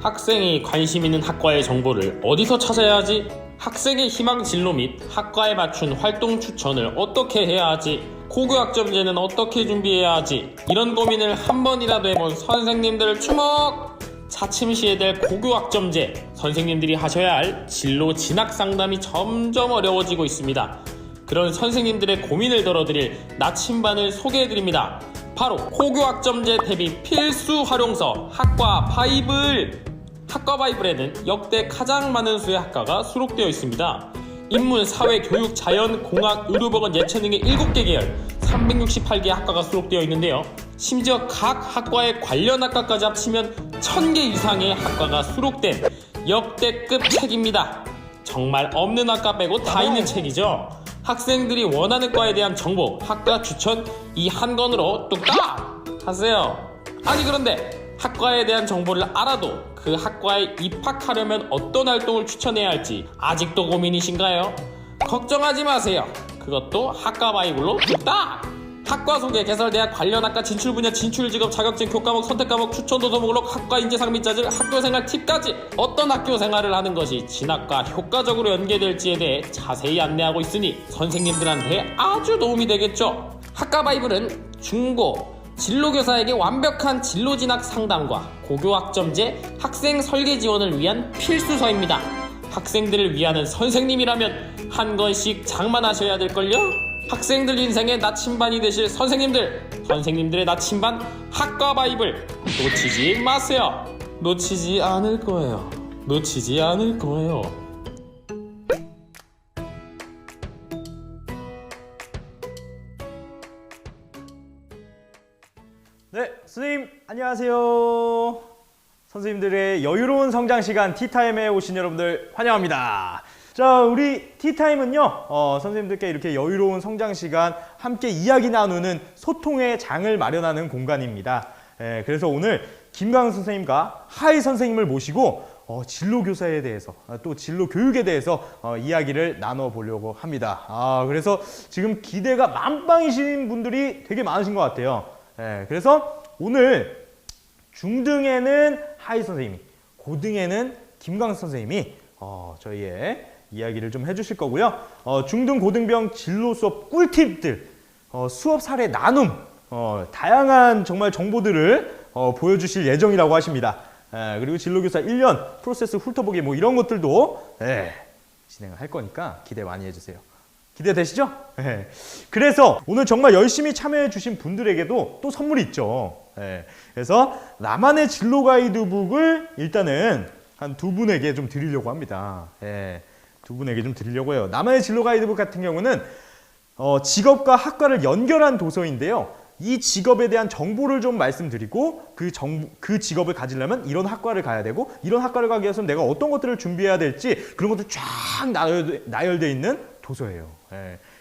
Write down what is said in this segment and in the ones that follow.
학생이 관심 있는 학과의 정보를 어디서 찾아야 하지? 학생의 희망 진로 및 학과에 맞춘 활동 추천을 어떻게 해야 하지? 고교학점제는 어떻게 준비해야 하지? 이런 고민을 한 번이라도 해본 선생님들 주목! 차츰 시해될 고교학점제, 선생님들이 하셔야 할 진로 진학 상담이 점점 어려워지고 있습니다. 그런 선생님들의 고민을 덜어드릴 나침반을 소개해드립니다. 바로 고교학점제 대비 필수 활용서 학과 바이블! 학과 바이블에는 역대 가장 많은 수의 학과가 수록되어 있습니다. 인문, 사회, 교육, 자연, 공학, 의료보건, 예체능의 7개 계열 368개 학과가 수록되어 있는데요. 심지어 각 학과의 관련 학과까지 합치면 1000개 이상의 학과가 수록된 역대급 책입니다. 정말 없는 학과 빼고 다 있는 책이죠. 학생들이 원하는 과에 대한 정보, 학과 추천 이 한 권으로 뚝딱 하세요. 아니 그런데 학과에 대한 정보를 알아도 그 학과에 입학하려면 어떤 활동을 추천해야 할지 아직도 고민이신가요? 걱정하지 마세요. 그것도 학과 바이블로 뚝딱! 학과 소개, 개설대학, 관련 학과, 진출 분야, 진출 직업, 자격증, 교과목, 선택과목, 추천 도서 목록, 학과 인재상 및 자질, 학교생활 팁까지 어떤 학교생활을 하는 것이 진학과 효과적으로 연계될지에 대해 자세히 안내하고 있으니 선생님들한테 아주 도움이 되겠죠. 학과 바이블은 중고, 진로교사에게 완벽한 진로 진학 상담과 고교학점제, 학생 설계 지원을 위한 필수서입니다. 학생들을 위하는 선생님이라면 한 권씩 장만하셔야 될걸요? 학생들 인생의 나침반이 되실 선생님들의 나침반 학과 바이블 놓치지 마세요. 놓치지 않을 거예요. 놓치지 않을 거예요. 네, 선생님 안녕하세요. 선생님들의 여유로운 성장 시간 티타임에 오신 여러분들 환영합니다. 자, 우리 티타임은요, 선생님들께 이렇게 여유로운 성장 시간 함께 이야기 나누는 소통의 장을 마련하는 공간입니다. 그래서 오늘 김광 선생님과 하이 선생님을 모시고 진로교사에 대해서 또 진로교육에 대해서 이야기를 나눠보려고 합니다. 그래서 지금 기대가 만빵이신 분들이 되게 많으신 것 같아요. 그래서 오늘 중등에는 하이 선생님이, 고등에는 김광 선생님이 저희의 이야기를 좀 해주실 거고요. 중등 고등병 진로 수업 꿀팁들, 수업 사례 나눔, 다양한 정말 정보들을 보여주실 예정이라고 하십니다. 그리고 진로교사 1년 프로세스 훑어보기 뭐 이런 것들도 진행을 할 거니까 기대 많이 해주세요. 기대되시죠? 그래서 오늘 정말 열심히 참여해 주신 분들에게도 또 선물이 있죠. 그래서 나만의 진로 가이드북을 일단은 한 2분에게 좀 드리려고 합니다. 2분에게 좀 드리려고 해요. 나만의 진로 가이드북 같은 경우는 직업과 학과를 연결한 도서인데요. 이 직업에 대한 정보를 좀 말씀드리고 그 직업을 가지려면 이런 학과를 가야 되고 이런 학과를 가기 위해서는 내가 어떤 것들을 준비해야 될지 그런 것들 쫙 나열되어 있는 도서예요.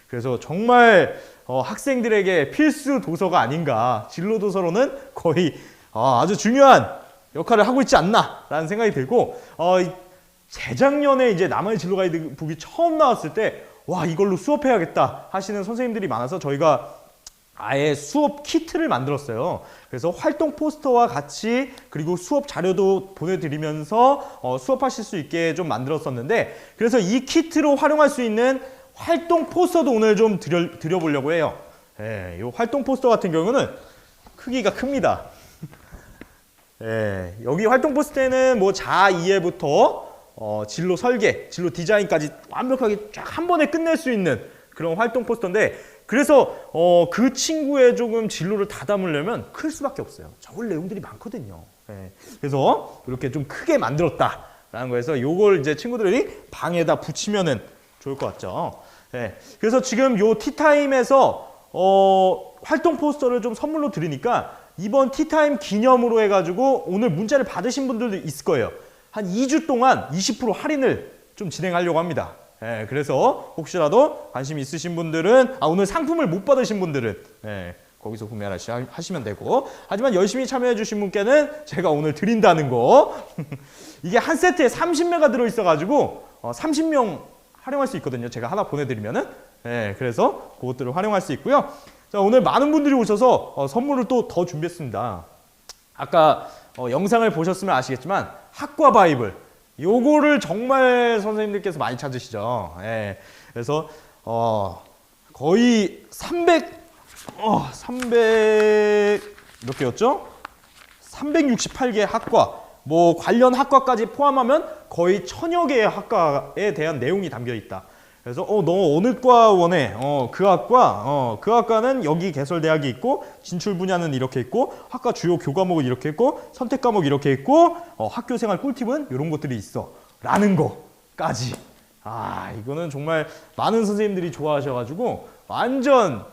그래서 정말 학생들에게 필수 도서가 아닌가, 진로 도서로는 거의 아주 중요한 역할을 하고 있지 않나 라는 생각이 들고 재작년에 이제 나만의 진로 가이드북이 처음 나왔을 때 와 이걸로 수업해야겠다 하시는 선생님들이 많아서 저희가 아예 수업 키트를 만들었어요. 그래서 활동 포스터와 같이 그리고 수업 자료도 보내드리면서 수업하실 수 있게 좀 만들었었는데 그래서 이 키트로 활용할 수 있는 활동 포스터도 오늘 좀 드려보려고 해요. 이 활동 포스터 같은 경우는 크기가 큽니다. 여기 활동 포스터에는 뭐 자아 이해부터 진로 설계, 진로 디자인까지 완벽하게 쫙 한 번에 끝낼 수 있는 그런 활동 포스터인데 그래서 그 친구의 조금 진로를 다 담으려면 클 수밖에 없어요. 적을 내용들이 많거든요. 그래서 이렇게 좀 크게 만들었다라는 거에서 요걸 이제 친구들이 방에다 붙이면은 좋을 것 같죠. 그래서 지금 요 티타임에서 활동 포스터를 좀 선물로 드리니까 이번 티타임 기념으로 해가지고 오늘 문자를 받으신 분들도 있을 거예요. 한 2주 동안 20% 할인을 좀 진행하려고 합니다. 그래서 혹시라도 관심 있으신 분들은 오늘 상품을 못 받으신 분들은 거기서 구매를 하시면 되고 하지만 열심히 참여해 주신 분께는 제가 오늘 드린다는 거 이게 한 세트에 30매가 들어있어가지고 30명 활용할 수 있거든요. 제가 하나 보내드리면은 그래서 그것들을 활용할 수 있고요. 자, 오늘 많은 분들이 오셔서 선물을 또 더 준비했습니다. 아까 영상을 보셨으면 아시겠지만 학과 바이블 요거를 정말 선생님들께서 많이 찾으시죠. 예. 그래서 거의 300 몇 개였죠? 368개 학과, 뭐 관련 학과까지 포함하면 거의 1000여 개의 학과에 대한 내용이 담겨 있다. 그래서 너 어느 과 원해? 그 학과는 여기 개설대학이 있고 진출 분야는 이렇게 있고 학과 주요 교과목은 이렇게 있고 선택 과목 이렇게 있고 학교생활 꿀팁은 이런 것들이 있어 라는 거까지. 이거는 정말 많은 선생님들이 좋아하셔가지고 완전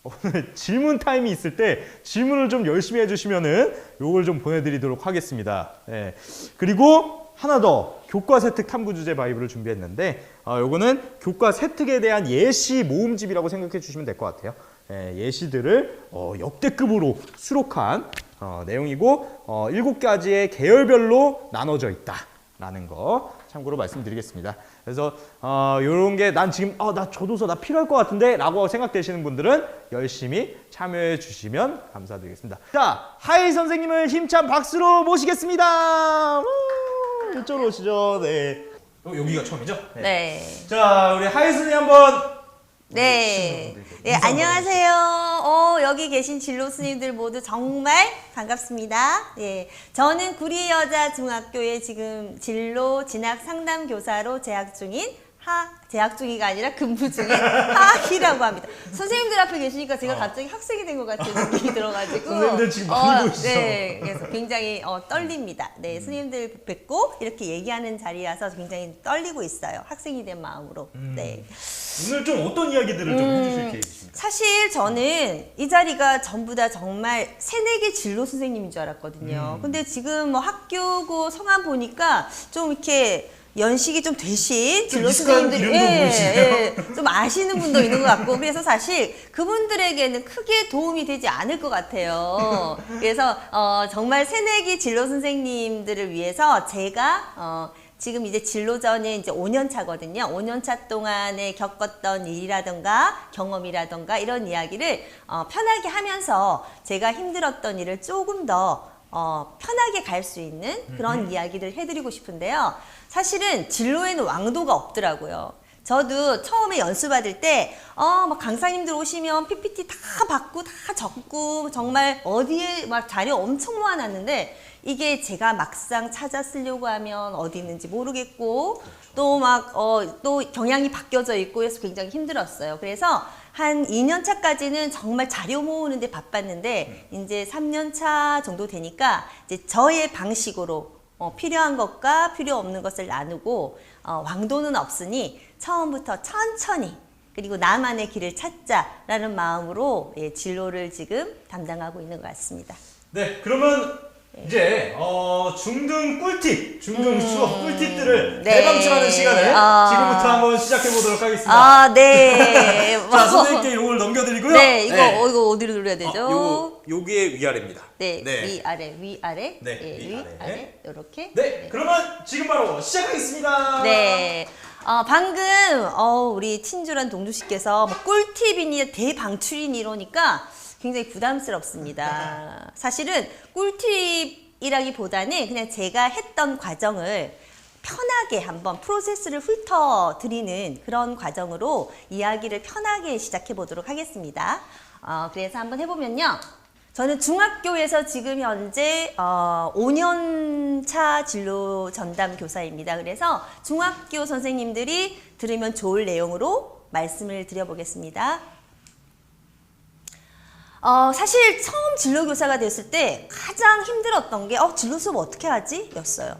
오늘 질문 타임이 있을 때 질문을 좀 열심히 해주시면은 요걸 좀 보내드리도록 하겠습니다. 예. 그리고 하나 더 교과 세특 탐구 주제 바이블을 준비했는데 요거는 교과 세특에 대한 예시 모음집이라고 생각해 주시면 될 것 같아요. 예, 예시들을 역대급으로 수록한 내용이고 7가지의 계열별로 나눠져 있다라는 거 참고로 말씀드리겠습니다. 그래서 요런 게 난 지금 나 조도서 나 필요할 것 같은데 라고 생각되시는 분들은 열심히 참여해 주시면 감사드리겠습니다. 자, 하이 선생님을 힘찬 박수로 모시겠습니다. 이쪽으로 오시죠. 네. 여기가 처음이죠? 네. 자, 우리 하이 선생님 한번. 네. 네, 안녕하세요. 여기 계신 진로 스님들 모두 정말 반갑습니다. 예. 저는 구리여자중학교에 지금 진로 진학 상담 교사로 재학 중인 재학 중이가 아니라 근무 중인 하희라고 합니다. 선생님들 앞에 계시니까 제가 갑자기 학생이 된 것 같은 느낌이 들어가지고. 선생님들 지금 많이 보이시죠? 네, 그래서 굉장히 떨립니다. 네, 스님들 뵙고 이렇게 얘기하는 자리라서 굉장히 떨리고 있어요. 학생이 된 마음으로. 네. 오늘 좀 어떤 이야기들을 좀 해주실 계획이십니까? 사실 저는 이 자리가 전부 다 정말 새내기 진로 선생님인 줄 알았거든요. 근데 지금 뭐 학교고 성함 보니까 좀 이렇게 연식이 좀 되신 진로 선생님들이 좀 아시는 분도 있는 것 같고, 그래서 사실 그분들에게는 크게 도움이 되지 않을 것 같아요. 그래서 정말 새내기 진로 선생님들을 위해서 제가 지금 이제 진로전에 이제 5년 차거든요. 5년 차 동안에 겪었던 일이라던가 경험이라던가 이런 이야기를 편하게 하면서 제가 힘들었던 일을 조금 더 편하게 갈 수 있는 그런 이야기를 해드리고 싶은데요. 사실은 진로에는 왕도가 없더라고요. 저도 처음에 연수 받을 때, 막 강사님들 오시면 PPT 다 받고, 다 적고, 정말 어디에 막 자료 엄청 모아놨는데, 이게 제가 막상 찾아 쓰려고 하면 어디 있는지 모르겠고, 또 막, 또 경향이 바뀌어져 있고 해서 굉장히 힘들었어요. 그래서 한 2년 차까지는 정말 자료 모으는데 바빴는데, 이제 3년 차 정도 되니까, 이제 저의 방식으로 필요한 것과 필요 없는 것을 나누고, 왕도는 없으니 처음부터 천천히 그리고 나만의 길을 찾자라는 마음으로 진로를 지금 담당하고 있는 것 같습니다. 네, 그러면 이제 중등 꿀팁, 중등 수업 꿀팁들을 대방출하는 시간을 지금부터 한번 시작해 보도록 하겠습니다. 네. 자, 선생님께 이걸 넘겨드리고요. 네, 이거 어디로 눌러야 되죠? 요게 위아래입니다. 네, 위아래. 네, 위아래. 이렇게. 네, 그러면 지금 바로 시작하겠습니다. 네. 방금 우리 친절한 동주씨께서 뭐 꿀팁이니 대방출이니 이러니까 굉장히 부담스럽습니다. 사실은 꿀팁이라기보다는 그냥 제가 했던 과정을 편하게 한번 프로세스를 훑어드리는 그런 과정으로 이야기를 편하게 시작해 보도록 하겠습니다. 그래서 한번 해보면요. 저는 중학교에서 지금 현재 5년 차 진로 전담 교사입니다. 그래서 중학교 선생님들이 들으면 좋을 내용으로 말씀을 드려보겠습니다. 사실 처음 진로 교사가 됐을 때 가장 힘들었던 게 진로 수업 어떻게 하지? 였어요.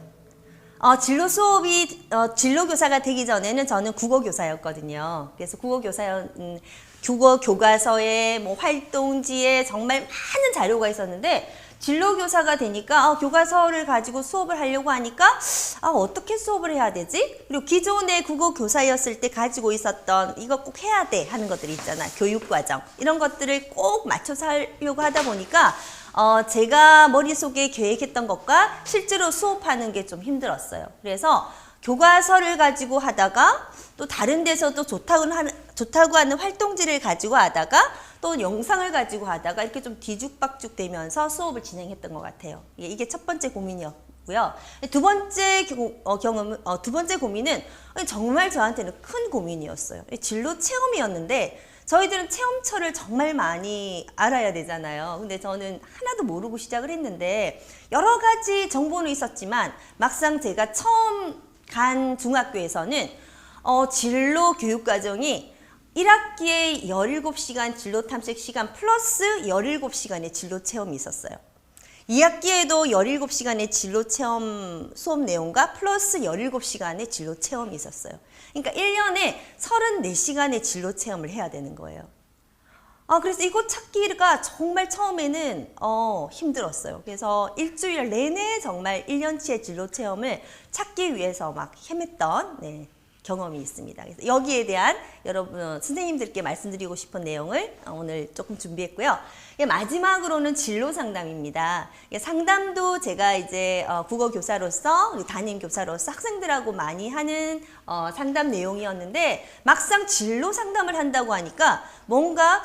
진로 교사가 되기 전에는 저는 국어 교사였거든요. 그래서 국어 교과서에 뭐 활동지에 정말 많은 자료가 있었는데 진로 교사가 되니까 교과서를 가지고 수업을 하려고 하니까 어떻게 수업을 해야 되지? 그리고 기존의 국어 교사였을 때 가지고 있었던 이거 꼭 해야 돼 하는 것들이 있잖아. 교육과정 이런 것들을 꼭 맞춰서 하려고 하다 보니까 제가 머릿속에 계획했던 것과 실제로 수업하는 게 좀 힘들었어요. 그래서 교과서를 가지고 하다가 또 다른 데서도 좋다고는 좋다고 하는 활동지를 가지고 하다가 또 영상을 가지고 하다가 이렇게 좀 뒤죽박죽 되면서 수업을 진행했던 것 같아요. 이게 첫 번째 고민이었고요. 두 번째 두 번째 고민은 정말 저한테는 큰 고민이었어요. 진로 체험이었는데 저희들은 체험처를 정말 많이 알아야 되잖아요. 근데 저는 하나도 모르고 시작을 했는데 여러 가지 정보는 있었지만 막상 제가 처음 간 중학교에서는 진로 교육 과정이 1학기에 17시간 진로 탐색 시간 플러스 17시간의 진로 체험이 있었어요. 2학기에도 17시간의 진로 체험 수업 내용과 플러스 17시간의 진로 체험이 있었어요. 그러니까 1년에 34시간의 진로 체험을 해야 되는 거예요. 그래서 이거 찾기가 정말 처음에는 힘들었어요. 그래서 일주일 내내 정말 1년치의 진로 체험을 찾기 위해서 막 헤맸던 경험이 있습니다. 그래서 여기에 대한 여러분 선생님들께 말씀드리고 싶은 내용을 오늘 조금 준비했고요. 마지막으로는 진로 상담입니다. 상담도 제가 이제 국어 교사로서 담임 교사로서 학생들하고 많이 하는 상담 내용이었는데 막상 진로 상담을 한다고 하니까 뭔가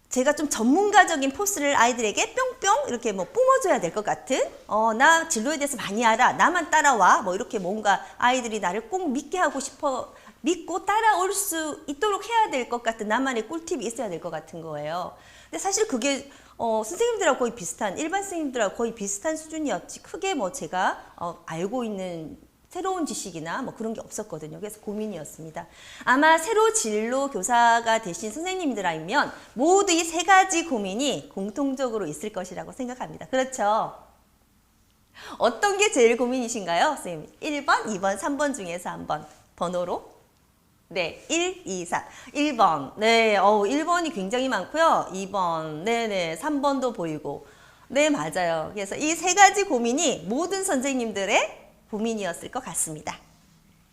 제가 좀 전문가적인 포스를 아이들에게 뿅뿅 이렇게 뭐 뿜어줘야 될 것 같은 나 진로에 대해서 많이 알아 나만 따라와 뭐 이렇게 뭔가 아이들이 나를 꼭 믿게 하고 싶어 믿고 따라올 수 있도록 해야 될 것 같은 나만의 꿀팁이 있어야 될 것 같은 거예요. 근데 사실 그게 선생님들하고 거의 비슷한 일반 선생님들하고 거의 비슷한 수준이었지 크게 뭐 제가 알고 있는 새로운 지식이나 뭐 그런 게 없었거든요. 그래서 고민이었습니다. 아마 새로 진로 교사가 되신 선생님들이면 모두 이 세 가지 고민이 공통적으로 있을 것이라고 생각합니다. 그렇죠? 어떤 게 제일 고민이신가요? 선생님 1번, 2번, 3번 중에서 한번 번호로 네, 1, 2, 4. 1번. 네, 1번이 굉장히 많고요. 2번. 네네. 3번도 보이고. 네, 맞아요. 그래서 이 세 가지 고민이 모든 선생님들의 고민이었을 것 같습니다.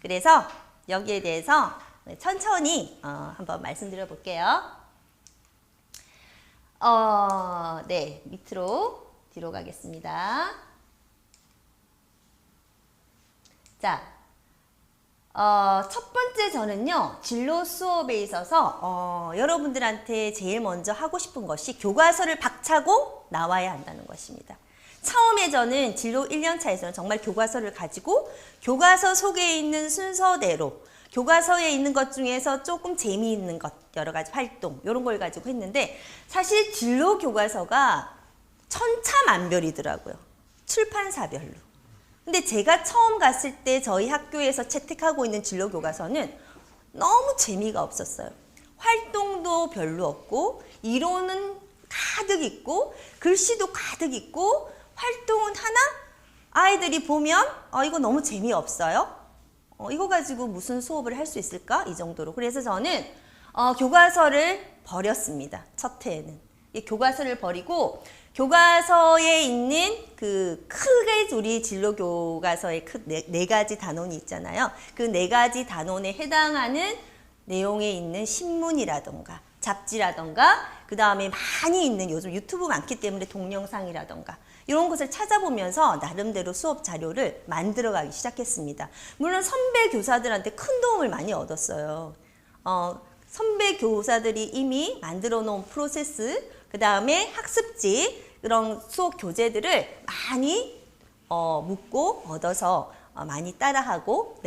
그래서 여기에 대해서 천천히 한번 말씀드려 볼게요. 네, 밑으로 뒤로 가겠습니다. 자, 첫 번째 저는요, 진로 수업에 있어서 여러분들한테 제일 먼저 하고 싶은 것이 교과서를 박차고 나와야 한다는 것입니다. 처음에 저는 진로 1년차에서는 정말 교과서를 가지고 교과서 속에 있는 순서대로 교과서에 있는 것 중에서 조금 재미있는 것, 여러 가지 활동 이런 걸 가지고 했는데 사실 진로 교과서가 천차만별이더라고요. 출판사별로. 근데 제가 처음 갔을 때 저희 학교에서 채택하고 있는 진로 교과서는 너무 재미가 없었어요. 활동도 별로 없고 이론은 가득 있고 글씨도 가득 있고 활동은 하나? 아이들이 보면 이거 너무 재미없어요. 이거 가지고 무슨 수업을 할 수 있을까? 이 정도로. 그래서 저는 교과서를 버렸습니다. 첫 해에는. 이 교과서를 버리고 교과서에 있는 그 크게 우리 진로 교과서의 네 가지 단원이 있잖아요. 그 네 가지 단원에 해당하는 내용에 있는 신문이라던가 잡지라던가 그 다음에 많이 있는 요즘 유튜브 많기 때문에 동영상이라던가 이런 것을 찾아보면서 나름대로 수업 자료를 만들어가기 시작했습니다. 물론 선배 교사들한테 큰 도움을 많이 얻었어요. 선배 교사들이 이미 만들어 놓은 프로세스, 그 다음에 학습지, 그런 수업 교재들을 많이 묻고 얻어서 많이 따라하고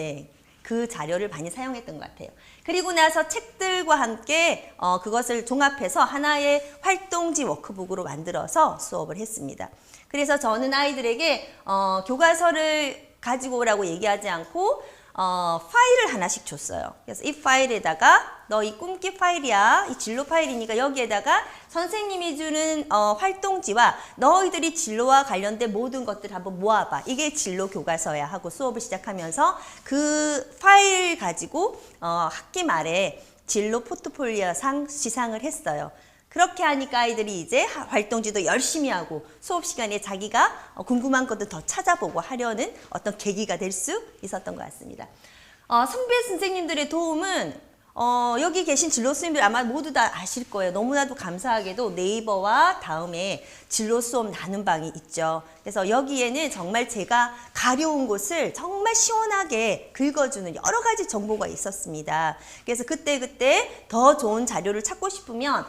그 자료를 많이 사용했던 것 같아요. 그리고 나서 책들과 함께 그것을 종합해서 하나의 활동지 워크북으로 만들어서 수업을 했습니다. 그래서 저는 아이들에게 교과서를 가지고 오라고 얘기하지 않고 파일을 하나씩 줬어요. 그래서 이 파일에다가 너 이 꿈기 파일이야. 이 진로 파일이니까 여기에다가 선생님이 주는 활동지와 너희들이 진로와 관련된 모든 것들을 한번 모아봐. 이게 진로 교과서야 하고 수업을 시작하면서 그 파일 가지고 학기 말에 진로 포트폴리오상 시상을 했어요. 그렇게 하니까 아이들이 이제 활동지도 열심히 하고 수업 시간에 자기가 궁금한 것도 더 찾아보고 하려는 어떤 계기가 될 수 있었던 것 같습니다. 선배 선생님들의 도움은 여기 계신 진로 선생님들 아마 모두 다 아실 거예요. 너무나도 감사하게도 네이버와 다음에 진로 수업 나눔 방이 있죠. 그래서 여기에는 정말 제가 가려운 곳을 정말 시원하게 긁어주는 여러 가지 정보가 있었습니다. 그래서 그때 더 좋은 자료를 찾고 싶으면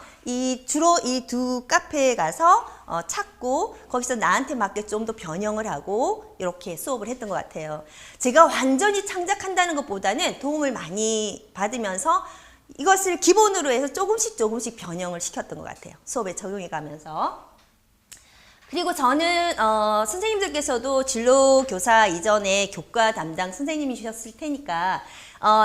주로 이 두 카페에 가서 찾고 거기서 나한테 맞게 좀 더 변형을 하고 이렇게 수업을 했던 것 같아요. 제가 완전히 창작한다는 것보다는 도움을 많이 받으면서 이것을 기본으로 해서 조금씩 변형을 시켰던 것 같아요. 수업에 적용해 가면서. 그리고 저는 선생님들께서도 진로교사 이전에 교과 담당 선생님이셨을 테니까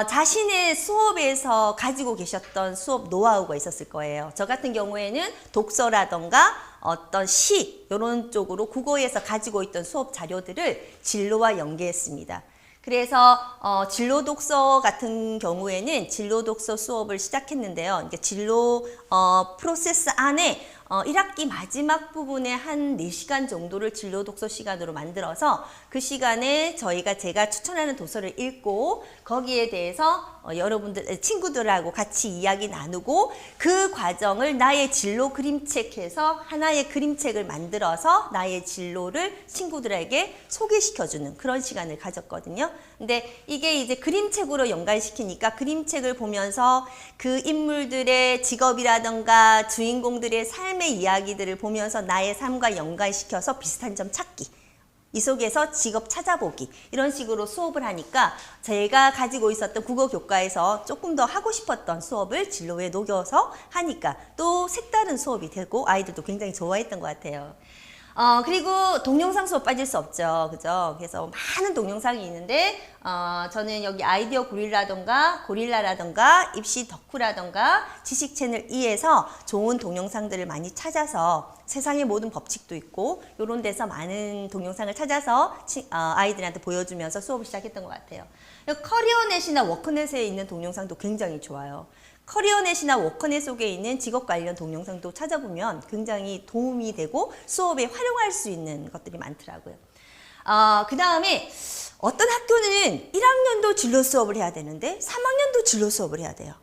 자신의 수업에서 가지고 계셨던 수업 노하우가 있었을 거예요. 저 같은 경우에는 독서라던가 어떤 시 이런 쪽으로 국어에서 가지고 있던 수업 자료들을 진로와 연계했습니다. 그래서 진로 독서 같은 경우에는 진로 독서 수업을 시작했는데요. 그러니까 진로 프로세스 안에 1학기 마지막 부분에 한 4시간 정도를 진로 독서 시간으로 만들어서 그 시간에 제가 추천하는 도서를 읽고 거기에 대해서 친구들하고 같이 이야기 나누고 그 과정을 나의 진로 그림책해서 하나의 그림책을 만들어서 나의 진로를 친구들에게 소개시켜주는 그런 시간을 가졌거든요. 근데 이게 이제 그림책으로 연관시키니까 그림책을 보면서 그 인물들의 직업이라던가 주인공들의 삶의 이야기들을 보면서 나의 삶과 연관시켜서 비슷한 점 찾기, 이 속에서 직업 찾아보기 이런 식으로 수업을 하니까 제가 가지고 있었던 국어 교과에서 조금 더 하고 싶었던 수업을 진로에 녹여서 하니까 또 색다른 수업이 되고 아이들도 굉장히 좋아했던 것 같아요. 그리고 동영상 수업 빠질 수 없죠. 그죠? 그래서 많은 동영상이 있는데, 저는 여기 아이디어 고릴라라던가, 입시 덕후라던가, 지식 채널 2에서 좋은 동영상들을 많이 찾아서 세상의 모든 법칙도 있고, 요런 데서 많은 동영상을 찾아서 아이들한테 보여주면서 수업을 시작했던 것 같아요. 커리어넷이나 워크넷에 있는 동영상도 굉장히 좋아요. 커리어넷이나 워크넷 속에 있는 직업 관련 동영상도 찾아보면 굉장히 도움이 되고 수업에 활용할 수 있는 것들이 많더라고요. 그 다음에 어떤 학교는 1학년도 진로 수업을 해야 되는데 3학년도 진로 수업을 해야 돼요.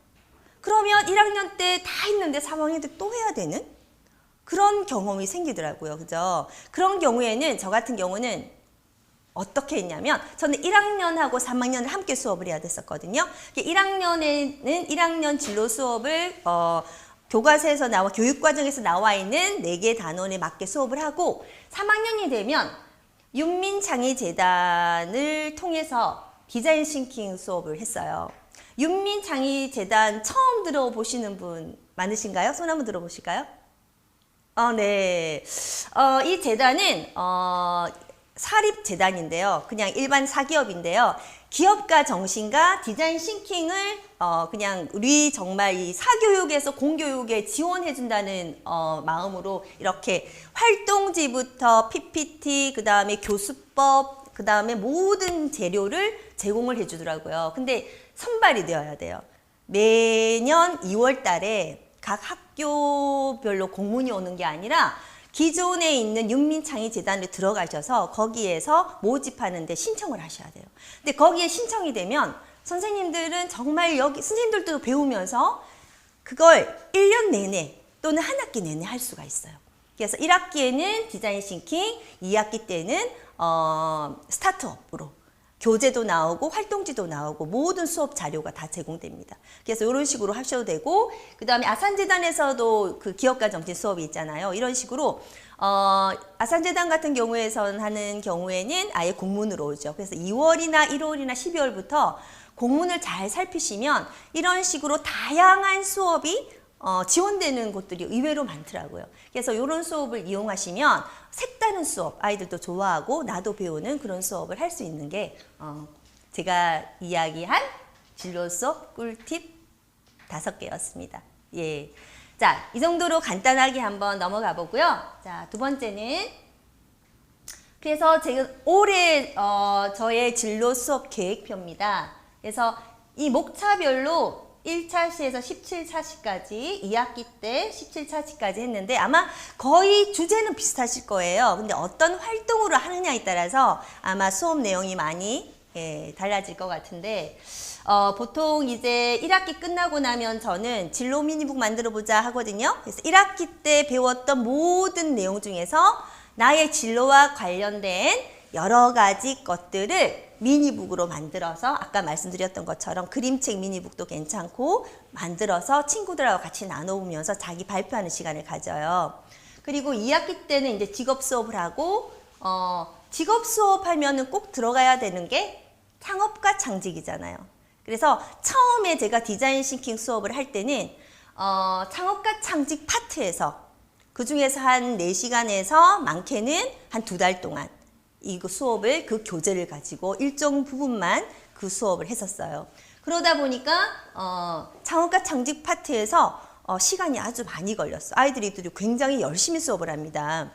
그러면 1학년 때 다 했는데 3학년 때 또 해야 되는 그런 경험이 생기더라고요. 그죠? 그런 경우에는 저 같은 경우는 어떻게 했냐면 저는 1학년하고 3학년을 함께 수업을 해야 됐었거든요. 1학년에는 1학년 진로 수업을 교과서에서 교육과정에서 나와 있는 4개 단원에 맞게 수업을 하고 3학년이 되면 윤민창의재단을 통해서 디자인 싱킹 수업을 했어요. 윤민창의재단 처음 들어보시는 분 많으신가요? 손 한번 들어보실까요? 네. 이 재단은 사립재단인데요. 그냥 일반 사기업인데요. 기업가 정신과 디자인 싱킹을 그냥 우리 정말 이 사교육에서 공교육에 지원해준다는 마음으로 이렇게 활동지부터 PPT, 그 다음에 교수법, 그 다음에 모든 재료를 제공을 해주더라고요. 근데 선발이 되어야 돼요. 매년 2월 달에 각 학교별로 공문이 오는 게 아니라 기존에 있는 윤민창의재단에 들어가셔서 거기에서 모집하는데 신청을 하셔야 돼요. 근데 거기에 신청이 되면 선생님들은 정말 선생님들도 배우면서 그걸 1년 내내 또는 한 학기 내내 할 수가 있어요. 그래서 1학기에는 디자인 싱킹, 2학기 때는 스타트업으로 교재도 나오고 활동지도 나오고 모든 수업 자료가 다 제공됩니다. 그래서 이런 식으로 하셔도 되고 그 다음에 아산재단에서도 그 기업가 정신 수업이 있잖아요. 이런 식으로 아산재단 같은 경우에선 하는 경우에는 아예 공문으로 오죠. 그래서 2월이나 1월이나 12월부터 공문을 잘 살피시면 이런 식으로 다양한 수업이 지원되는 곳들이 의외로 많더라고요. 그래서 이런 수업을 이용하시면 색다른 수업, 아이들도 좋아하고 나도 배우는 그런 수업을 할 수 있는 게 제가 이야기한 진로 수업 꿀팁 5개였습니다. 예. 자, 이 정도로 간단하게 한번 넘어가 보고요. 자, 두 번째는 그래서 지금 올해 저의 진로 수업 계획표입니다. 그래서 이 목차별로 1차시에서 17차시까지 2학기 때 17차시까지 했는데 아마 거의 주제는 비슷하실 거예요. 근데 어떤 활동으로 하느냐에 따라서 아마 수업 내용이 많이 달라질 것 같은데 보통 이제 1학기 끝나고 나면 저는 진로 미니북 만들어 보자 하거든요. 그래서 1학기 때 배웠던 모든 내용 중에서 나의 진로와 관련된 여러 가지 것들을 미니북으로 만들어서 아까 말씀드렸던 것처럼 그림책 미니북도 괜찮고 만들어서 친구들하고 같이 나눠보면서 자기 발표하는 시간을 가져요. 그리고 2학기 때는 이제 직업 수업을 하고 직업 수업하면은 꼭 들어가야 되는 게 창업과 창직이잖아요. 그래서 처음에 제가 디자인 싱킹 수업을 할 때는 창업과 창직 파트에서 그 중에서 한 4시간에서 많게는 한 2달 동안 이 수업을 그 교재를 가지고 일정 부분만 그 수업을 했었어요. 그러다 보니까 창업과 창직 파트에서 시간이 아주 많이 걸렸어. 아이들이 굉장히 열심히 수업을 합니다.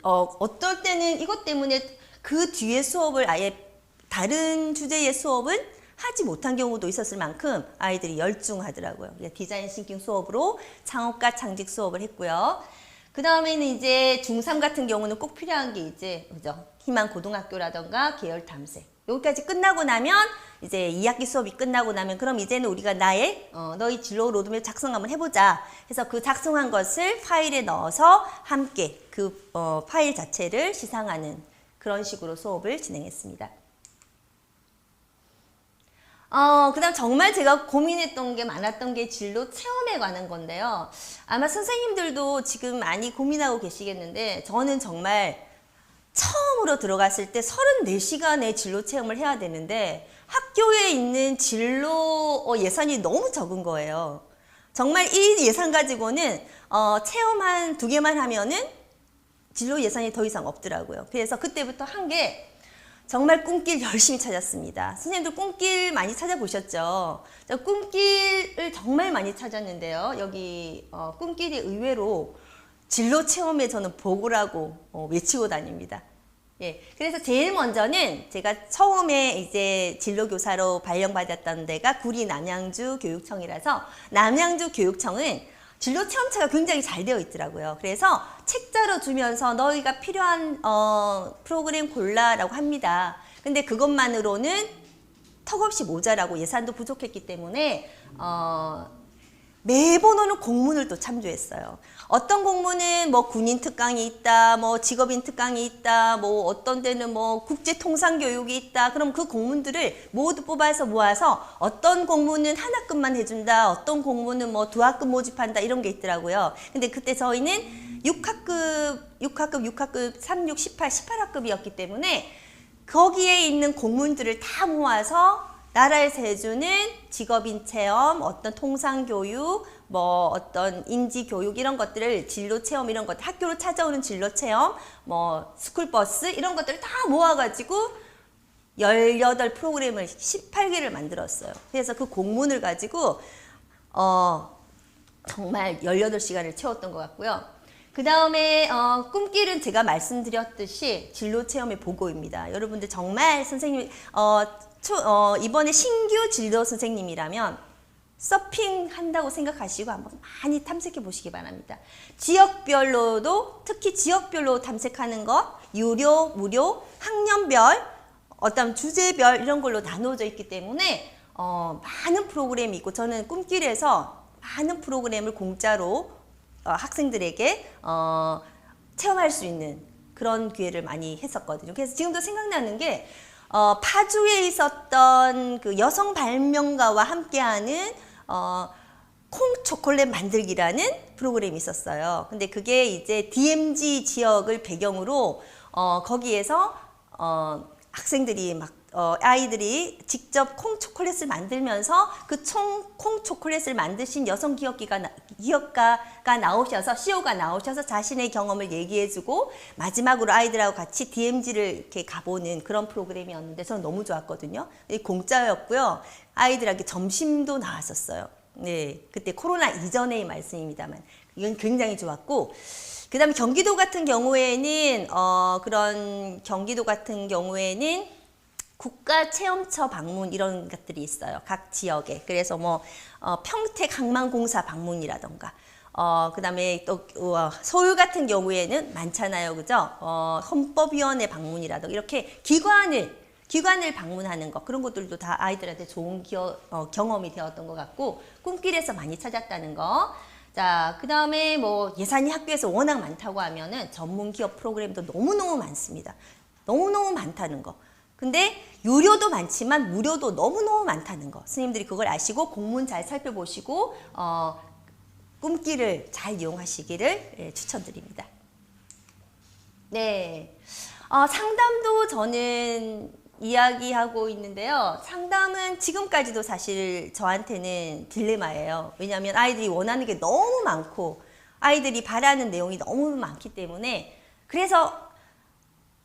어떨 때는 이것 때문에 그 뒤에 수업을 아예 다른 주제의 수업은 하지 못한 경우도 있었을 만큼 아이들이 열중하더라고요. 디자인 싱킹 수업으로 창업과 창직 수업을 했고요. 그 다음에는 이제 중3 같은 경우는 꼭 필요한 게 이제 그죠? 희망 고등학교라던가 계열 탐색. 여기까지 끝나고 나면 이제 2학기 수업이 끝나고 나면 그럼 이제는 우리가 나의 너희 진로 로드맵 작성 한번 해보자 해서 그 작성한 것을 파일에 넣어서 함께 그 파일 자체를 시상하는 그런 식으로 수업을 진행했습니다. 그 다음 정말 제가 고민했던 게 많았던 게 진로 체험에 관한 건데요. 아마 선생님들도 지금 많이 고민하고 계시겠는데 저는 정말 처음으로 들어갔을 때 34시간의 진로 체험을 해야 되는데 학교에 있는 진로 예산이 너무 적은 거예요. 정말 이 예산 가지고는 체험 한 2개만 하면은 진로 예산이 더 이상 없더라고요. 그래서 그때부터 한 게 정말 꿈길 열심히 찾았습니다. 선생님들 꿈길 많이 찾아보셨죠? 꿈길을 정말 많이 찾았는데요. 여기 꿈길이 의외로 진로 체험에 저는 보고라고 외치고 다닙니다. 예, 그래서 제일 먼저는 제가 처음에 이제 진로교사로 발령받았던 데가 구리 남양주 교육청이라서 남양주 교육청은 진로 체험차가 굉장히 잘 되어 있더라고요. 그래서 책자로 주면서 너희가 필요한 프로그램 골라라고 합니다. 근데 그것만으로는 턱없이 모자라고 예산도 부족했기 때문에 매번 오는 공문을 또 참조했어요. 어떤 공문은 뭐 군인 특강이 있다, 뭐 직업인 특강이 있다, 뭐 어떤 데는 뭐 국제 통상 교육이 있다. 그럼 그 공문들을 모두 뽑아서 모아서 어떤 공문은 한 학급만 해준다, 어떤 공문은 뭐 2학급 모집한다 이런 게 있더라고요. 근데 그때 저희는 6학급, 3, 6, 18, 18학급이었기 때문에 거기에 있는 공문들을 다 모아서 나라에서 해주는 직업인 체험, 어떤 통상교육, 뭐 어떤 인지교육 이런 것들을 진로 체험 이런 것들, 학교로 찾아오는 진로 체험, 뭐 스쿨버스 이런 것들을 다 모아가지고 18 프로그램을 18개를 만들었어요. 그래서 그 공문을 가지고 정말 18시간을 채웠던 것 같고요. 그 다음에 꿈길은 제가 말씀드렸듯이 진로 체험의 보고입니다. 여러분들 정말 선생님 이번에 신규 진로 선생님이라면 서핑한다고 생각하시고 한번 많이 탐색해 보시기 바랍니다. 지역별로도 특히 지역별로 탐색하는 것 유료, 무료, 학년별 어떤 주제별 이런 걸로 나누어져 있기 때문에 많은 프로그램이 있고 저는 꿈길에서 많은 프로그램을 공짜로 학생들에게 체험할 수 있는 그런 기회를 많이 했었거든요. 그래서 지금도 생각나는 게 파주에 있었던 그 여성 발명가와 함께하는 콩 초콜릿 만들기라는 프로그램이 있었어요. 근데 그게 이제 DMZ 지역을 배경으로 거기에서 학생들이 막 아이들이 직접 콩 초콜릿을 만들면서 그 콩 초콜릿을 만드신 여성 기업가가 나오셔서 CEO가 나오셔서 자신의 경험을 얘기해주고 마지막으로 아이들하고 같이 DMZ를 이렇게 가보는 그런 프로그램이었는데 저는 너무 좋았거든요. 공짜였고요. 아이들에게 점심도 나왔었어요. 네, 그때 코로나 이전의 말씀입니다만 이건 굉장히 좋았고. 그 다음에 경기도 같은 경우에는 국가체험처 방문 이런 것들이 있어요. 각 지역에. 그래서 뭐 평택항만공사 방문이라던가 그 다음에 또 서울 같은 경우에는 많잖아요. 그죠? 헌법위원회 방문이라던가 이렇게 기관을 방문하는 것 그런 것들도 다 아이들한테 좋은 경험이 되었던 것 같고 꿈길에서 많이 찾았다는 거. 자, 그 다음에 뭐 예산이 학교에서 워낙 많다고 하면은 전문 기업 프로그램도 너무너무 많습니다. 너무너무 많다는 거. 근데 유료도 많지만 무료도 너무너무 많다는 거. 선생님들이 그걸 아시고 공문 잘 살펴보시고 꿈길을 잘 이용하시기를 추천드립니다. 네, 상담도 저는 이야기하고 있는데요. 상담은 지금까지도 사실 저한테는 딜레마예요. 왜냐하면 아이들이 원하는 게 너무 많고 아이들이 바라는 내용이 너무 많기 때문에 그래서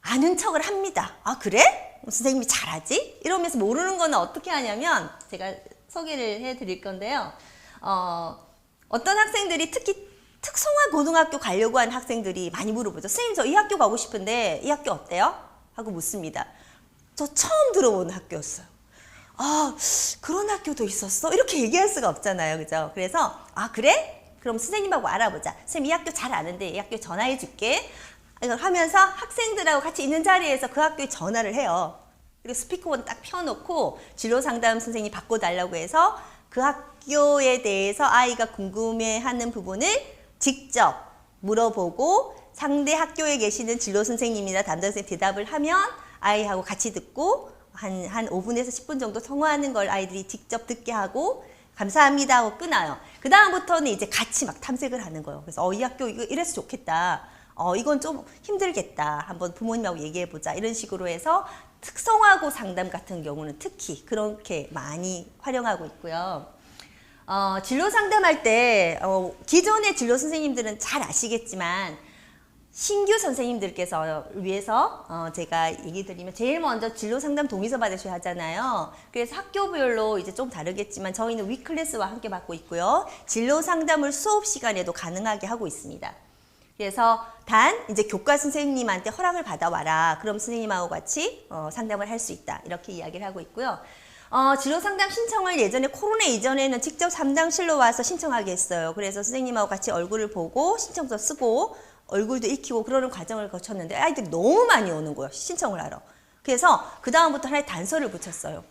아는 척을 합니다. 아, 그래? 선생님이 잘하지? 이러면서 모르는 거는 어떻게 하냐면 제가 소개를 해드릴 건데요. 어떤 학생들이 특히 특성화 고등학교 가려고 하는 학생들이 많이 물어보죠. 선생님, 저 이 학교 가고 싶은데 이 학교 어때요? 하고 묻습니다. 저 처음 들어보는 학교였어요. 아, 그런 학교도 있었어? 이렇게 얘기할 수가 없잖아요. 그죠? 그래서, 아, 그래? 그럼 선생님하고 알아보자. 선생님, 이 학교 잘 아는데 이 학교 전화해 줄게. 이걸 하면서 학생들하고 같이 있는 자리에서 그 학교에 전화를 해요. 그리고 스피커폰 딱 펴놓고 진로 상담 선생님이 바꿔달라고 해서 그 학교에 대해서 아이가 궁금해하는 부분을 직접 물어보고 상대 학교에 계시는 진로 선생님이나 담당 선생님 대답을 하면 아이하고 같이 듣고 한 5분에서 10분 정도 통화하는 걸 아이들이 직접 듣게 하고 감사합니다 하고 끊어요. 그 다음부터는 이제 같이 막 탐색을 하는 거예요. 그래서 이 학교 이거 이래서 좋겠다. 이건 좀 힘들겠다. 한번 부모님하고 얘기해보자. 이런 식으로 해서 특성화고 상담 같은 경우는 특히 그렇게 많이 활용하고 있고요. 진로 상담할 때 기존의 진로 선생님들은 잘 아시겠지만 신규 선생님들께서 위해서 제가 얘기 드리면 제일 먼저 진로 상담 동의서 받으셔야 하잖아요. 그래서 학교별로 이제 좀 다르겠지만 저희는 위클래스와 함께 받고 있고요. 진로 상담을 수업 시간에도 가능하게 하고 있습니다. 그래서 단 이제 교과 선생님한테 허락을 받아와라. 그럼 선생님하고 같이 상담을 할 수 있다. 이렇게 이야기를 하고 있고요. 진로 상담 신청을 예전에 코로나 이전에는 직접 상담실로 와서 신청하게 했어요. 그래서 선생님하고 같이 얼굴을 보고 신청서 쓰고 얼굴도 익히고 그러는 과정을 거쳤는데 아이들이 너무 많이 오는 거예요. 신청을 하러. 그래서 그 다음부터 하나의 단서를 붙였어요.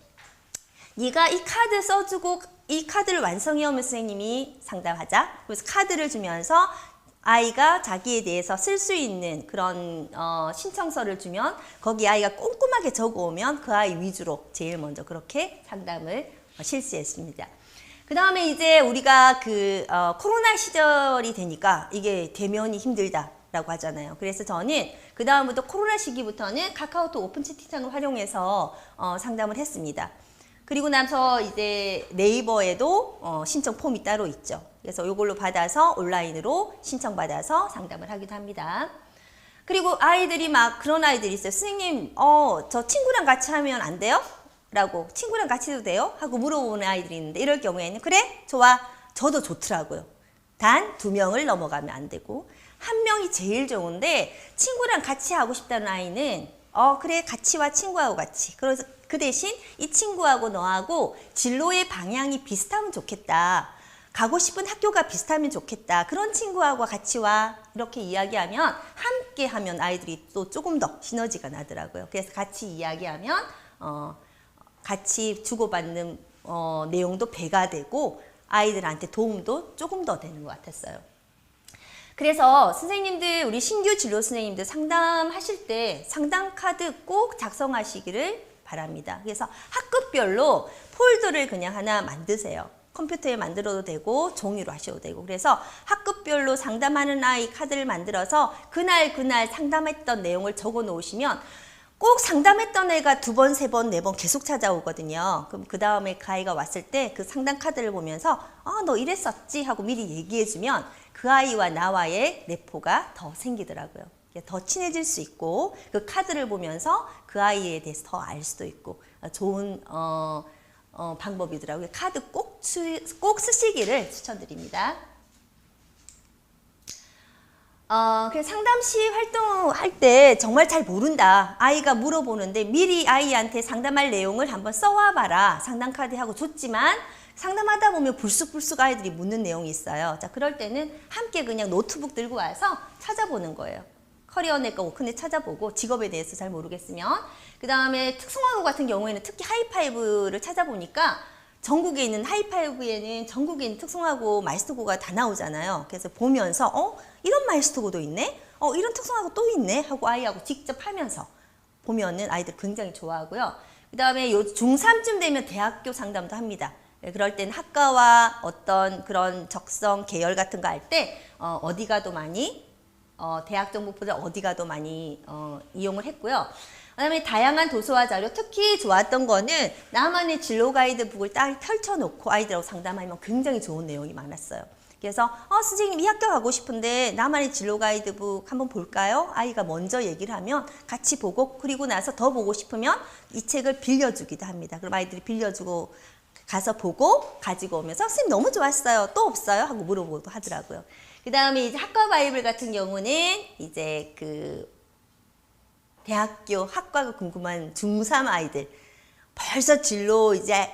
네가 이 카드 써주고 이 카드를 완성해오면 선생님이 상담하자. 그래서 카드를 주면서 아이가 자기에 대해서 쓸 수 있는 그런 신청서를 주면 거기 아이가 꼼꼼하게 적어오면 그 아이 위주로 제일 먼저 그렇게 상담을 실시했습니다. 그 다음에 이제 우리가 코로나 시절이 되니까 이게 대면이 힘들다라고 하잖아요. 그래서 저는 그 다음부터 코로나 시기부터는 카카오톡 오픈 채팅창을 활용해서 상담을 했습니다. 그리고 나서 이제 네이버에도 신청 폼이 따로 있죠. 그래서 이걸로 받아서 온라인으로 신청받아서 상담을 하기도 합니다. 그리고 아이들이 막 그런 아이들이 있어요. 선생님, 저 친구랑 같이 하면 안 돼요? 라고 친구랑 같이 해도 돼요? 하고 물어보는 아이들이 있는데 이럴 경우에는 그래? 좋아. 저도 좋더라고요. 단 2명을 넘어가면 안 되고 1명이 제일 좋은데 친구랑 같이 하고 싶다는 아이는 그래 같이 와 친구하고 같이. 그래서 그 대신 이 친구하고 너하고 진로의 방향이 비슷하면 좋겠다. 가고 싶은 학교가 비슷하면 좋겠다. 그런 친구하고 같이 와. 이렇게 이야기하면 함께 하면 아이들이 또 조금 더 시너지가 나더라고요. 그래서 같이 이야기하면 같이 주고받는 내용도 배가 되고 아이들한테 도움도 조금 더 되는 것 같았어요. 그래서 선생님들, 우리 신규 진로 선생님들 상담하실 때 상담 카드 꼭 작성하시기를 바랍니다. 그래서 학급별로 폴더를 그냥 하나 만드세요. 컴퓨터에 만들어도 되고 종이로 하셔도 되고. 그래서 학급별로 상담하는 아이 카드를 만들어서 그날 상담했던 내용을 적어 놓으시면 꼭 상담했던 애가 2번, 3번, 4번 계속 찾아오거든요. 그럼 그 다음에 그 아이가 왔을 때 그 상담 카드를 보면서 너 이랬었지 하고 미리 얘기해주면 그 아이와 나와의 내포가 더 생기더라고요. 더 친해질 수 있고 그 카드를 보면서 그 아이에 대해서 더 알 수도 있고 좋은 방법이더라고요. 카드 꼭 쓰시기를 추천드립니다. 그래서 상담 시 활동할 때 정말 잘 모른다. 아이가 물어보는데 미리 아이한테 상담할 내용을 한번 써와 봐라. 상담 카드하고 줬지만 상담하다 보면 불쑥불쑥 아이들이 묻는 내용이 있어요. 자, 그럴 때는 함께 그냥 노트북 들고 와서 찾아보는 거예요. 커리어 네거 워크넷 찾아보고 직업에 대해서 잘 모르겠으면 그 다음에 특성화고 같은 경우에는 특히 하이파이브를 찾아보니까 전국에 있는 하이파이브에는 전국에 있는 특성화고 마이스터고가 다 나오잖아요. 그래서 보면서 이런 마이스터고도 있네? 이런 특성화고 또 있네? 하고 아이하고 직접 하면서 보면은 아이들 굉장히 좋아하고요. 그 다음에 요 중3쯤 되면 대학교 상담도 합니다. 그럴 땐 학과와 어떤 그런 적성 계열 같은 거 할 때 어디가 더 많이 대학 정보보다 어디가 더 많이 이용을 했고요. 그다음에 다양한 도서와 자료, 특히 좋았던 거는 나만의 진로 가이드북을 딱 펼쳐놓고 아이들하고 상담하면 굉장히 좋은 내용이 많았어요. 그래서 선생님 이 학교 가고 싶은데 나만의 진로 가이드북 한번 볼까요? 아이가 먼저 얘기를 하면 같이 보고 그리고 나서 더 보고 싶으면 이 책을 빌려주기도 합니다. 그럼 아이들이 빌려주고 가서 보고 가지고 오면서 선생님 너무 좋았어요. 또 없어요? 하고 물어보기도 하더라고요. 그 다음에 이제 학과 바이블 같은 경우는 이제 그 대학교 학과가 궁금한 중3 아이들 벌써 진로 이제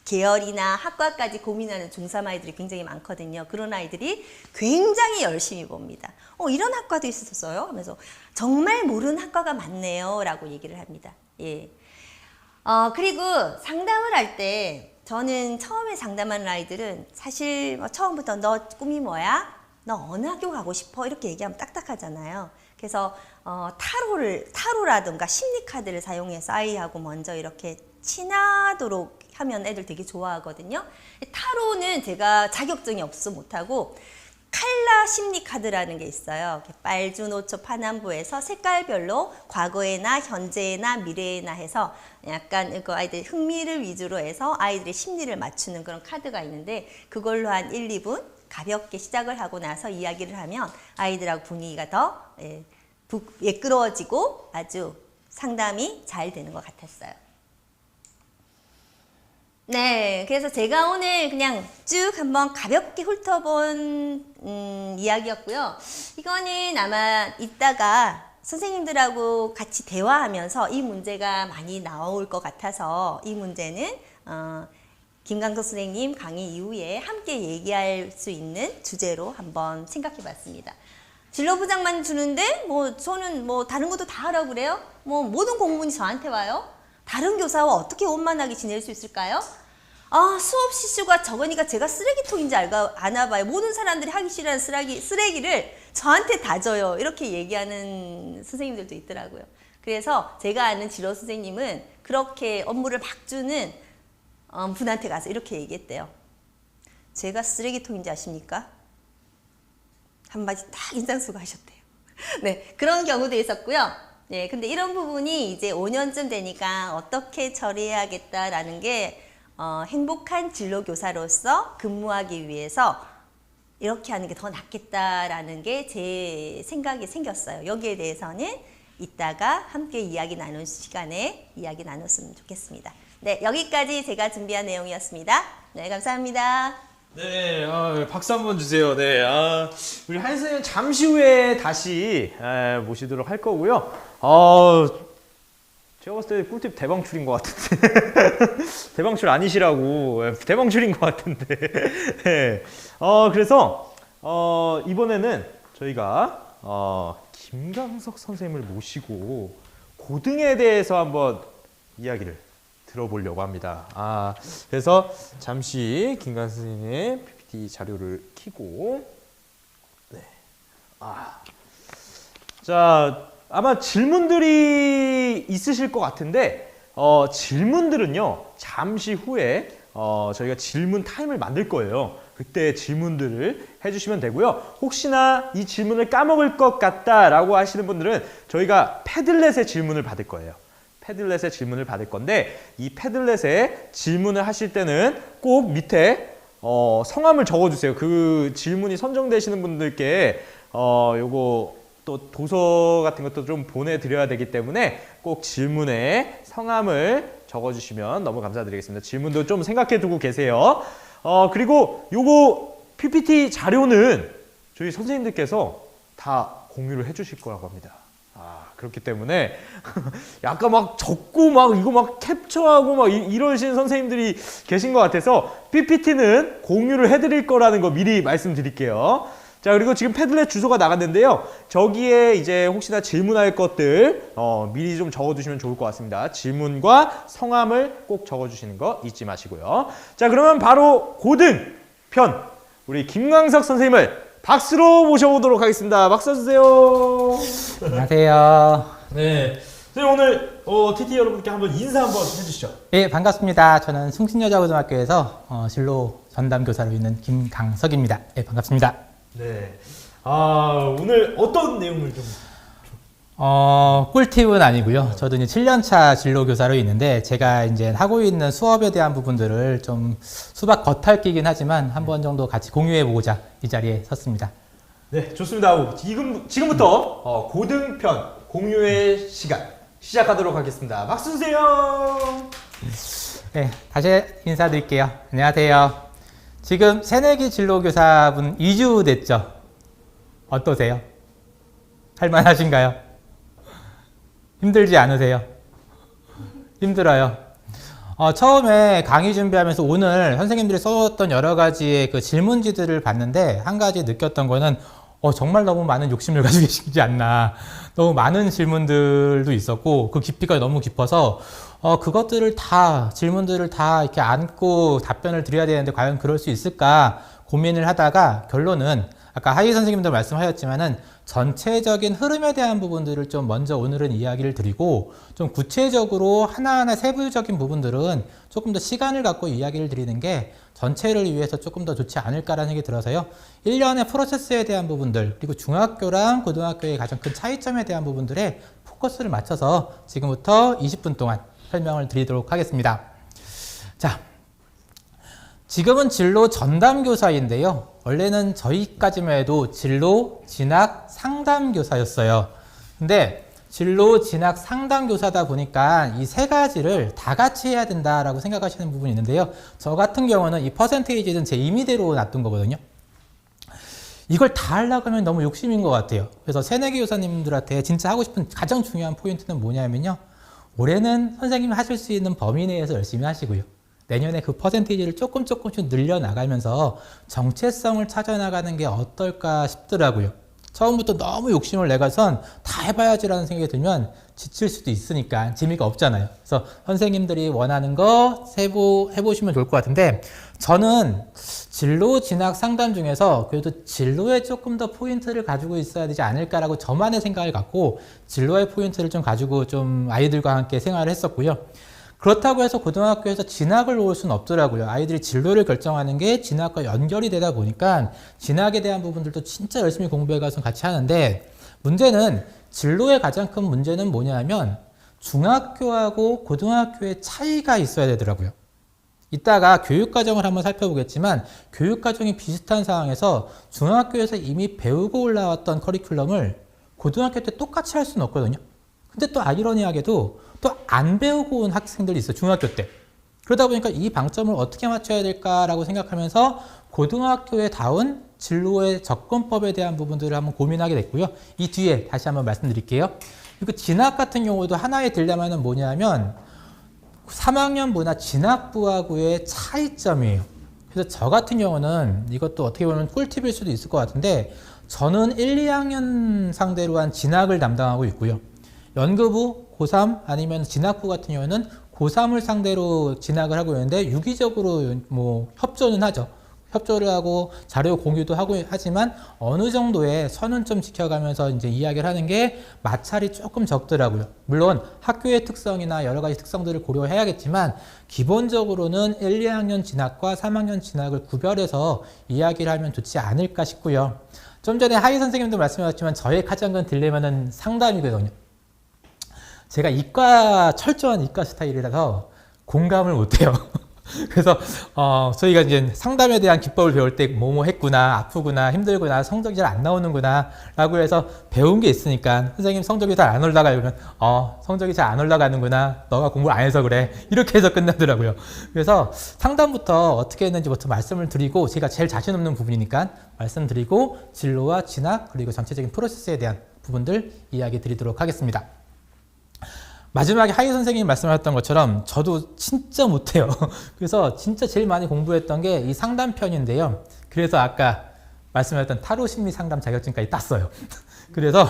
계열이나 학과까지 고민하는 중3 아이들이 굉장히 많거든요. 그런 아이들이 굉장히 열심히 봅니다. 이런 학과도 있었어요? 하면서 정말 모르는 학과가 많네요. 라고 얘기를 합니다. 예. 그리고 상담을 할 때 저는 처음에 상담하는 아이들은 사실 처음부터 너 꿈이 뭐야? 너 어느 학교 가고 싶어? 이렇게 얘기하면 딱딱하잖아요. 그래서 타로라든가 심리카드를 사용해서 아이하고 먼저 이렇게 친하도록 하면 애들 되게 좋아하거든요. 타로는 제가 자격증이 없어서 못하고 칼라 심리카드라는 게 있어요. 빨주노초 파남보에서 색깔별로 과거에나 현재나 미래에나 해서 약간 그 아이들 흥미를 위주로 해서 아이들의 심리를 맞추는 그런 카드가 있는데 그걸로 한 1, 2분 가볍게 시작을 하고 나서 이야기를 하면 아이들하고 분위기가 더 매끄러워지고 아주 상담이 잘 되는 것 같았어요. 네, 그래서 제가 오늘 그냥 쭉 한번 가볍게 훑어본 이야기였고요. 이거는 아마 이따가 선생님들하고 같이 대화하면서 이 문제가 많이 나올 것 같아서 이 문제는 김강석 선생님 강의 이후에 함께 얘기할 수 있는 주제로 한번 생각해 봤습니다. 진로부장만 주는데 저는 다른 것도 다 하라고 그래요? 모든 공문이 저한테 와요? 다른 교사와 어떻게 원만하게 지낼 수 있을까요? 수업 시수가 적으니까 제가 쓰레기통인지 아나 봐요. 모든 사람들이 하기 싫어하는 쓰레기를 저한테 다 줘요. 이렇게 얘기하는 선생님들도 있더라고요. 그래서 제가 아는 진로 선생님은 그렇게 업무를 막 주는 분한테 가서 이렇게 얘기했대요. 제가 쓰레기통인지 아십니까? 한마디 딱 인상 쓰고 하셨대요. 네, 그런 경우도 있었고요. 네, 근데 이런 부분이 이제 5년쯤 되니까 어떻게 처리해야겠다라는 게 행복한 진로교사로서 근무하기 위해서 이렇게 하는 게 더 낫겠다라는 게 제 생각이 생겼어요. 여기에 대해서는 이따가 함께 이야기 나눈 시간에 이야기 나눴으면 좋겠습니다. 네, 여기까지 제가 준비한 내용이었습니다. 네, 감사합니다. 네, 박수 한번 주세요. 네, 우리 한 선생님 잠시 후에 다시 모시도록 할 거고요. 제가 봤을 때 꿀팁 대방출인 것 같은데 대방출 아니시라고 대방출인 것 같은데 네. 그래서 이번에는 저희가 김강석 선생님을 모시고 고등에 대해서 한번 이야기를 들어보려고 합니다. 그래서 잠시 김강석 선생님의 PPT 자료를 켜고 네. 자, 아마 질문들이 있으실 것 같은데 질문들은요 잠시 후에 저희가 질문 타임을 만들 거예요. 그때 질문들을 해주시면 되고요. 혹시나 이 질문을 까먹을 것 같다라고 하시는 분들은 저희가 패들렛의 질문을 받을 거예요. 패들렛의 질문을 받을 건데 이 패들렛에 질문을 하실 때는 꼭 밑에 성함을 적어주세요. 그 질문이 선정되시는 분들께 요거 또 도서 같은 것도 좀 보내드려야 되기 때문에 꼭 질문에 성함을 적어주시면 너무 감사드리겠습니다. 질문도 좀 생각해 두고 계세요. 그리고 요거 PPT 자료는 저희 선생님들께서 다 공유를 해주실 거라고 합니다. 그렇기 때문에 약간 막 적고 막 이거 막 캡처하고 막 이러시는 선생님들이 계신 것 같아서 PPT는 공유를 해드릴 거라는 거 미리 말씀드릴게요. 자, 그리고 지금 패들렛 주소가 나갔는데요. 저기에 이제 혹시나 질문할 것들 미리 좀 적어두시면 좋을 것 같습니다. 질문과 성함을 꼭 적어주시는 거 잊지 마시고요. 자, 그러면 바로 고등편 우리 김광석 선생님을 박수로 모셔보도록 하겠습니다. 박수 주세요. 안녕하세요. 네. 선생님 오늘 TT 여러분께 한번 인사 한번 해주시죠. 예, 반갑습니다. 저는 숭신여자고등학교에서 진로 전담 교사로 있는 김강석입니다. 예, 반갑습니다. 네. 오늘 어떤 내용을 좀 꿀팁은 아니고요. 저도 이제 7년차 진로 교사로 있는데 제가 이제 하고 있는 수업에 대한 부분들을 좀 수박 겉핥기긴 하지만 한 번 정도 같이 공유해 보고자 이 자리에 섰습니다. 네, 좋습니다. 지금부터 고등편 공유의 시간 시작하도록 하겠습니다. 박수 주세요. 네, 다시 인사드릴게요. 안녕하세요. 지금 새내기 진로 교사분 2주 됐죠? 어떠세요? 할만하신가요? 힘들지 않으세요? 힘들어요. 처음에 강의 준비하면서 오늘 선생님들이 써왔던 여러 가지의 그 질문지들을 봤는데 한 가지 느꼈던 거는 정말 너무 많은 욕심을 가지고 계시지 않나. 너무 많은 질문들도 있었고 그 깊이가 너무 깊어서 질문들을 다 이렇게 안고 답변을 드려야 되는데 과연 그럴 수 있을까 고민을 하다가 결론은 아까 하이 선생님도 말씀하셨지만은 전체적인 흐름에 대한 부분들을 좀 먼저 오늘은 이야기를 드리고 좀 구체적으로 하나하나 세부적인 부분들은 조금 더 시간을 갖고 이야기를 드리는 게 전체를 위해서 조금 더 좋지 않을까라는 생각이 들어서요. 1년의 프로세스에 대한 부분들 그리고 중학교랑 고등학교의 가장 큰 차이점에 대한 부분들에 포커스를 맞춰서 지금부터 20분 동안 설명을 드리도록 하겠습니다. 자, 지금은 진로 전담교사인데요. 원래는 저희까지만 해도 진로 진학 상담교사였어요. 근데 진로 진학 상담교사다 보니까 이 세 가지를 다 같이 해야 된다라고 생각하시는 부분이 있는데요. 저 같은 경우는 이 퍼센테이지는 제 임의대로 놔둔 거거든요. 이걸 다 하려고 하면 너무 욕심인 것 같아요. 그래서 새내기 교사님들한테 진짜 하고 싶은 가장 중요한 포인트는 뭐냐면요. 올해는 선생님이 하실 수 있는 범위 내에서 열심히 하시고요. 내년에 그 퍼센테이지를 조금씩 늘려나가면서 정체성을 찾아나가는 게 어떨까 싶더라고요. 처음부터 너무 욕심을 내가선 다 해봐야지라는 생각이 들면 지칠 수도 있으니까 재미가 없잖아요. 그래서 선생님들이 원하는 거 해보시면 좋을 것 같은데 저는 진로 진학 상담 중에서 그래도 진로에 조금 더 포인트를 가지고 있어야 되지 않을까라고 저만의 생각을 갖고 진로의 포인트를 좀 가지고 좀 아이들과 함께 생활을 했었고요. 그렇다고 해서 고등학교에서 진학을 놓을 수는 없더라고요. 아이들이 진로를 결정하는 게 진학과 연결이 되다 보니까 진학에 대한 부분들도 진짜 열심히 공부해 가서 같이 하는데 문제는 진로의 가장 큰 문제는 뭐냐면 중학교하고 고등학교의 차이가 있어야 되더라고요. 이따가 교육과정을 한번 살펴보겠지만 교육과정이 비슷한 상황에서 중학교에서 이미 배우고 올라왔던 커리큘럼을 고등학교 때 똑같이 할 수는 없거든요. 근데 또 아이러니하게도 또 안 배우고 온 학생들이 있어요. 중학교 때. 그러다 보니까 이 방점을 어떻게 맞춰야 될까라고 생각하면서 고등학교에 다운 진로의 접근법에 대한 부분들을 한번 고민하게 됐고요. 이 뒤에 다시 한번 말씀드릴게요. 그리고 진학 같은 경우도 하나의 딜레마는 뭐냐면 3학년 문화 진학부하고의 차이점이에요. 그래서 저 같은 경우는 이것도 어떻게 보면 꿀팁일 수도 있을 것 같은데 저는 1, 2학년 상대로 한 진학을 담당하고 있고요. 연구부, 고3 아니면 진학부 같은 경우는 고3을 상대로 진학을 하고 있는데 유기적으로 뭐 협조는 하죠. 협조를 하고 자료 공유도 하고 하지만 어느 정도의 선은 좀 지켜가면서 이제 이야기를 하는 게 마찰이 조금 적더라고요. 물론 학교의 특성이나 여러 가지 특성들을 고려해야겠지만 기본적으로는 1, 2학년 진학과 3학년 진학을 구별해서 이야기를 하면 좋지 않을까 싶고요. 좀 전에 하이 선생님도 말씀하셨지만 저의 가장 큰 딜레마는 상담이거든요. 제가 철저한 이과 스타일이라서 공감을 못해요. 그래서 저희가 이제 상담에 대한 기법을 배울 때 뭐뭐 했구나, 아프구나, 힘들구나, 성적이 잘 안 나오는구나 라고 해서 배운 게 있으니까 선생님 성적이 잘 안 올라가요. 그러면 성적이 잘 안 올라가는구나, 너가 공부를 안 해서 그래, 이렇게 해서 끝나더라고요. 그래서 상담부터 어떻게 했는지부터 말씀을 드리고 제가 제일 자신 없는 부분이니까 말씀드리고 진로와 진학 그리고 전체적인 프로세스에 대한 부분들 이야기 드리도록 하겠습니다. 마지막에 하이 선생님이 말씀하셨던 것처럼 저도 진짜 못해요. 그래서 진짜 제일 많이 공부했던 게 이 상담편인데요. 그래서 아까 말씀하셨던 타로 심리 상담 자격증까지 땄어요. 그래서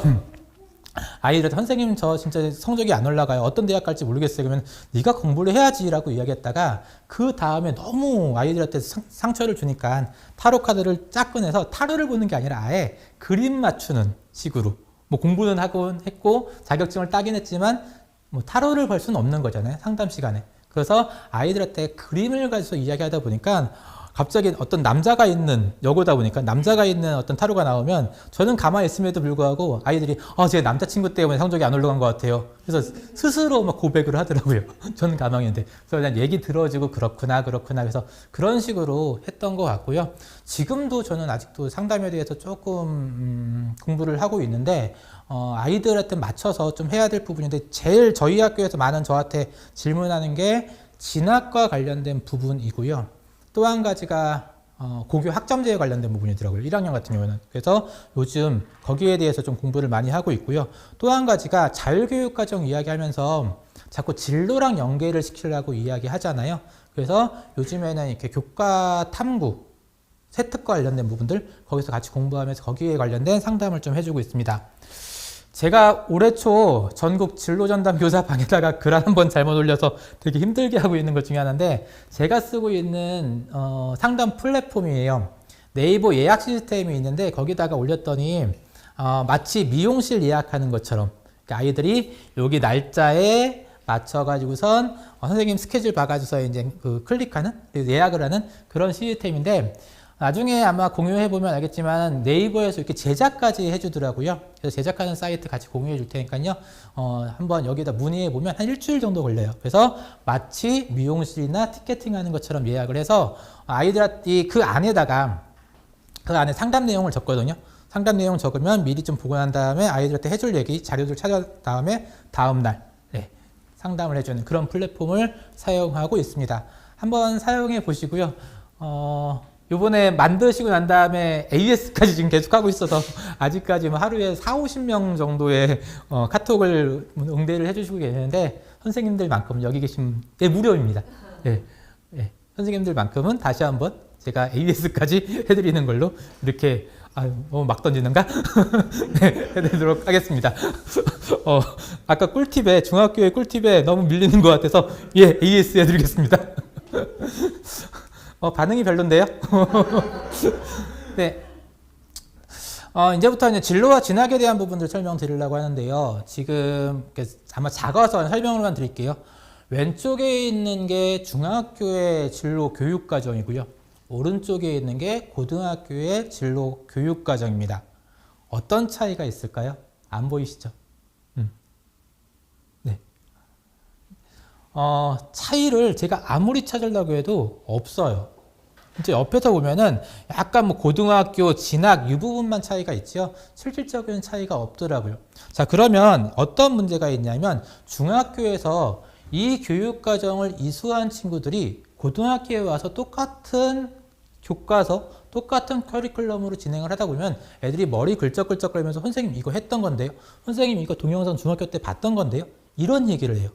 아이들한테 선생님 저 진짜 성적이 안 올라가요. 어떤 대학 갈지 모르겠어요. 그러면 네가 공부를 해야지라고 이야기했다가 그 다음에 너무 아이들한테 상처를 주니까 타로 카드를 쫙 꺼내서 타로를 보는 게 아니라 아예 그림 맞추는 식으로 뭐 공부는 하곤 했고 자격증을 따긴 했지만 뭐 타로를 볼 수는 없는 거잖아요. 상담 시간에. 그래서 아이들한테 그림을 가지고 이야기하다 보니까 갑자기 어떤 남자가 있는 여고다 보니까 남자가 있는 어떤 타로가 나오면 저는 가만히 있음에도 불구하고 아이들이 제 남자친구 때문에 성적이 안 올라간 것 같아요. 그래서 스스로 막 고백을 하더라고요. 저는 가만히 있는데. 그래서 그냥 얘기 들어주고 그렇구나 그래서 그런 식으로 했던 것 같고요. 지금도 저는 아직도 상담에 대해서 조금 공부를 하고 있는데 아이들한테 맞춰서 좀 해야 될 부분인데 제일 저희 학교에서 많은 저한테 질문하는 게 진학과 관련된 부분이고요. 또 한 가지가 고교 학점제에 관련된 부분이더라고요. 1학년 같은 경우는. 그래서 요즘 거기에 대해서 좀 공부를 많이 하고 있고요. 또 한 가지가 자율교육과정 이야기하면서 자꾸 진로랑 연계를 시키려고 이야기하잖아요. 그래서 요즘에는 이렇게 교과 탐구, 세특과 관련된 부분들 거기서 같이 공부하면서 거기에 관련된 상담을 좀 해주고 있습니다. 제가 올해 초 전국 진로전담 교사 방에다가 글 한 번 잘못 올려서 되게 힘들게 하고 있는 것 중에 하나인데 제가 쓰고 있는 상담 플랫폼이에요. 네이버 예약 시스템이 있는데 거기다가 올렸더니 마치 미용실 예약하는 것처럼 그러니까 아이들이 여기 날짜에 맞춰가지고선 선생님 스케줄 봐가지고서 이제 그 클릭하는 예약을 하는 그런 시스템인데 나중에 아마 공유해보면 알겠지만 네이버에서 이렇게 제작까지 해주더라고요. 그래서 제작하는 사이트 같이 공유해 줄 테니까요. 한번 여기다 문의해보면 한 일주일 정도 걸려요. 그래서 마치 미용실이나 티켓팅 하는 것처럼 예약을 해서 아이들한테 그 안에 상담 내용을 적거든요. 상담 내용 적으면 미리 좀 보고 난 다음에 아이들한테 해줄 얘기, 자료들 찾아 다음에 다음날 상담을 해주는 그런 플랫폼을 사용하고 있습니다. 한번 사용해 보시고요. 요번에 만드시고 난 다음에 AS까지 지금 계속 하고 있어서 아직까지 하루에 40-50명 정도의 카톡을 응대를 해주시고 계시는데 선생님들만큼 여기 계신 무료입니다. 선생님들만큼은 다시 한번 제가 AS까지 해드리는 걸로 이렇게 너무 막 던지는가? 해드리도록 하겠습니다. 아까 꿀팁에 중학교의 꿀팁에 너무 밀리는 것 같아서 AS 해드리겠습니다. 반응이 별론데요? 네. 이제부터 진로와 진학에 대한 부분들 설명드리려고 하는데요. 지금 아마 작아서 설명을만 드릴게요. 왼쪽에 있는 게 중학교의 진로 교육과정이고요. 오른쪽에 있는 게 고등학교의 진로 교육과정입니다. 어떤 차이가 있을까요? 안 보이시죠? 네. 차이를 제가 아무리 찾으려고 해도 없어요. 이제 옆에서 보면은 약간 고등학교 진학 이 부분만 차이가 있죠. 실질적인 차이가 없더라고요. 자, 그러면 어떤 문제가 있냐면 중학교에서 이 교육과정을 이수한 친구들이 고등학교에 와서 똑같은 교과서, 똑같은 커리큘럼으로 진행을 하다 보면 애들이 머리 긁적긁적거리면서 선생님 이거 했던 건데요. 선생님 이거 동영상 중학교 때 봤던 건데요. 이런 얘기를 해요.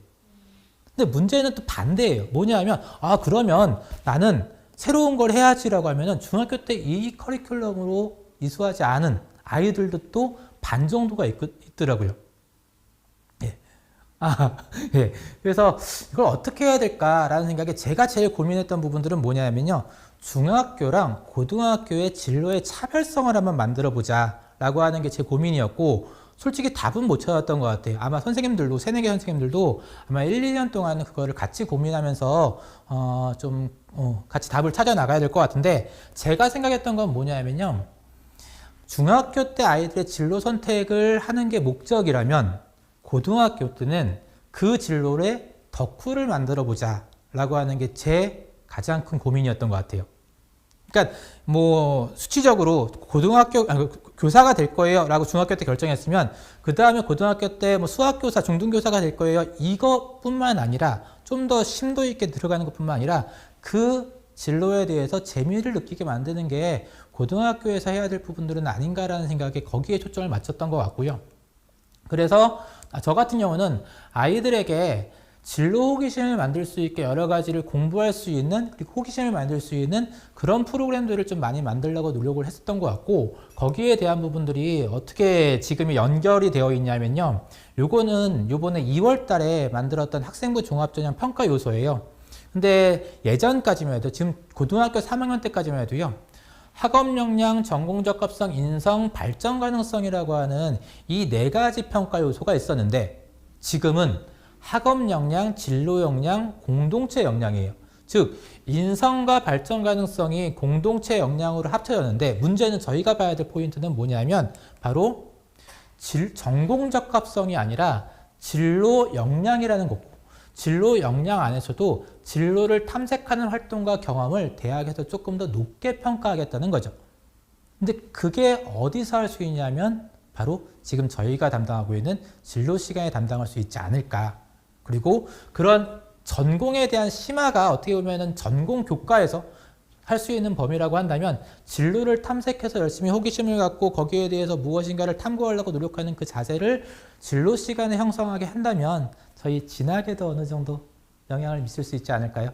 근데 문제는 또 반대예요. 뭐냐면 그러면 나는 새로운 걸 해야지라고 하면은 중학교 때 이 커리큘럼으로 이수하지 않은 아이들도 또 반 정도가 있더라고요. 그래서 이걸 어떻게 해야 될까라는 생각에 제가 제일 고민했던 부분들은 뭐냐면요. 중학교랑 고등학교의 진로의 차별성을 한번 만들어 보자 라고 하는 게 제 고민이었고 솔직히 답은 못 찾았던 것 같아요. 아마 선생님들도, 새내기 선생님들도 아마 1, 2년 동안 그거를 같이 고민하면서 같이 답을 찾아 나가야 될 것 같은데 제가 생각했던 건 뭐냐면요. 중학교 때 아이들의 진로 선택을 하는 게 목적이라면 고등학교 때는 그 진로에 덕후를 만들어 보자 라고 하는 게 제 가장 큰 고민이었던 것 같아요. 그러니까 수치적으로 교사가 될 거예요 라고 중학교 때 결정했으면 그 다음에 고등학교 때 수학교사, 중등교사가 될 거예요 이것뿐만 아니라 좀 더 심도 있게 들어가는 것뿐만 아니라 그 진로에 대해서 재미를 느끼게 만드는 게 고등학교에서 해야 될 부분들은 아닌가라는 생각에 거기에 초점을 맞췄던 것 같고요. 그래서 저 같은 경우는 아이들에게 진로 호기심을 만들 수 있게 여러 가지를 공부할 수 있는, 그리고 호기심을 만들 수 있는 그런 프로그램들을 좀 많이 만들려고 노력을 했었던 것 같고, 거기에 대한 부분들이 어떻게 지금 연결이 되어 있냐면요. 요거는 요번에 2월 달에 만들었던 학생부 종합전형 평가 요소예요. 근데 예전까지만 해도, 지금 고등학교 3학년 때까지만 해도요, 학업 역량, 전공 적합성, 인성, 발전 가능성이라고 하는 이 4가지 평가 요소가 있었는데, 지금은 학업 역량, 진로 역량, 공동체 역량이에요. 즉 인성과 발전 가능성이 공동체 역량으로 합쳐졌는데, 문제는 저희가 봐야 될 포인트는 뭐냐면 바로 전공 적합성이 아니라 진로 역량이라는 거고, 진로 역량 안에서도 진로를 탐색하는 활동과 경험을 대학에서 조금 더 높게 평가하겠다는 거죠. 근데 그게 어디서 할 수 있냐면 바로 지금 저희가 담당하고 있는 진로 시간에 담당할 수 있지 않을까. 그리고 그런 전공에 대한 심화가 어떻게 보면은 전공 교과에서 할 수 있는 범위라고 한다면, 진로를 탐색해서 열심히 호기심을 갖고 거기에 대해서 무엇인가를 탐구하려고 노력하는 그 자세를 진로 시간에 형성하게 한다면 저희 진학에도 어느 정도 영향을 미칠 수 있지 않을까요?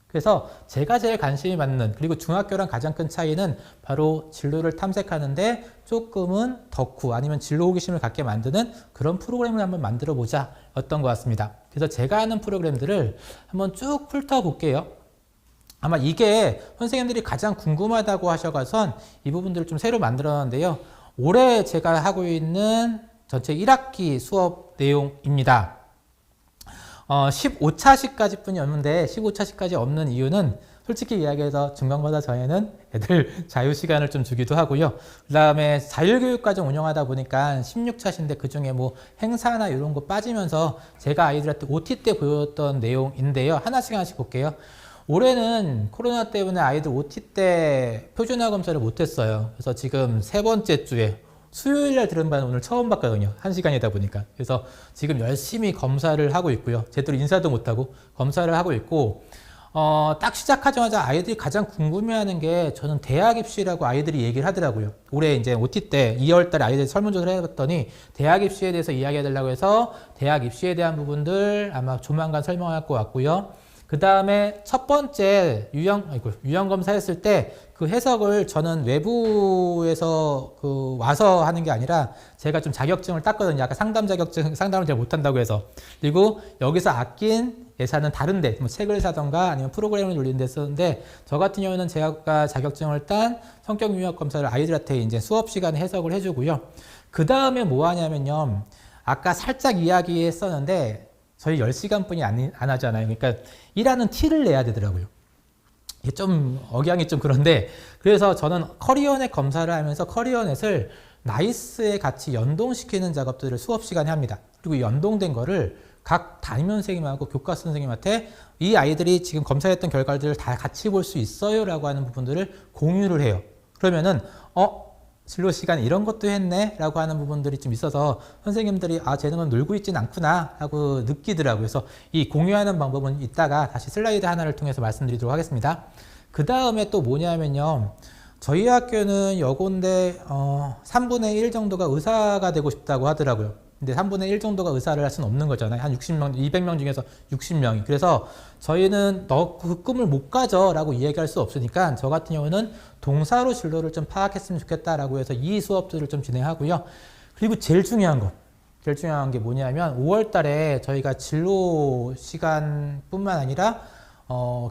그래서 제가 제일 관심이 많는, 그리고 중학교랑 가장 큰 차이는 바로 진로를 탐색하는데 조금은 덕후 아니면 진로 호기심을 갖게 만드는 그런 프로그램을 한번 만들어 보자 였던 것 같습니다. 그래서 제가 하는 프로그램들을 한번 쭉 훑어볼게요. 아마 이게 선생님들이 가장 궁금하다고 하셔가선 이 부분들을 좀 새로 만들었는데요. 올해 제가 하고 있는 전체 1학기 수업 내용입니다. 15차시까지 뿐이 없는데, 15차시까지 없는 이유는 솔직히 이야기해서 중간고사 전에는 애들 자유시간을 좀 주기도 하고요. 그 다음에 자율교육과정 운영하다 보니까 16차시인데 그 중에 뭐 행사나 이런 거 빠지면서 제가 아이들한테 OT 때 보였던 내용인데요. 하나씩 볼게요. 올해는 코로나 때문에 아이들 OT 때 표준화 검사를 못했어요. 그래서 지금 3번째 주에 수요일날 들은 바는 오늘 처음 봤거든요. 1시간이다 보니까. 그래서 지금 열심히 검사를 하고 있고요. 제대로 인사도 못하고 검사를 하고 있고, 딱 시작하자마자 아이들이 가장 궁금해하는 게, 저는 대학 입시라고 아이들이 얘기를 하더라고요. 올해 이제 OT 때 2월 달에 아이들 설문조사를 해봤더니 대학 입시에 대해서 이야기해달라고 해서 대학 입시에 대한 부분들 아마 조만간 설명할 것 같고요. 그 다음에 첫 번째 유형 검사 했을 때 그 해석을 저는 외부에서 와서 하는 게 아니라 제가 좀 자격증을 땄거든요. 아까 상담 자격증, 상담을 잘 못한다고 해서. 그리고 여기서 아낀 예산은 다른데, 뭐 책을 사던가 아니면 프로그램을 돌리는 데 쓰는데, 저 같은 경우는 제가 자격증을 딴 성격 유형 검사를 아이들한테 이제 수업 시간에 해석을 해주고요. 그 다음에 뭐 하냐면요. 아까 살짝 이야기했었는데, 저희 10시간뿐이 안 하잖아요. 그러니까 일하는 티를 내야 되더라고요. 이게 좀 억양이 좀 그런데, 그래서 저는 커리어넷 검사를 하면서 커리어넷을 나이스에 같이 연동시키는 작업들을 수업 시간에 합니다. 그리고 연동된 거를 각 담임 선생님하고 교과 선생님한테 이 아이들이 지금 검사했던 결과들을 다 같이 볼 수 있어요 라고 하는 부분들을 공유를 해요. 그러면은 진로 시간에 이런 것도 했네 라고 하는 부분들이 좀 있어서 선생님들이 쟤는 놀고 있진 않구나 하고 느끼더라고요. 그래서 이 공유하는 방법은 이따가 다시 슬라이드 하나를 통해서 말씀드리도록 하겠습니다. 그 다음에 또 뭐냐면요, 저희 학교는 여고인데 3분의 1 정도가 의사가 되고 싶다고 하더라고요. 근데 3분의 1 정도가 의사를 할 수는 없는 거잖아요. 한 60명, 200명 중에서 60명이. 그래서 저희는 너 그 꿈을 못 가져 라고 이야기할 수 없으니까, 저 같은 경우는 동사로 진로를 좀 파악했으면 좋겠다라고 해서 이 수업들을 좀 진행하고요. 그리고 제일 중요한 게 뭐냐면 5월 달에 저희가 진로 시간뿐만 아니라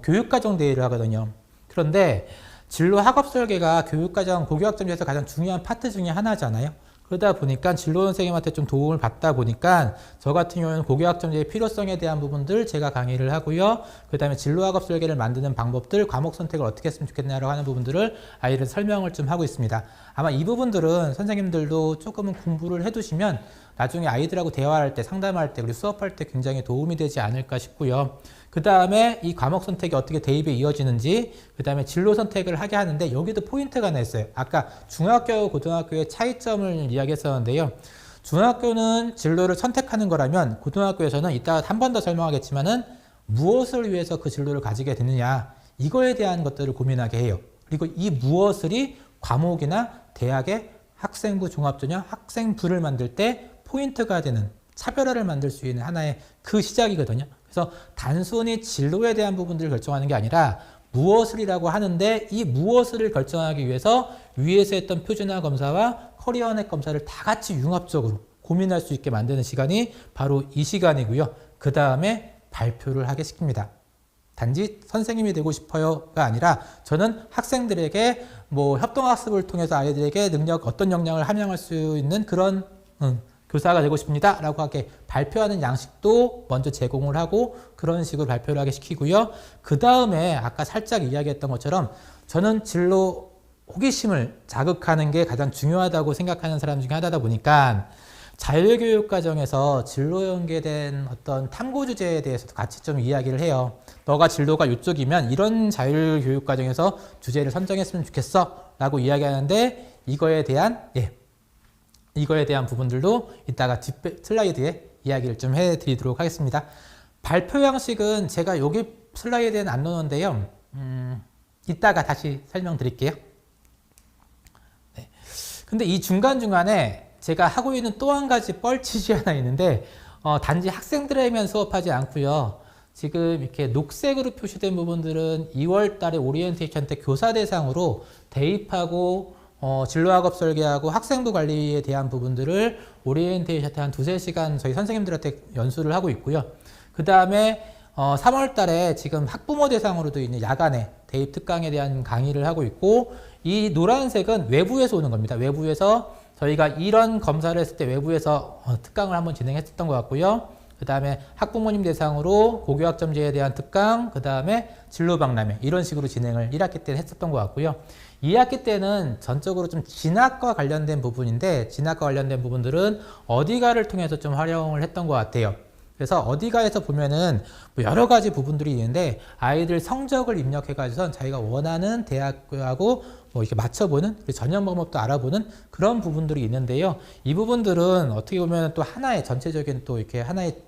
교육과정 대회를 하거든요. 그런데 진로 학업 설계가 교육과정 고교학점제에서 가장 중요한 파트 중에 하나잖아요. 그러다 보니까 진로 선생님한테 좀 도움을 받다 보니까 저 같은 경우는 고교학점제의 필요성에 대한 부분들 제가 강의를 하고요. 그 다음에 진로 학업 설계를 만드는 방법들, 과목 선택을 어떻게 했으면 좋겠냐라고 하는 부분들을 아이들 설명을 좀 하고 있습니다. 아마 이 부분들은 선생님들도 조금은 공부를 해두시면 나중에 아이들하고 대화할 때, 상담할 때, 그리고 수업할 때 굉장히 도움이 되지 않을까 싶고요. 그 다음에 이 과목 선택이 어떻게 대입에 이어지는지, 그 다음에 진로 선택을 하게 하는데 여기도 포인트가 하나 있어요. 아까 중학교와 고등학교의 차이점을 이야기했었는데요. 중학교는 진로를 선택하는 거라면 고등학교에서는 이따가 한 번 더 설명하겠지만은 무엇을 위해서 그 진로를 가지게 되느냐, 이거에 대한 것들을 고민하게 해요. 그리고 이 무엇을이 과목이나 대학의 학생부 종합전형 학생부를 만들 때 포인트가 되는, 차별화를 만들 수 있는 하나의 그 시작이거든요. 그래서 단순히 진로에 대한 부분들을 결정하는 게 아니라 무엇을이라고 하는데 이 무엇을 결정하기 위해서 위에서 했던 표준화 검사와 커리어넷 검사를 다 같이 융합적으로 고민할 수 있게 만드는 시간이 바로 이 시간이고요. 그 다음에 발표를 하게 시킵니다. 단지 선생님이 되고 싶어요가 아니라 저는 학생들에게 뭐 협동학습을 통해서 아이들에게 어떤 역량을 함양할 수 있는 그런 교사가 되고 싶습니다 라고 하게 발표하는 양식도 먼저 제공을 하고 그런 식으로 발표를 하게 시키고요. 그 다음에 아까 살짝 이야기했던 것처럼 저는 진로 호기심을 자극하는 게 가장 중요하다고 생각하는 사람 중에 하나다 보니까 자율교육 과정에서 진로 연계된 어떤 탐구 주제에 대해서도 같이 좀 이야기를 해요. 너가 진로가 이쪽이면 이런 자율교육 과정에서 주제를 선정했으면 좋겠어 라고 이야기하는데 이거에 대한 부분들도 이따가 슬라이드에 이야기를 좀 해드리도록 하겠습니다. 발표 양식은 제가 여기 슬라이드에는 안 넣었는데요. 이따가 다시 설명드릴게요. 네. 근데 이 중간중간에 제가 하고 있는 또 한 가지 뻘짓이 하나 있는데 단지 학생들에게만 수업하지 않고요. 지금 이렇게 녹색으로 표시된 부분들은 2월 달에 오리엔테이션 때 교사 대상으로 대입하고 진로학업 설계하고 학생부 관리에 대한 부분들을 오리엔테이션 때 한 2-3시간 저희 선생님들한테 연수를 하고 있고요. 그 다음에 3월 달에 지금 학부모 대상으로도 있는 야간에 대입 특강에 대한 강의를 하고 있고 이 노란색은 외부에서 오는 겁니다. 외부에서 저희가 이런 검사를 했을 때 외부에서 특강을 한번 진행했었던 것 같고요. 그 다음에 학부모님 대상으로 고교학점제에 대한 특강, 그 다음에 진로박람회 이런 식으로 진행을 1학기 때 했었던 것 같고요. 2학기 때는 전적으로 좀 진학과 관련된 부분인데 진학과 관련된 부분들은 어디가를 통해서 좀 활용을 했던 것 같아요. 그래서 어디가에서 보면은 뭐 여러 가지 부분들이 있는데 아이들 성적을 입력해가지고 자기가 원하는 대학교하고 뭐 이렇게 맞춰보는 전형 방법도 알아보는 그런 부분들이 있는데요. 이 부분들은 어떻게 보면 또 하나의 전체적인 또 이렇게 하나의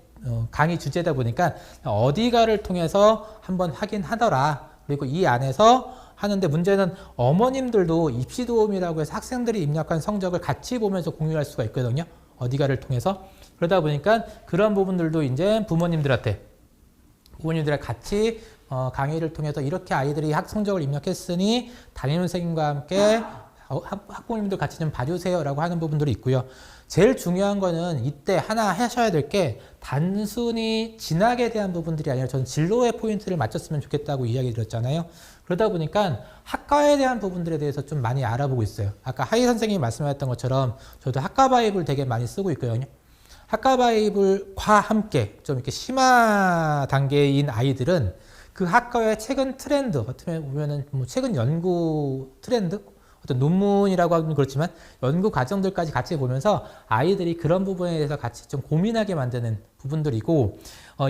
강의 주제다 보니까 어디가를 통해서 한번 확인하더라. 그리고 이 안에서 하는데 문제는 어머님들도 입시 도움이라고 해서 학생들이 입력한 성적을 같이 보면서 공유할 수가 있거든요. 어디가를 통해서. 그러다 보니까 그런 부분들도 이제 부모님들한테 같이 강의를 통해서 이렇게 아이들이 성적을 입력했으니 담임 선생님과 함께 학부모님들 같이 좀 봐주세요 라고 하는 부분들이 있고요. 제일 중요한 거는 이때 하나 하셔야 될 게 단순히 진학에 대한 부분들이 아니라 저는 진로의 포인트를 맞췄으면 좋겠다고 이야기 드렸잖아요. 그러다 보니까 학과에 대한 부분들에 대해서 좀 많이 알아보고 있어요. 아까 하이 선생님이 말씀하셨던 것처럼 저도 학과 바이블 되게 많이 쓰고 있거든요. 학과 바이블과 함께 좀 이렇게 심화 단계인 아이들은 그 학과의 최근 트렌드, 어떻게 보면은 뭐 최근 연구 트렌드, 어떤 논문이라고 하면 그렇지만 연구 과정들까지 같이 보면서 아이들이 그런 부분에 대해서 같이 좀 고민하게 만드는 부분들이고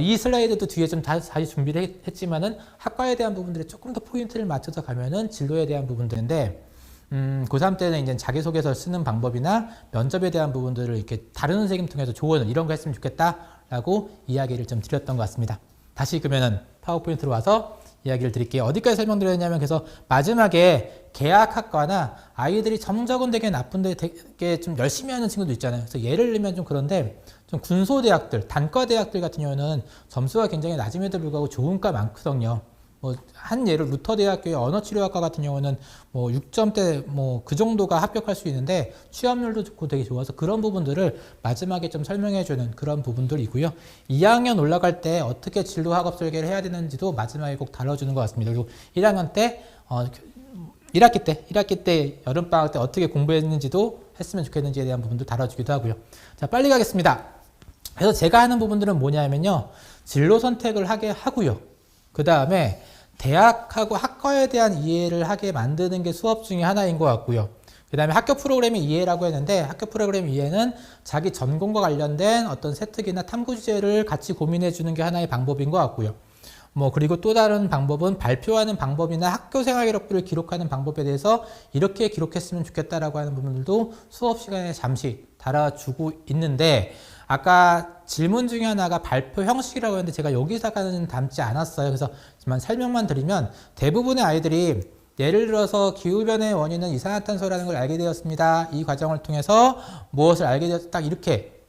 이 슬라이드도 뒤에 좀 다시 준비를 했지만은 학과에 대한 부분들에 조금 더 포인트를 맞춰서 가면은 진로에 대한 부분들인데 고3 때는 이제 자기소개서 쓰는 방법이나 면접에 대한 부분들을 이렇게 다른 선생님 통해서 조언을 이런 거 했으면 좋겠다라고 이야기를 좀 드렸던 것 같습니다. 다시 그러면은 파워포인트로 와서 이야기를 드릴게요. 어디까지 설명드렸냐면 그래서 마지막에 계약학과나 아이들이 성적은 되게 나쁜데 되게 좀 열심히 하는 친구도 있잖아요. 그래서 예를 들면 좀 그런데 좀 군소대학들, 단과대학들 같은 경우는 점수가 굉장히 낮음에도 불구하고 좋은 과 많거든요. 뭐 한 예를 루터대학교의 언어치료학과 같은 경우는 뭐 6점대 뭐 그 정도가 합격할 수 있는데 취업률도 좋고 되게 좋아서 그런 부분들을 마지막에 좀 설명해주는 그런 부분들이고요. 2학년 올라갈 때 어떻게 진로 학업 설계를 해야 되는지도 마지막에 꼭 다뤄주는 것 같습니다. 그리고 1학년 때 1학기 때 여름방학 때 어떻게 공부했는지도 했으면 좋겠는지에 대한 부분도 다뤄주기도 하고요. 자, 빨리 가겠습니다. 그래서 제가 하는 부분들은 뭐냐면요. 진로 선택을 하게 하고요. 그 다음에 대학하고 학과에 대한 이해를 하게 만드는 게 수업 중에 하나인 것 같고요. 그 다음에 학교 프로그램의 이해라고 했는데 학교 프로그램 이해는 자기 전공과 관련된 어떤 세특이나 탐구 주제를 같이 고민해 주는 게 하나의 방법인 것 같고요. 뭐 그리고 또 다른 방법은 발표하는 방법이나 학교 생활 기록부를 기록하는 방법에 대해서 이렇게 기록했으면 좋겠다라고 하는 부분들도 수업 시간에 잠시 달아주고 있는데 아까 질문 중에 하나가 발표 형식이라고 했는데 제가 여기다가는 담지 않았어요. 그래서 설명만 드리면 대부분의 아이들이 예를 들어서 기후변화의 원인은 이산화탄소라는 걸 알게 되었습니다. 이 과정을 통해서 무엇을 알게 되었다. 딱 이렇게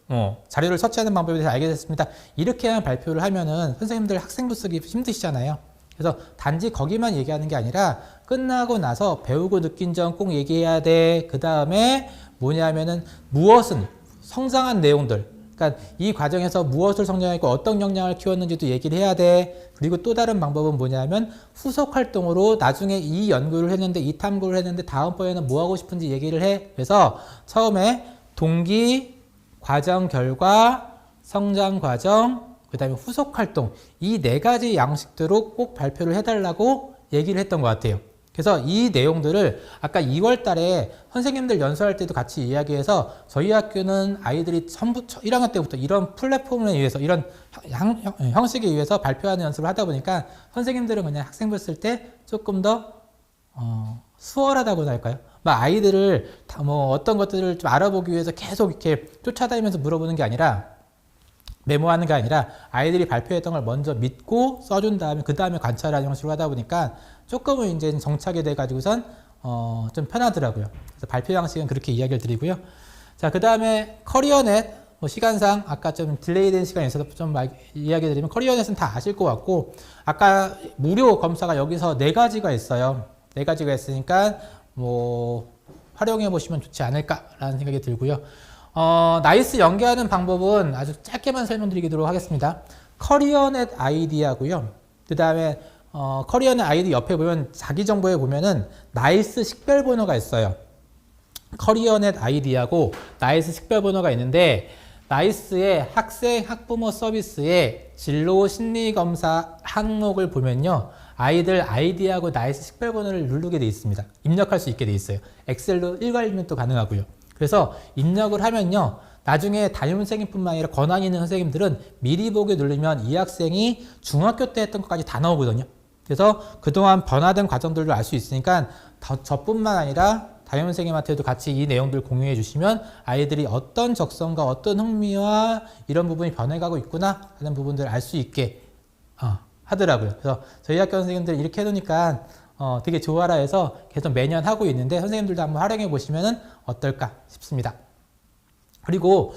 자료를 서치하는 방법에 대해서 알게 됐습니다. 이렇게만 발표를 하면은 선생님들 학생부 쓰기 힘드시잖아요. 그래서 단지 거기만 얘기하는 게 아니라 끝나고 나서 배우고 느낀 점 꼭 얘기해야 돼. 그 다음에 뭐냐면은 무엇은 성장한 내용들, 그러니까 이 과정에서 무엇을 성장했고 어떤 역량을 키웠는지도 얘기를 해야 돼. 그리고 또 다른 방법은 뭐냐면 후속 활동으로 나중에 이 연구를 했는데 이 탐구를 했는데 다음번에는 뭐 하고 싶은지 얘기를 해. 그래서 처음에 동기, 과정 결과, 성장 과정, 그 다음에 후속 활동, 이 네 가지 양식대로 꼭 발표를 해달라고 얘기를 했던 것 같아요. 그래서 이 내용들을 아까 2월 달에 선생님들 연수할 때도 같이 이야기해서 저희 학교는 아이들이 전부 1학년 때부터 이런 플랫폼에 의해서 이런 형식에 의해서 발표하는 연습을 하다 보니까 선생님들은 그냥 학생부 쓸 때 조금 더 수월하다고 할까요? 막 아이들을 어떤 것들을 좀 알아보기 위해서 계속 이렇게 쫓아다니면서 물어보는 게 아니라 메모하는 게 아니라 아이들이 발표했던 걸 먼저 믿고 써준 다음에 그 다음에 관찰하는 형식으로 하다 보니까 조금은 이제 정착이 돼 가지고선 좀 편하더라고요. 그래서 발표 양식은 그렇게 이야기를 드리고요. 자, 그 다음에 커리어넷 시간상 아까 좀 딜레이된 시간에 있어서 좀 이야기 드리면 커리어넷은 다 아실 것 같고 아까 무료 검사가 여기서 4가지가 있어요. 4가지가 있으니까 활용해 보시면 좋지 않을까라는 생각이 들고요. 나이스 연계하는 방법은 아주 짧게만 설명드리도록 하겠습니다. 커리어넷 아이디하고요. 그 다음에 커리어넷 아이디 옆에 보면 자기 정보에 보면은 나이스 식별 번호가 있어요. 커리어넷 아이디하고 나이스 식별 번호가 있는데 나이스의 학생 학부모 서비스의 진로 심리 검사 항목을 보면요. 아이들 아이디하고 나이스 식별 번호를 누르게 돼 있습니다. 입력할 수 있게 돼 있어요. 엑셀로 일괄 입력도 가능하고요. 그래서 입력을 하면요. 나중에 담임선생님뿐만 아니라 권한 있는 선생님들은 미리 보기 누르면 이 학생이 중학교 때 했던 것까지 다 나오거든요. 그래서 그동안 변화된 과정들도 알 수 있으니까 저뿐만 아니라 담임선생님한테도 같이 이 내용들 공유해 주시면 아이들이 어떤 적성과 어떤 흥미와 이런 부분이 변해가고 있구나 하는 부분들을 알 수 있게 하더라고요. 그래서 저희 학교 선생님들 이렇게 해놓으니까 되게 좋아라 해서 계속 매년 하고 있는데 선생님들도 한번 활용해 보시면 어떨까 싶습니다. 그리고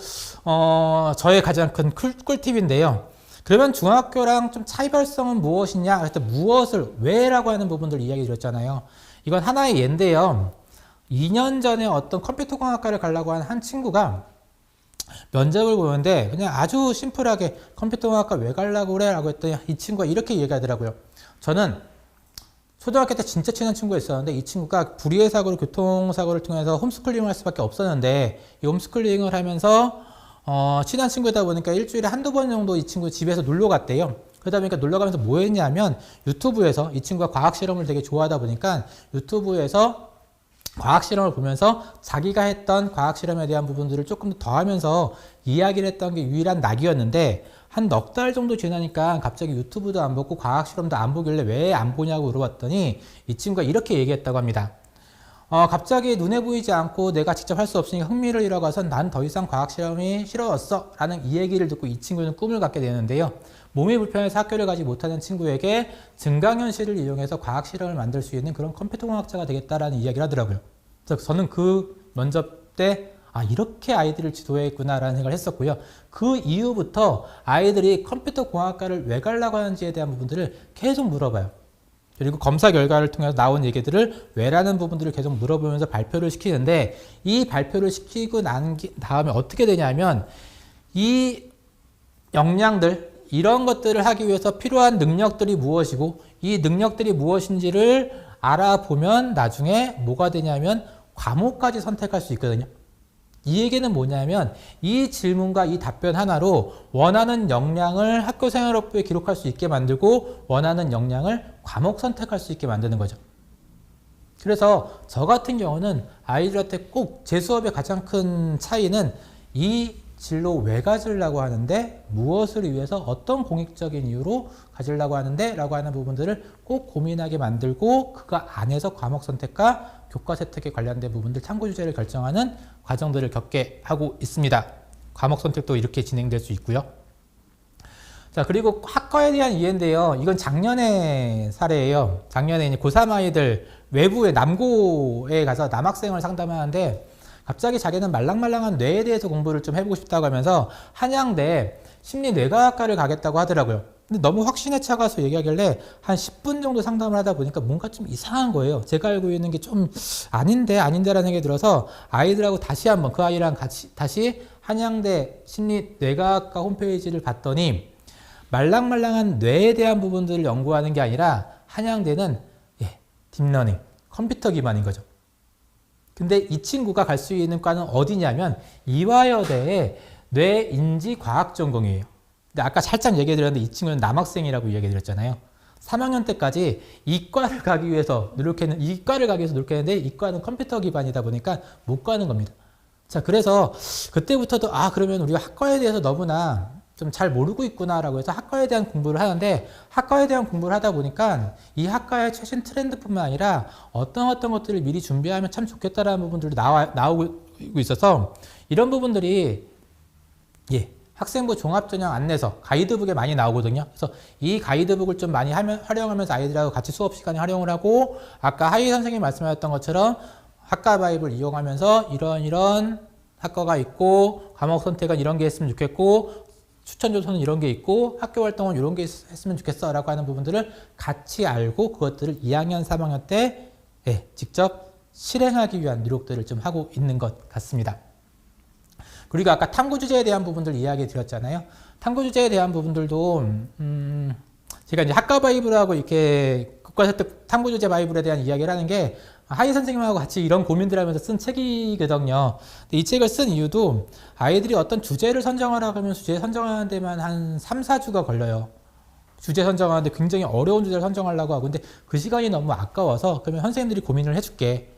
저의 가장 큰 꿀팁인데요. 그러면 중학교랑 좀 차이별성은 무엇이냐? 그래서 무엇을 왜라고 하는 부분들 이야기 드렸잖아요. 이건 하나의 예인데요. 2년 전에 어떤 컴퓨터공학과를 가려고 한 한 친구가 면접을 보는데 그냥 아주 심플하게 컴퓨터공학과 왜 가려고 그래? 라고 했더니 이 친구가 이렇게 얘기하더라고요. 저는 초등학교 때 진짜 친한 친구가 있었는데 이 친구가 불의의 사고로 교통사고를 통해서 홈스쿨링을 할 수밖에 없었는데 이 홈스쿨링을 하면서 친한 친구다 보니까 일주일에 한두 번 정도 이 친구 집에서 놀러 갔대요. 그러다 보니까 놀러 가면서 뭐 했냐면 유튜브에서 이 친구가 과학 실험을 되게 좋아하다 보니까 유튜브에서 과학 실험을 보면서 자기가 했던 과학 실험에 대한 부분들을 조금 더 하면서 이야기를 했던 게 유일한 낙이었는데 한 넉 달 정도 지나니까 갑자기 유튜브도 안 보고 과학 실험도 안 보길래 왜 안 보냐고 물어봤더니 이 친구가 이렇게 얘기했다고 합니다. 갑자기 눈에 보이지 않고 내가 직접 할 수 없으니까 흥미를 잃어가서 난 더 이상 과학 실험이 싫어졌어 라는 이 얘기를 듣고 이 친구는 꿈을 갖게 되는데요. 몸이 불편해서 학교를 가지 못하는 친구에게 증강현실을 이용해서 과학 실험을 만들 수 있는 그런 컴퓨터공학자가 되겠다라는 이야기를 하더라고요. 그래서 저는 그 면접 때 이렇게 아이들을 지도해야겠구나라는 생각을 했었고요. 그 이후부터 아이들이 컴퓨터공학과를 왜 가려고 하는지에 대한 부분들을 계속 물어봐요. 그리고 검사 결과를 통해서 나온 얘기들을 왜라는 부분들을 계속 물어보면서 발표를 시키는데 이 발표를 시키고 난 다음에 어떻게 되냐면 이 역량들 이런 것들을 하기 위해서 필요한 능력들이 무엇이고 이 능력들이 무엇인지를 알아보면 나중에 뭐가 되냐면 과목까지 선택할 수 있거든요. 이 얘기는 뭐냐면 이 질문과 이 답변 하나로 원하는 역량을 학교생활업부에 기록할 수 있게 만들고 원하는 역량을 과목 선택할 수 있게 만드는 거죠. 그래서 저 같은 경우는 아이들한테 꼭 제 수업의 가장 큰 차이는 이 진로 왜 가지려고 하는데 무엇을 위해서 어떤 공익적인 이유로 가지려고 하는데 라고 하는 부분들을 꼭 고민하게 만들고 그 안에서 과목 선택과 교과 세특에 관련된 부분들 참고 주제를 결정하는 과정들을 겪게 하고 있습니다. 과목 선택도 이렇게 진행될 수 있고요. 자, 그리고 학과에 대한 이해인데요. 이건 작년의 사례예요. 작년에 이제 고3 아이들 외부에 남고에 가서 남학생을 상담하는데 갑자기 자기는 말랑말랑한 뇌에 대해서 공부를 좀 해보고 싶다고 하면서 한양대 심리뇌과학과를 가겠다고 하더라고요. 근데 너무 확신에 차가서 얘기하길래 한 10분 정도 상담을 하다 보니까 뭔가 좀 이상한 거예요. 제가 알고 있는 게 좀 아닌데라는 생각이 들어서 아이들하고 다시 한번 그 아이랑 같이 다시 한양대 심리뇌과학과 홈페이지를 봤더니 말랑말랑한 뇌에 대한 부분들을 연구하는 게 아니라 한양대는 딥러닝, 컴퓨터 기반인 거죠. 근데 이 친구가 갈 수 있는 과는 어디냐면 이화여대의 뇌인지과학 전공이에요. 근데 아까 살짝 얘기 드렸는데 이 친구는 남학생이라고 얘기 드렸잖아요. 3학년 때까지 이과를 가기 위해서 노력했는데 이과는 컴퓨터 기반이다 보니까 못 가는 겁니다. 자, 그래서 그때부터도 그러면 우리가 학과에 대해서 너무나 좀 잘 모르고 있구나라고 해서 학과에 대한 공부를 하는데 학과에 대한 공부를 하다 보니까 이 학과의 최신 트렌드뿐만 아니라 어떤 것들을 미리 준비하면 참 좋겠다라는 부분들도 나오고 있어서 이런 부분들이 학생부 종합전형 안내서 가이드북에 많이 나오거든요. 그래서 이 가이드북을 좀 많이 활용하면서 아이들하고 같이 수업 시간에 활용을 하고 아까 하희 선생님이 말씀하셨던 것처럼 학과 바이블 이용하면서 이런 학과가 있고 과목 선택은 이런 게 했으면 좋겠고 추천 조서는 이런 게 있고 학교 활동은 이런 게 했으면 좋겠어 라고 하는 부분들을 같이 알고 그것들을 2학년, 3학년 때 직접 실행하기 위한 노력들을 좀 하고 있는 것 같습니다. 그리고 아까 탐구 주제에 대한 부분들 이야기 드렸잖아요. 탐구 주제에 대한 부분들도 제가 이제 학과 바이블하고 이렇게 국가세특 탐구 주제 바이블에 대한 이야기를 하는 게 하희 선생님하고 같이 이런 고민들 하면서 쓴 책이거든요. 근데 이 책을 쓴 이유도 아이들이 어떤 주제를 선정하라고 하면 주제 선정하는 데만 한 3, 4주가 걸려요. 주제 선정하는데 굉장히 어려운 주제를 선정하려고 하고 근데 그 시간이 너무 아까워서 그러면 선생님들이 고민을 해줄게.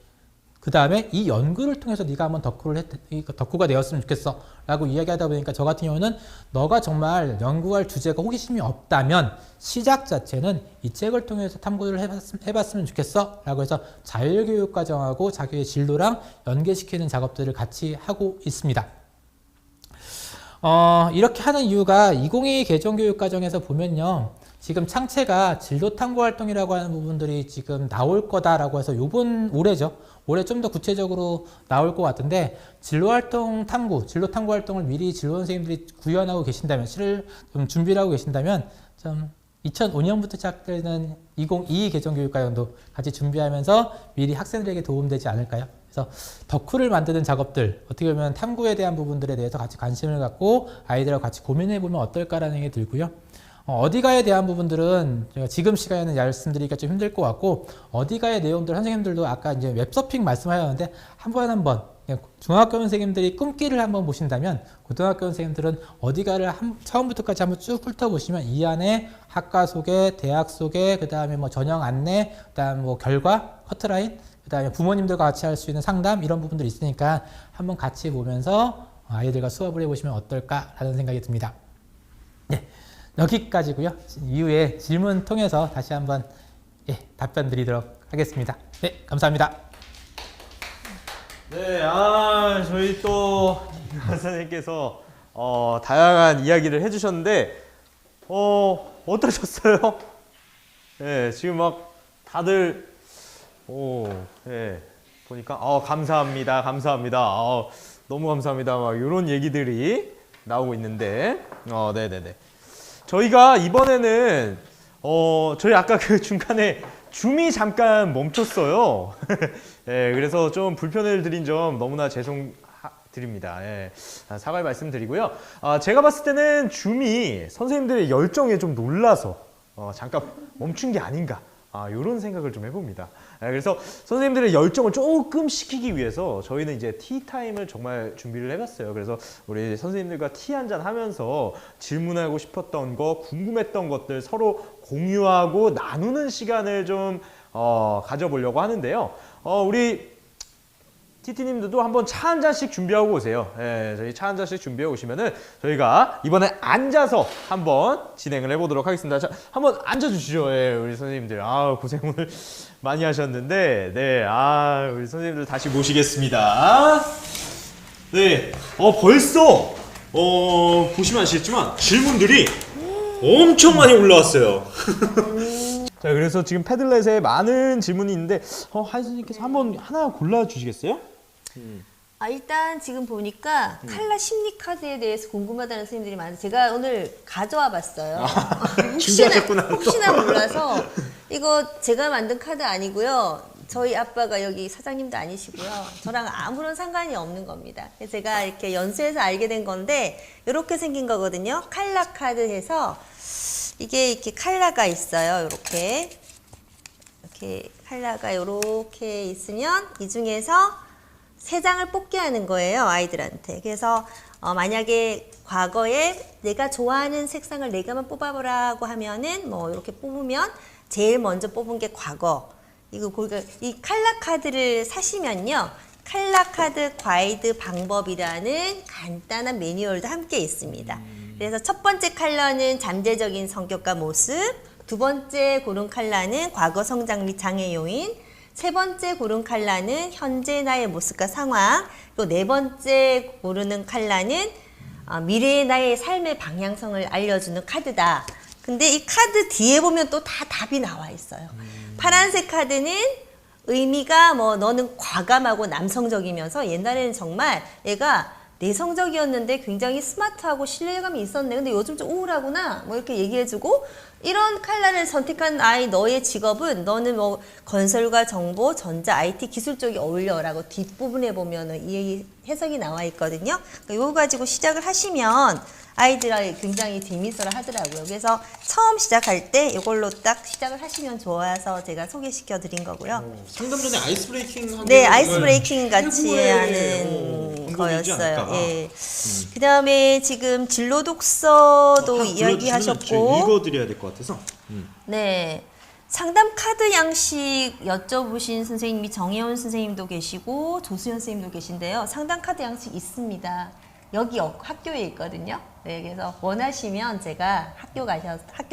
그 다음에 이 연구를 통해서 네가 한번 덕후가 되었으면 좋겠어 라고 이야기하다 보니까 저 같은 경우는 너가 정말 연구할 주제가 호기심이 없다면 시작 자체는 이 책을 통해서 탐구를 해봤으면 좋겠어 라고 해서 자율교육과정하고 자기의 진로랑 연계시키는 작업들을 같이 하고 있습니다. 이렇게 하는 이유가 2022 개정교육과정에서 보면요. 지금 창체가 진로 탐구 활동이라고 하는 부분들이 지금 나올 거다라고 해서 올해죠. 올해 좀 더 구체적으로 나올 것 같은데 진로 탐구 활동을 미리 진로 선생님들이 구현하고 계신다면 좀 준비를 하고 계신다면 좀 2005년부터 시작되는 2022 개정교육과정도 같이 준비하면서 미리 학생들에게 도움되지 않을까요? 그래서 덕후를 만드는 작업들, 어떻게 보면 탐구에 대한 부분들에 대해서 같이 관심을 갖고 아이들하고 같이 고민해보면 어떨까라는 생각이 들고요. 어디가에 대한 부분들은 제가 지금 시간에는 말씀드리기가 좀 힘들 것 같고 어디가의 내용들 선생님들도 아까 이제 웹서핑 말씀하셨는데 한 번 중학교 선생님들이 꿈길을 한번 보신다면 고등학교 선생님들은 어디가를 처음부터까지 한번 쭉 훑어보시면 이 안에 학과 소개, 대학 소개, 그 다음에 뭐 전형 안내, 그 다음 뭐 결과, 커트라인, 그 다음에 부모님들과 같이 할 수 있는 상담 이런 부분들이 있으니까 한번 같이 보면서 아이들과 수업을 해보시면 어떨까라는 생각이 듭니다. 네. 여기까지고요. 이후에 질문 통해서 다시 한번 답변 드리도록 하겠습니다. 네, 감사합니다. 네, 저희 또 선생님께서 다양한 이야기를 해주셨는데 어떠셨어요? 네, 지금 막 다들 보니까 감사합니다, 너무 감사합니다, 막 이런 얘기들이 나오고 있는데, 네네네. 저희가 이번에는 저희 아까 그 중간에 줌이 잠깐 멈췄어요. 그래서 좀 불편을 드린 점 너무나 죄송드립니다. 사과의 말씀 드리고요. 제가 봤을 때는 줌이 선생님들의 열정에 좀 놀라서 잠깐 멈춘 게 아닌가. 이런 생각을 좀 해봅니다. 그래서 선생님들의 열정을 조금 식히기 위해서 저희는 이제 티타임을 정말 준비를 해봤어요. 그래서 우리 선생님들과 티 한잔 하면서 질문하고 싶었던 거, 궁금했던 것들 서로 공유하고 나누는 시간을 좀 가져보려고 하는데요. 우리 티티님들도 한번 차 한 잔씩 준비하고 오세요. 저희 차 한 잔씩 준비해 오시면은 저희가 이번에 앉아서 한번 진행을 해보도록 하겠습니다. 자, 한번 앉아주시죠. 우리 선생님들. 고생 오늘 많이 하셨는데, 우리 선생님들 다시 모시겠습니다. 네, 벌써 보시면 아시겠지만 질문들이 엄청 많이 올라왔어요. 자, 그래서 지금 패들렛에 많은 질문이 있는데 하희 선생님께서 한번 하나 골라주시겠어요? 일단 지금 보니까 칼라 심리 카드에 대해서 궁금하다는 선생님들이 많아요. 제가 오늘 가져와 봤어요. 준비하셨구나, 또. 혹시나 몰라서 이거 제가 만든 카드 아니고요. 저희 아빠가 여기 사장님도 아니시고요. 저랑 아무런 상관이 없는 겁니다. 그래서 제가 이렇게 연수해서 알게 된 건데 이렇게 생긴 거거든요. 칼라 카드 해서 이게 이렇게 칼라가 있어요. 이렇게 칼라가 이렇게 있으면 이 중에서 3장을 뽑게 하는 거예요, 아이들한테. 그래서 만약에 과거에 내가 좋아하는 색상을 4개만 뽑아보라고 하면은 뭐 이렇게 뽑으면 제일 먼저 뽑은 게 과거. 이 칼라 카드를 사시면요, 칼라 카드 가이드 방법이라는 간단한 매뉴얼도 함께 있습니다. 그래서 첫 번째 컬러는 잠재적인 성격과 모습, 두 번째 고른 컬러는 과거 성장 및 장애 요인, 세 번째 고른 컬러는 현재 나의 모습과 상황, 또 네 번째 고르는 컬러는 미래의 나의 삶의 방향성을 알려주는 카드다. 근데 이 카드 뒤에 보면 또 다 답이 나와 있어요. 파란색 카드는 의미가 뭐 너는 과감하고 남성적이면서 옛날에는 정말 얘가 내성적이었는데 굉장히 스마트하고 신뢰감이 있었네. 근데 요즘 좀 우울하구나. 뭐 이렇게 얘기해주고, 이런 컬러를 선택한 아이, 너의 직업은 너는 뭐 건설과 정보, 전자, IT 기술 쪽이 어울려라고 뒷부분에 보면은 이 해석이 나와 있거든요. 이거 가지고 시작을 하시면 아이들이 굉장히 재밌어라 하더라고요. 그래서 처음 시작할 때 이걸로 딱 시작을 하시면 좋아서 제가 소개시켜 드린 거고요. 상담 전에 아이스 브레이킹 하는 네, 아이스 브레이킹 같이 최고의, 하는 방법이지 거였어요. 않을까. 예. 그다음에 지금 진로 독서도 이야기하셨고, 읽어드려야 될 것 같아서. 네. 상담 카드 양식 여쭤보신 선생님이 정혜원 선생님도 계시고 조수연 선생님도 계신데요. 상담 카드 양식 있습니다. 여기 학교에 있거든요. 네, 그래서 원하시면 제가 학교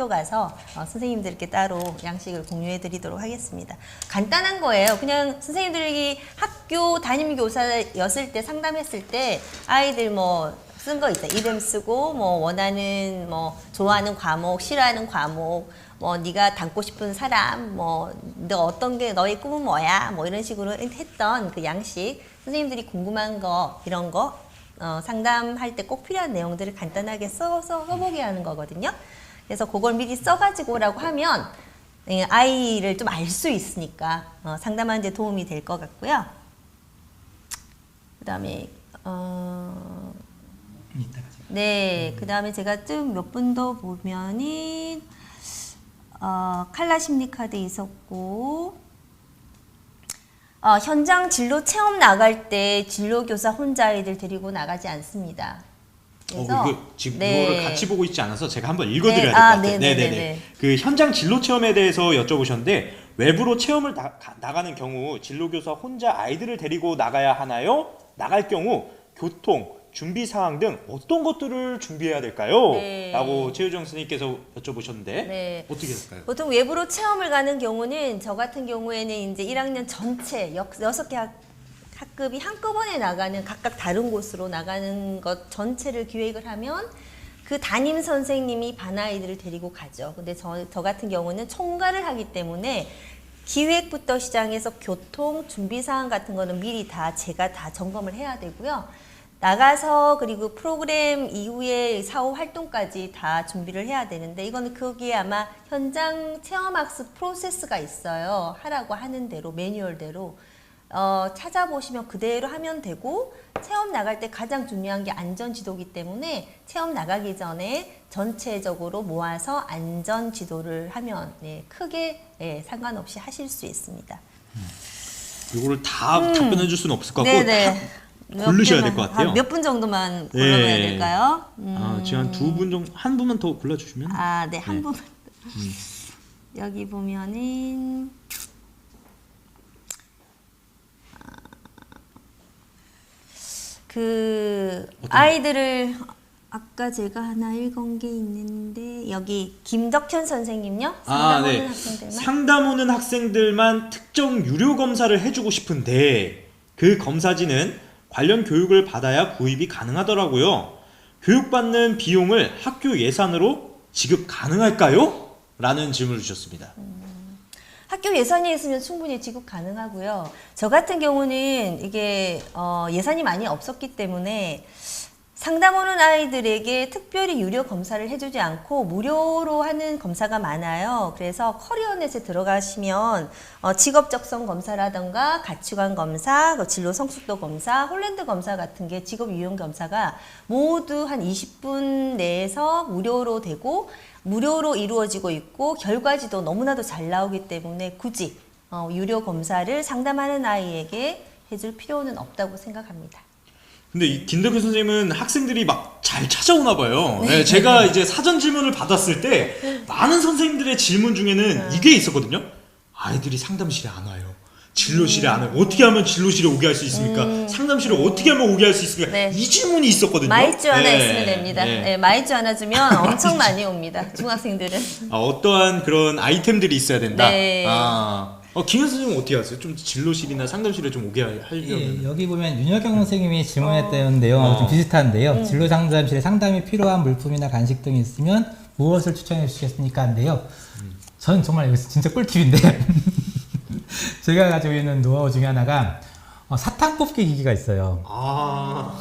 가서 선생님들께 따로 양식을 공유해 드리도록 하겠습니다. 간단한 거예요. 그냥 선생님들이 학교 담임 교사였을 때 상담했을 때 아이들 뭐 쓴 거 있죠. 이름 쓰고 뭐 원하는 뭐 좋아하는 과목, 싫어하는 과목, 뭐 네가 닮고 싶은 사람, 뭐 너 어떤 게 너의 꿈은 뭐야, 뭐 이런 식으로 했던 그 양식, 선생님들이 궁금한 거 이런 거 상담할 때 꼭 필요한 내용들을 간단하게 써보게 하는 거거든요. 그래서 그걸 미리 써가지고 오라고 하면 아이를 좀 알 수 있으니까 상담하는 데 도움이 될 것 같고요. 그 다음에 네, 그 다음에 제가 좀 몇 분 더 보면은 칼라 심리 카드 있었고, 현장 진로 체험 나갈 때 진로 교사 혼자 아이들 데리고 나가지 않습니다. 그래서 지금 네. 이거를 같이 보고 있지 않아서 제가 한번 읽어드려야 네. 될 것 같아요. 네네네. 그 현장 진로 체험에 대해서 여쭤보셨는데, 외부로 체험을 나가는 경우 진로교사 혼자 아이들을 데리고 나가야 하나요? 나갈 경우 교통, 준비 사항 등 어떤 것들을 준비해야 될까요? 네. 라고 최유정 선생님께서 여쭤보셨는데 네. 어떻게 될까요? 보통 외부로 체험을 가는 경우는 저 같은 경우에는 이제 1학년 전체 6개 학급이 한꺼번에 나가는, 각각 다른 곳으로 나가는 것 전체를 기획을 하면 그 담임 선생님이 반 아이들을 데리고 가죠. 근데 저 같은 경우는 총괄을 하기 때문에 기획부터 시작해서 교통, 준비사항 같은 거는 미리 제가 다 점검을 해야 되고요. 나가서 그리고 프로그램 이후에 사후 활동까지 다 준비를 해야 되는데, 이거는 거기에 아마 현장 체험학습 프로세스가 있어요. 하라고 하는 대로, 매뉴얼대로 찾아보시면 그대로 하면 되고, 체험 나갈 때 가장 중요한 게 안전지도이기 때문에 체험 나가기 전에 전체적으로 모아서 안전지도를 하면 크게 상관없이 하실 수 있습니다. 이거를 다 답변해 줄 수는 없을 것 같고 네네. 고르셔야 될 것 같아요. 몇 분 정도만 골라봐야 될까요? 지금 한 2분 정도, 한 분만 더 골라주시면. 네, 한 분만. 여기 보면은 그 아이들을 아까 제가 하나 읽은 게 있는데, 여기 김덕현 선생님요? 상담 오는 학생들만. 상담 오는 학생들만 특정 유료 검사를 해주고 싶은데 그 검사지는 관련 교육을 받아야 구입이 가능하더라고요. 교육받는 비용을 학교 예산으로 지급 가능할까요? 라는 질문을 주셨습니다. 학교 예산이 있으면 충분히 지급 가능하고요. 저 같은 경우는 이게 예산이 많이 없었기 때문에 상담 오는 아이들에게 특별히 유료 검사를 해주지 않고 무료로 하는 검사가 많아요. 그래서 커리어넷에 들어가시면 직업 적성 검사라던가 가치관 검사, 진로 성숙도 검사, 홀랜드 검사 같은 게 직업 유형 검사가 모두 한 20분 내에서 무료로 되고 무료로 이루어지고 있고 결과지도 너무나도 잘 나오기 때문에 굳이 유료 검사를 상담하는 아이에게 해줄 필요는 없다고 생각합니다. 근데 이 김덕현 선생님은 학생들이 막 잘 찾아오나 봐요. 네, 제가 이제 사전 질문을 받았을 때 많은 선생님들의 질문 중에는 이게 있었거든요. 아이들이 상담실에 안 와요. 진로실에 안 와요. 어떻게 하면 진로실에 오게 할 수 있습니까? 상담실에 어떻게 하면 오게 할 수 있습니까? 네. 이 질문이 있었거든요. 마이쮸 하나 네. 있으면 됩니다. 네. 네, 마이쮸 하나 주면 엄청 많이 옵니다. 중학생들은. 어떠한 그런 아이템들이 있어야 된다. 네. 김현 선생님은 어떻게 하세요? 좀 진로실이나 상담실에 좀 오게 하려면. 예, 여기 보면 윤여경 선생님이 질문했던 내용하고 좀 비슷한데요. 진로 상담실에 상담이 필요한 물품이나 간식 등이 있으면 무엇을 추천해 주시겠습니까? 한데요. 저는 정말 이거 진짜 꿀팁인데 제가 가지고 있는 노하우 중에 하나가 사탕 뽑기 기기가 있어요.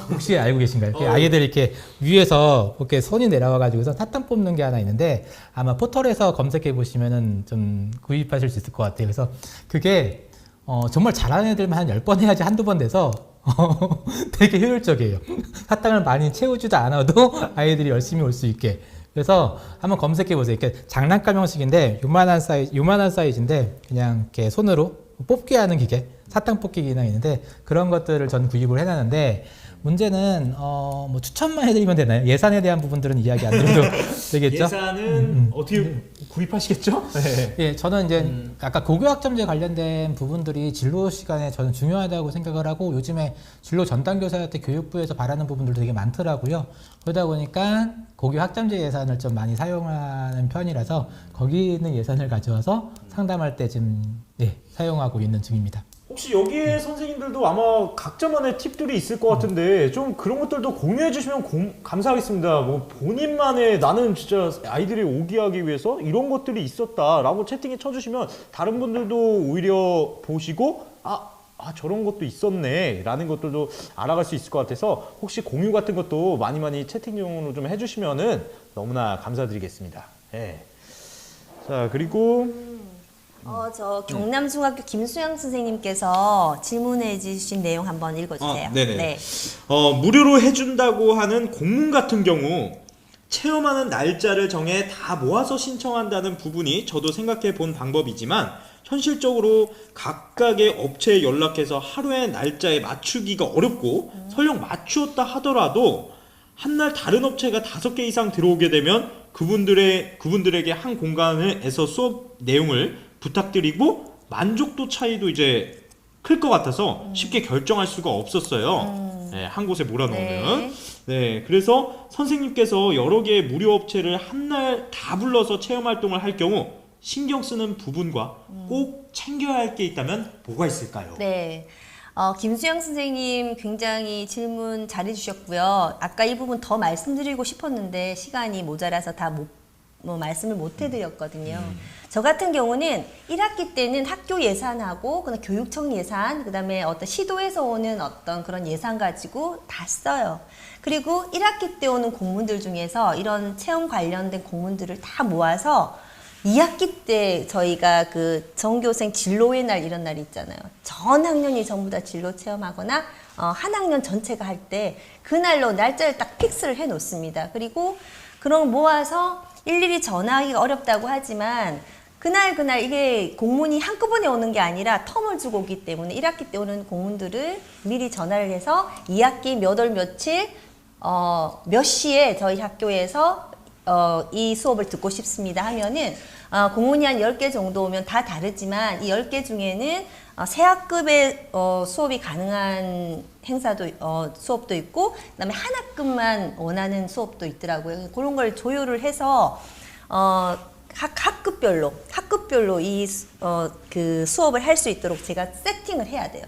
혹시 알고 계신가요? 이렇게 아이들이 이렇게 위에서 이렇게 손이 내려와가지고서 사탕 뽑는 게 하나 있는데 아마 포털에서 검색해 보시면은 좀 구입하실 수 있을 것 같아요. 그래서 그게 정말 잘하는 애들만 한 10번 해야지 한두 번 돼서 되게 효율적이에요. 사탕을 많이 채우지도 않아도 아이들이 열심히 올 수 있게. 그래서 한번 검색해 보세요. 이렇게 장난감 형식인데 요만한 사이즈인데 그냥 이렇게 손으로 뽑기 하는 기계, 사탕 뽑기 기능이 있는데 그런 것들을 전 구입을 해놨는데 문제는 뭐 추천만 해드리면 되나요? 예산에 대한 부분들은 이야기 안 드려도 되겠죠? 예산은 어떻게 구입하시겠죠? 네. 예, 저는 이제 아까 고교학점제 관련된 부분들이 진로 시간에 저는 중요하다고 생각을 하고 요즘에 진로 전담 교사한테 교육부에서 바라는 부분들도 되게 많더라고요. 그러다 보니까 고교학점제 예산을 좀 많이 사용하는 편이라서 거기 있는 예산을 가져와서 상담할 때 지금 사용하고 있는 중입니다. 혹시 여기에 선생님들도 아마 각자만의 팁들이 있을 것 같은데 좀 그런 것들도 공유해 주시면 감사하겠습니다. 뭐 본인만의 나는 진짜 아이들이 오게 하기 위해서 이런 것들이 있었다라고 채팅에 쳐주시면 다른 분들도 오히려 보시고 저런 것도 있었네 라는 것들도 알아갈 수 있을 것 같아서 혹시 공유 같은 것도 많이 채팅용으로 좀 해주시면은 너무나 감사드리겠습니다. 네. 자, 그리고 저 경남중학교 김수영 선생님께서 질문해 주신 내용 한번 읽어주세요. 네네. 네. 무료로 해준다고 하는 공문 같은 경우 체험하는 날짜를 정해 다 모아서 신청한다는 부분이 저도 생각해 본 방법이지만 현실적으로 각각의 업체에 연락해서 하루의 날짜에 맞추기가 어렵고 설령 맞추었다 하더라도 한날 다른 업체가 5개 이상 들어오게 되면 그분들에게 한 공간에서 수업 내용을 부탁드리고 만족도 차이도 이제 클 것 같아서 쉽게 결정할 수가 없었어요. 네, 한 곳에 몰아넣으면. 네, 그래서 선생님께서 여러 개의 무료 업체를 한날 다 불러서 체험 활동을 할 경우 신경 쓰는 부분과 꼭 챙겨야 할 게 있다면 뭐가 있을까요? 네. 김수영 선생님 굉장히 질문 잘해주셨고요. 아까 이 부분 더 말씀드리고 싶었는데 시간이 모자라서 다 말씀을 못 해드렸거든요. 저 같은 경우는 1학기 때는 학교 예산하고 그다음 교육청 예산, 그다음에 어떤 시도에서 오는 어떤 그런 예산 가지고 다 써요. 그리고 1학기 때 오는 공문들 중에서 이런 체험 관련된 공문들을 다 모아서 2학기 때 저희가 그 전교생 진로의 날 이런 날이 있잖아요. 전 학년이 전부 다 진로 체험하거나 한 학년 전체가 할 때 그날로 날짜를 딱 픽스를 해 놓습니다. 그리고 그런 모아서 일일이 전화하기가 어렵다고 하지만 그날 이게 공문이 한꺼번에 오는 게 아니라 텀을 주고 오기 때문에 1학기 때 오는 공문들을 미리 전화를 해서 2학기 몇 월 며칠 몇 시에 저희 학교에서 이 수업을 듣고 싶습니다 하면은 공문이 한 10개 정도 오면 다 다르지만 이 10개 중에는 새 학급의 수업이 가능한 수업도 있고 그다음에 한 학급만 원하는 수업도 있더라고요. 그런 걸 조율을 해서 학급별로 이 그 수업을 할 수 있도록 제가 세팅을 해야 돼요.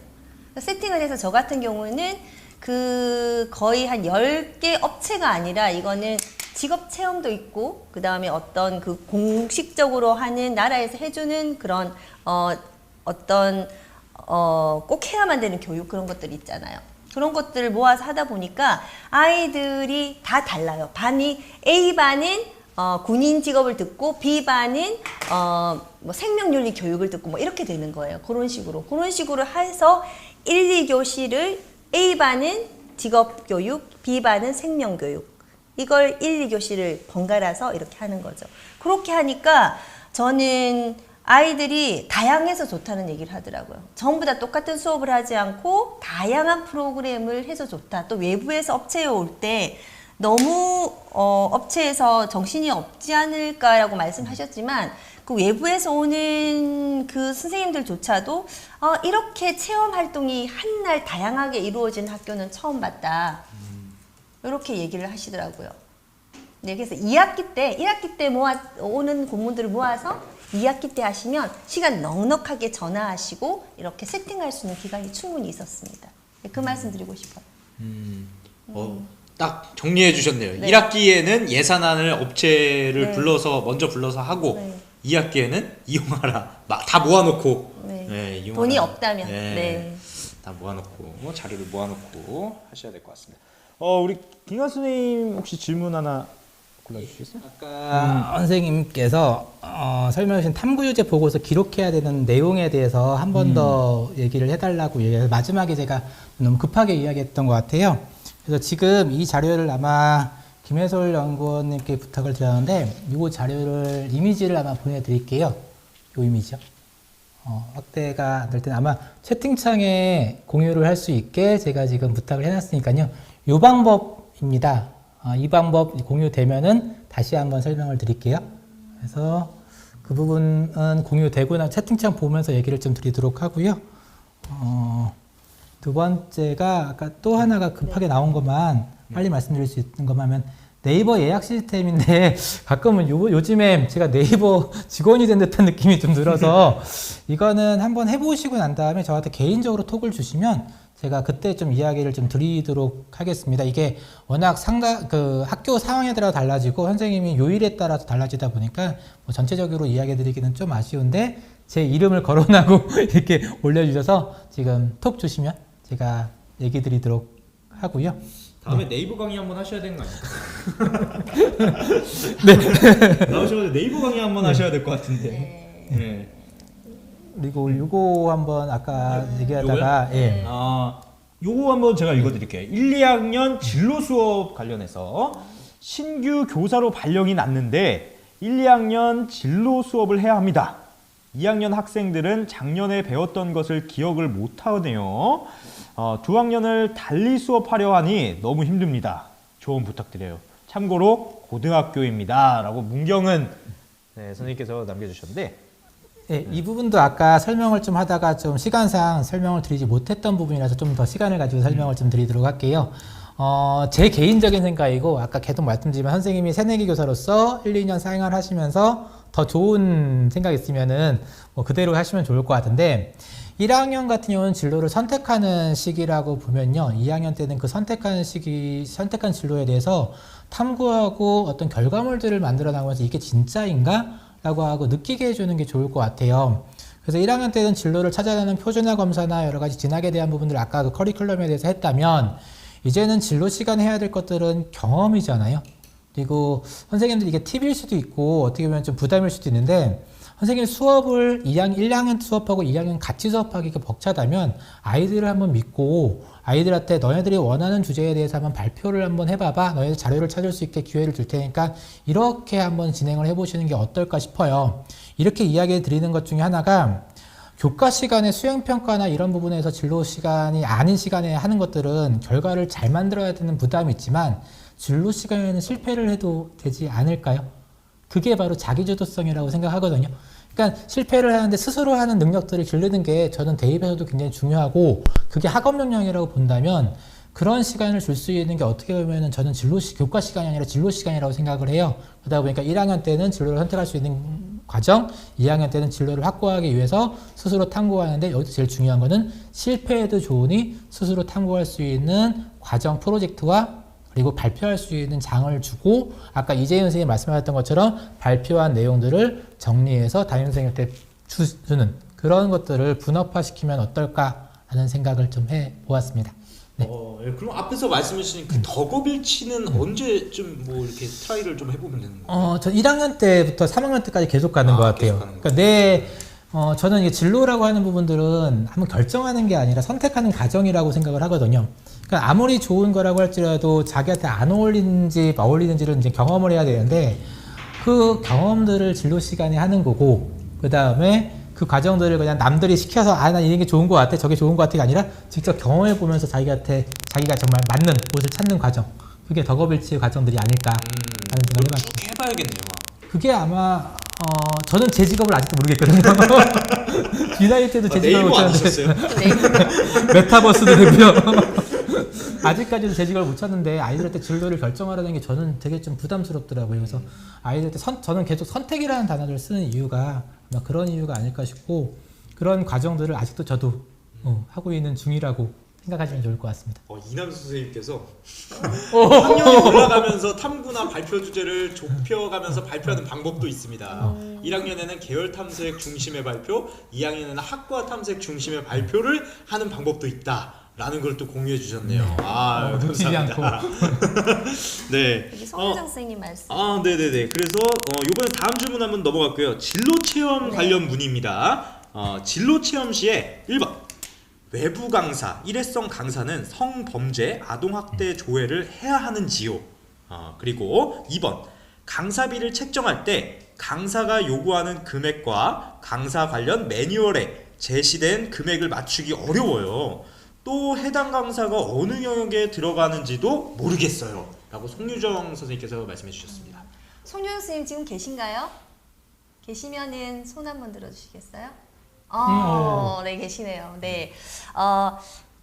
세팅을 해서 저 같은 경우는 그 거의 한 10개 업체가 아니라 이거는 직업 체험도 있고 그 다음에 어떤 그 공식적으로 하는 나라에서 해주는 그런 어떤 꼭 해야만 되는 교육 그런 것들 있잖아요. 그런 것들을 모아서 하다 보니까 아이들이 다 달라요. 반이 A반은 군인 직업을 듣고 B반은 뭐 생명윤리 교육을 듣고 뭐 이렇게 되는 거예요. 그런 식으로 해서 1, 2교시를 A반은 직업교육, B반은 생명교육 이걸 1, 2교시를 번갈아서 이렇게 하는 거죠. 그렇게 하니까 저는 아이들이 다양해서 좋다는 얘기를 하더라고요. 전부 다 똑같은 수업을 하지 않고 다양한 프로그램을 해서 좋다. 또 외부에서 업체에 올 때 너무 업체에서 정신이 없지 않을까라고 말씀하셨지만 그 외부에서 오는 그 선생님들조차도 이렇게 체험 활동이 한날 다양하게 이루어진 학교는 처음 봤다. 이렇게 얘기를 하시더라고요. 네, 그래서 2학기 때, 1학기 때 오는 공무원들을 모아서 2학기 때 하시면 시간 넉넉하게 전화하시고 이렇게 세팅할 수 있는 기간이 충분히 있었습니다. 네, 그 말씀 드리고 싶어요. 딱 정리해 주셨네요. 네. 1학기에는 예산안을 업체를 네. 먼저 불러서 하고 네. 2학기에는 이용하라. 다 모아놓고 네. 이용하라. 돈이 없다면. 네. 네. 다 모아놓고 자료를 모아놓고 하셔야 될 것 같습니다. 우리 김관 선생님 혹시 질문 하나 골라주시겠어요? 아까 선생님께서 설명하신 탐구유제 보고서 기록해야 되는 내용에 대해서 한 번 더 얘기를 해달라고 얘기해서 마지막에 제가 너무 급하게 이야기했던 것 같아요. 그래서 지금 이 자료를 아마 김혜솔 연구원님께 부탁을 드렸는데 이 자료를 이미지를 아마 보내드릴게요. 이 이미지요. 확대가 안 될 때는 아마 채팅창에 공유를 할 수 있게 제가 지금 부탁을 해놨으니까요. 이 방법입니다. 이 방법 공유되면은 다시 한번 설명을 드릴게요. 그래서 그 부분은 공유되고 나 채팅창 보면서 얘기를 좀 드리도록 하고요. 두 번째가 아까 또 하나가 급하게 나온 것만 빨리 말씀드릴 수 있는 것만 하면 네이버 예약 시스템인데 가끔은 요즘에 제가 네이버 직원이 된 듯한 느낌이 좀 들어서 이거는 한번 해보시고 난 다음에 저한테 개인적으로 톡을 주시면 제가 그때 좀 이야기를 좀 드리도록 하겠습니다. 이게 워낙 학교 상황에 따라 달라지고 선생님이 요일에 따라서 달라지다 보니까 뭐 전체적으로 이야기 드리기는 좀 아쉬운데 제 이름을 거론하고 이렇게 올려주셔서 지금 톡 주시면 제가 얘기 드리도록 하고요. 다음에 네이버 강의 한번 하셔야 되는 거 아닙니까? 네. 나오셔서 네이버 강의 한번 하셔야 될 것 같은데. 네. 그리고 요거 한번 아까 얘기하다가 예. 요거 한번 제가 읽어드릴게요. 1, 2학년 진로 수업 관련해서 신규 교사로 발령이 났는데 1, 2학년 진로 수업을 해야 합니다. 2학년 학생들은 작년에 배웠던 것을 기억을 못하네요. 두 학년을 달리 수업하려 하니 너무 힘듭니다. 조언 부탁드려요. 참고로 고등학교입니다. 라고 문경은 선생님께서 남겨주셨는데 네, 이 부분도 아까 설명을 좀 하다가 좀 시간상 설명을 드리지 못했던 부분이라서 좀 더 시간을 가지고 설명을 좀 드리도록 할게요. 제 개인적인 생각이고 아까 계속 말씀드리면 선생님이 새내기 교사로서 1, 2년 생활하시면서 더 좋은 생각이 있으면은 뭐 그대로 하시면 좋을 것 같은데 1학년 같은 경우는 진로를 선택하는 시기라고 보면요. 2학년 때는 그 선택한 진로에 대해서 탐구하고 어떤 결과물들을 만들어 나가면서 이게 진짜인가? 라고 하고 느끼게 해주는 게 좋을 것 같아요. 그래서 1학년 때는 진로를 찾아내는 표준화 검사나 여러 가지 진학에 대한 부분들 아까 그 커리큘럼에 대해서 했다면 이제는 진로 시간에 해야 될 것들은 경험이잖아요. 그리고 선생님들 이게 팁일 수도 있고 어떻게 보면 좀 부담일 수도 있는데 선생님 수업을 1학년 수업하고 2학년 같이 수업하기가 벅차다면 아이들을 한번 믿고 아이들한테 너네들이 원하는 주제에 대해서 한번 발표를 한번 해봐봐. 너희들 자료를 찾을 수 있게 기회를 줄 테니까 이렇게 한번 진행을 해보시는 게 어떨까 싶어요. 이렇게 이야기 드리는 것 중에 하나가 교과 시간에 수행평가나 이런 부분에서 진로 시간이 아닌 시간에 하는 것들은 결과를 잘 만들어야 되는 부담이 있지만 진로 시간에는 실패를 해도 되지 않을까요? 그게 바로 자기주도성이라고 생각하거든요. 그러니까 실패를 하는데 스스로 하는 능력들을 기르는 게 저는 대입에서도 굉장히 중요하고 그게 학업 역량이라고 본다면 그런 시간을 줄 수 있는 게 어떻게 보면 저는 교과 시간이 아니라 진로 시간이라고 생각을 해요. 그러다 보니까 1학년 때는 진로를 선택할 수 있는 과정, 2학년 때는 진로를 확고하기 위해서 스스로 탐구하는데 여기서 제일 중요한 거는 실패해도 좋으니 스스로 탐구할 수 있는 과정 프로젝트와 그리고 발표할 수 있는 장을 주고 아까 이재윤 선생님이 말씀하셨던 것처럼 발표한 내용들을 정리해서 담임 선생님한테 주는 그 그런 것들을 분업화시키면 어떨까 하는 생각을 좀 해보았습니다. 네. 그럼 앞에서 말씀해주신 그 덕업일치는 언제쯤 뭐 이렇게 트라이를 좀 해보면 되는 거예요? 저 1학년 때부터 3학년 때까지 계속 가는 것 같아요. 계속 가는 그러니까 저는 이게 진로라고 하는 부분들은 한번 결정하는 게 아니라 선택하는 과정이라고 생각을 하거든요. 그러니까 아무리 좋은 거라고 할지라도 자기한테 안 어울리는지 어울리는지를 이제 경험을 해야 되는데 그 경험들을 진로 시간에 하는 거고 그 다음에 그 과정들을 그냥 남들이 시켜서 나 이게 좋은 것 같아 저게 좋은 것 같아가 아니라 직접 경험해 보면서 자기가 정말 맞는 곳을 찾는 과정 그게 덕업일치의 과정들이 아닐까 하는 생각을 해봤습니다. 쭉 해봐야겠네요. 그게 아마 저는 제 직업을 아직도 모르겠거든요. 비나이 때도 제 직업을 못 찾는데 메타버스도 되고요. 아직까지도 제 직업을 못 찾는데 아이들한테 진로를 결정하라는 게 저는 되게 좀 부담스럽더라고요. 그래서 아이들한테 저는 계속 선택이라는 단어를 쓰는 이유가 아마 그런 이유가 아닐까 싶고 그런 과정들을 아직도 저도 하고 있는 중이라고 생각하시면 좋을 것 같습니다. 이남수 선생님께서 학년이 올라가면서 탐구나 발표 주제를 좁혀가면서 발표하는 방법도 있습니다. 1학년에는 계열 탐색 중심의 발표, 2학년에는 학과 탐색 중심의 발표를 하는 방법도 있다. 라는 걸 또 공유해 주셨네요. 감사합니다. 네. 여기 송유정 선생님 말씀. 네네네. 그래서 이번에 다음 질문 한번 넘어갈게요. 진로 체험 관련 문의입니다. 진로 체험 시에 1번 외부 강사, 일회성 강사는 성범죄, 아동학대 조회를 해야 하는지요? 그리고 2번 강사비를 책정할 때 강사가 요구하는 금액과 강사 관련 매뉴얼에 제시된 금액을 맞추기 어려워요. 또 해당 강사가 어느 영역에 들어가는지도 모르겠어요. 라고 송유정 선생님께서 말씀해 주셨습니다. 송유정 선생님 지금 계신가요? 계시면은 손 한번 들어주시겠어요? 네, 계시네요. 네.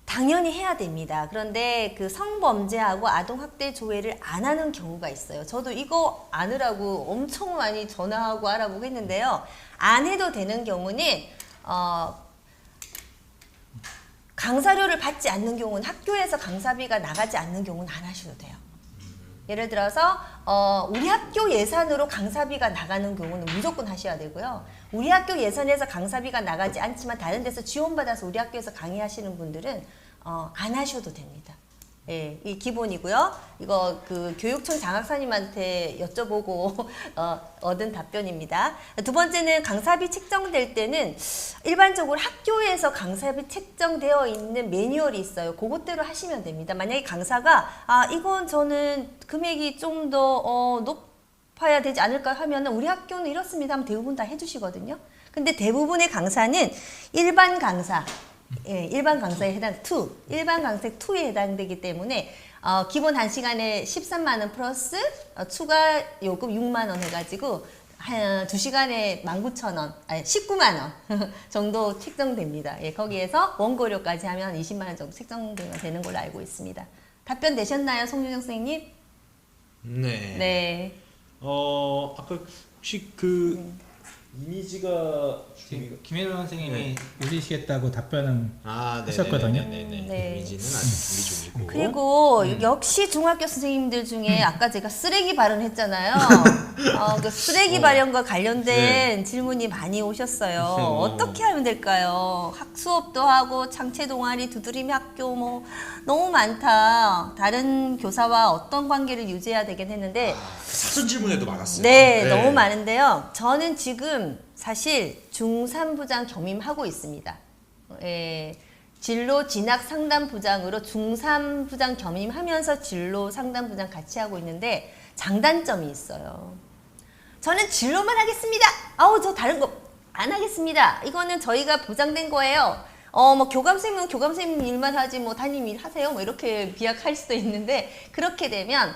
당연히 해야 됩니다. 그런데 그 성범죄하고 아동학대 조회를 안 하는 경우가 있어요. 저도 이거 안으라고 엄청 많이 전화하고 알아보고 했는데요. 안 해도 되는 경우는 강사료를 받지 않는 경우는 학교에서 강사비가 나가지 않는 경우는 안 하셔도 돼요. 예를 들어서 우리 학교 예산으로 강사비가 나가는 경우는 무조건 하셔야 되고요. 우리 학교 예산에서 강사비가 나가지 않지만 다른 데서 지원받아서 우리 학교에서 강의하시는 분들은 안 하셔도 됩니다. 예, 이 기본이고요. 이거 그 교육청 장학사님한테 여쭤보고 얻은 답변입니다. 두 번째는 강사비 책정될 때는 일반적으로 학교에서 강사비 책정되어 있는 매뉴얼이 있어요. 그것대로 하시면 됩니다. 만약에 강사가 이건 저는 금액이 좀 더 높아야 되지 않을까 하면 우리 학교는 이렇습니다 하면 대부분 다 해주시거든요. 근데 대부분의 강사는 일반 강사 일반 강사에 해당 일반 강사 2에 해당되기 때문에 기본 1시간에 13만 원 플러스 추가 요금 6만 원 해가지고 2시간에 19,000원, 19만 원 정도 책정됩니다. 예, 거기에서 원고료까지 하면 20만 원 정도 책정되는 걸로 알고 있습니다. 답변 되셨나요, 송유정 선생님? 네. 네. 아까 혹시 그 이미지가 김혜론 선생님이 올리시겠다고 답변은 네네네네네. 하셨거든요. 네. 이미지는 아직 준비 중이고. 그리고 역시 중학교 선생님들 중에 아까 제가 쓰레기 발언했잖아요. 그 쓰레기 발언과 관련된 질문이 많이 오셨어요. 어떻게 하면 될까요? 수업도 하고 창체 동아리, 두드림이 학교 뭐 너무 많다. 다른 교사와 어떤 관계를 유지해야 되긴 했는데 사전 질문에도 많았어요. 네, 너무 많은데요. 저는 지금 사실 중3부장 겸임하고 있습니다. 진로 진학 상담부장으로 중3부장 겸임하면서 진로 상담부장 같이 하고 있는데 장단점이 있어요. 저는 진로만 하겠습니다. 저 다른 거 안 하겠습니다. 이거는 저희가 보장된 거예요. 뭐 교감선생님은 교감선생님 일만 하지 뭐 담임 일 하세요. 뭐 이렇게 비약할 수도 있는데 그렇게 되면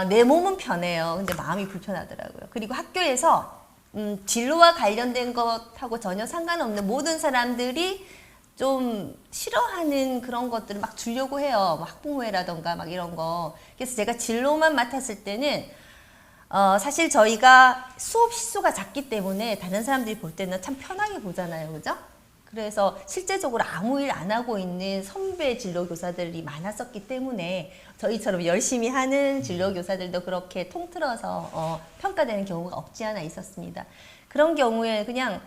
내 몸은 편해요. 근데 마음이 불편하더라고요. 그리고 학교에서 진로와 관련된 것하고 전혀 상관없는 모든 사람들이 좀 싫어하는 그런 것들을 막 주려고 해요. 뭐 학부모회라던가 막 이런 거. 그래서 제가 진로만 맡았을 때는 사실 저희가 수업 시수가 작기 때문에 다른 사람들이 볼 때는 참 편하게 보잖아요. 그죠? 그래서 실제적으로 아무 일 안 하고 있는 선배 진로 교사들이 많았었기 때문에 저희처럼 열심히 하는 진로 교사들도 그렇게 통틀어서 평가되는 경우가 없지 않아 있었습니다. 그런 경우에 그냥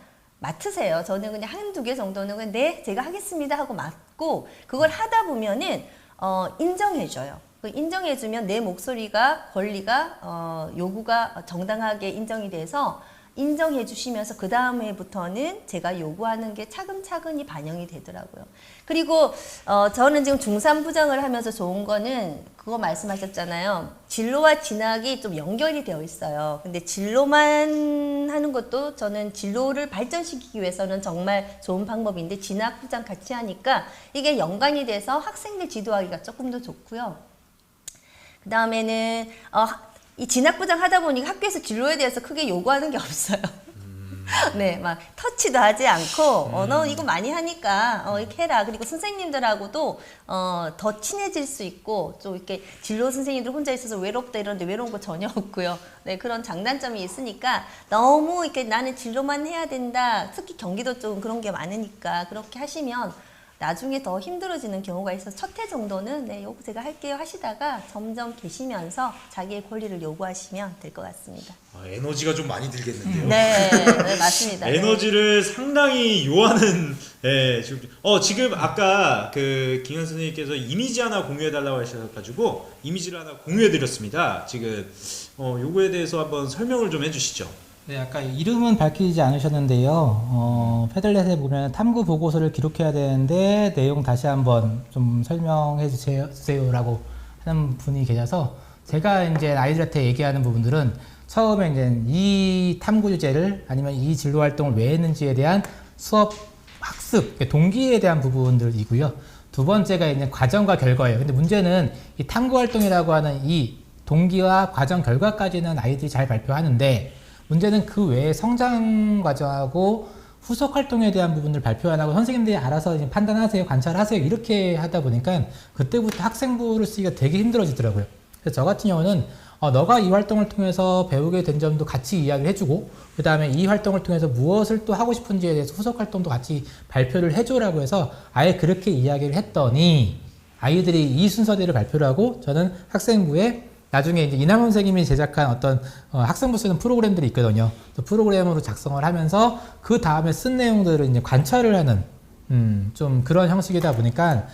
맡으세요. 저는 그냥 한두 개 정도는 그냥 네, 제가 하겠습니다 하고 맡고 그걸 하다 보면은 인정해줘요. 인정해주면 내 목소리가 권리가 요구가 정당하게 인정이 돼서 인정해 주시면서 그 다음에부터는 제가 요구하는 게 차근차근히 반영이 되더라고요. 그리고 저는 지금 중산부장을 하면서 좋은 거는 그거 말씀하셨잖아요. 진로와 진학이 좀 연결이 되어 있어요. 근데 진로만 하는 것도 저는 진로를 발전시키기 위해서는 정말 좋은 방법인데 진학부장 같이 하니까 이게 연관이 돼서 학생들 지도하기가 조금 더 좋고요. 그 다음에는 이 진학부장 하다 보니까 학교에서 진로에 대해서 크게 요구하는 게 없어요. 네, 막 터치도 하지 않고 너 이거 많이 하니까 이렇게 해라. 그리고 선생님들하고도 더 친해질 수 있고 좀 이렇게 진로 선생님들 혼자 있어서 외롭다 이러는데 외로운 거 전혀 없고요. 네, 그런 장단점이 있으니까 너무 이렇게 나는 진로만 해야 된다. 특히 경기도 좀 그런 게 많으니까 그렇게 하시면 나중에 더 힘들어지는 경우가 있어서 첫 해 정도는 네, 요거 제가 할게요 하시다가 점점 계시면서 자기의 권리를 요구하시면 될 것 같습니다. 에너지가 좀 많이 들겠는데요. 네, 네 맞습니다. 에너지를 상당히 요하는 지금 아까 그 김현 선생님께서 이미지 하나 공유해 달라고 하셔가지고 이미지를 하나 공유해 드렸습니다. 지금 요거에 대해서 한번 설명을 좀 해주시죠. 네, 아까 이름은 밝히지 않으셨는데요. 패들렛에 보면 탐구 보고서를 기록해야 되는데 내용 다시 한번 좀 설명해 주세요라고 하는 분이 계셔서 제가 이제 아이들한테 얘기하는 부분들은 처음에 이제 이 탐구 주제를 아니면 이 진로 활동을 왜 했는지에 대한 수업 학습 동기에 대한 부분들이고요. 두 번째가 이제 과정과 결과예요. 근데 문제는 이 탐구 활동이라고 하는 이 동기와 과정 결과까지는 아이들이 잘 발표하는데 문제는 그 외에 성장 과정하고 후속 활동에 대한 부분을 발표 안 하고 선생님들이 알아서 이제 판단하세요, 관찰하세요 이렇게 하다 보니까 그때부터 학생부를 쓰기가 되게 힘들어지더라고요. 그래서 저 같은 경우는 너가 이 활동을 통해서 배우게 된 점도 같이 이야기를 해주고 그 다음에 이 활동을 통해서 무엇을 또 하고 싶은지에 대해서 후속 활동도 같이 발표를 해줘라고 해서 아예 그렇게 이야기를 했더니 아이들이 이 순서대로 발표를 하고 저는 학생부에 나중에 이제 이남원 선생님이 제작한 어떤 학생부 쓰는 프로그램들이 있거든요. 그 프로그램으로 작성을 하면서 그 다음에 쓴 내용들을 이제 관찰을 하는 좀 그런 형식이다 보니까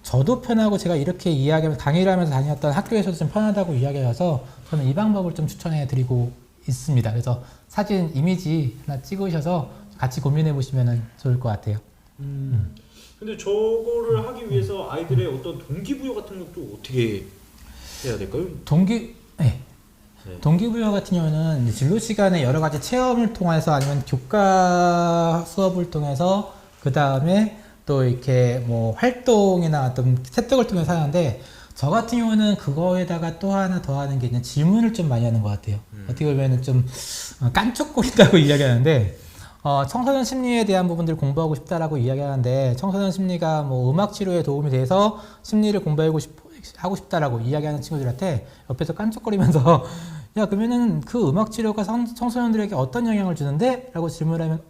저도 편하고 제가 이렇게 이야기하면서 강의를 하면서 다녔던 학교에서도 좀 편하다고 이야기해서 저는 이 방법을 좀 추천해 드리고 있습니다. 그래서 사진 이미지 하나 찍으셔서 같이 고민해 보시면 좋을 것 같아요. 근데 저거를 하기 위해서 아이들의 어떤 동기부여 같은 것도 어떻게 해야 될까요? 동기부여 같은 경우는 이제 진로 시간에 여러 가지 체험을 통해서 아니면 교과 수업을 통해서 그 다음에 또 이렇게 뭐 활동이나 어떤 습득을 통해서 하는데 저 같은 경우는 그거에다가 또 하나 더 하는 게 이제 질문을 좀 많이 하는 것 같아요. 어떻게 보면은 좀 깐족거린다고 이야기하는데 청소년 심리에 대한 부분들을 공부하고 싶다라고 이야기하는데 청소년 심리가 뭐 음악 치료에 도움이 돼서 심리를 하고 싶다라고 이야기하는 친구들한테 옆에서 깐족거리면서 야 그러면은 그 음악 치료가 청소년들에게 어떤 영향을 주는데? 라고 질문하면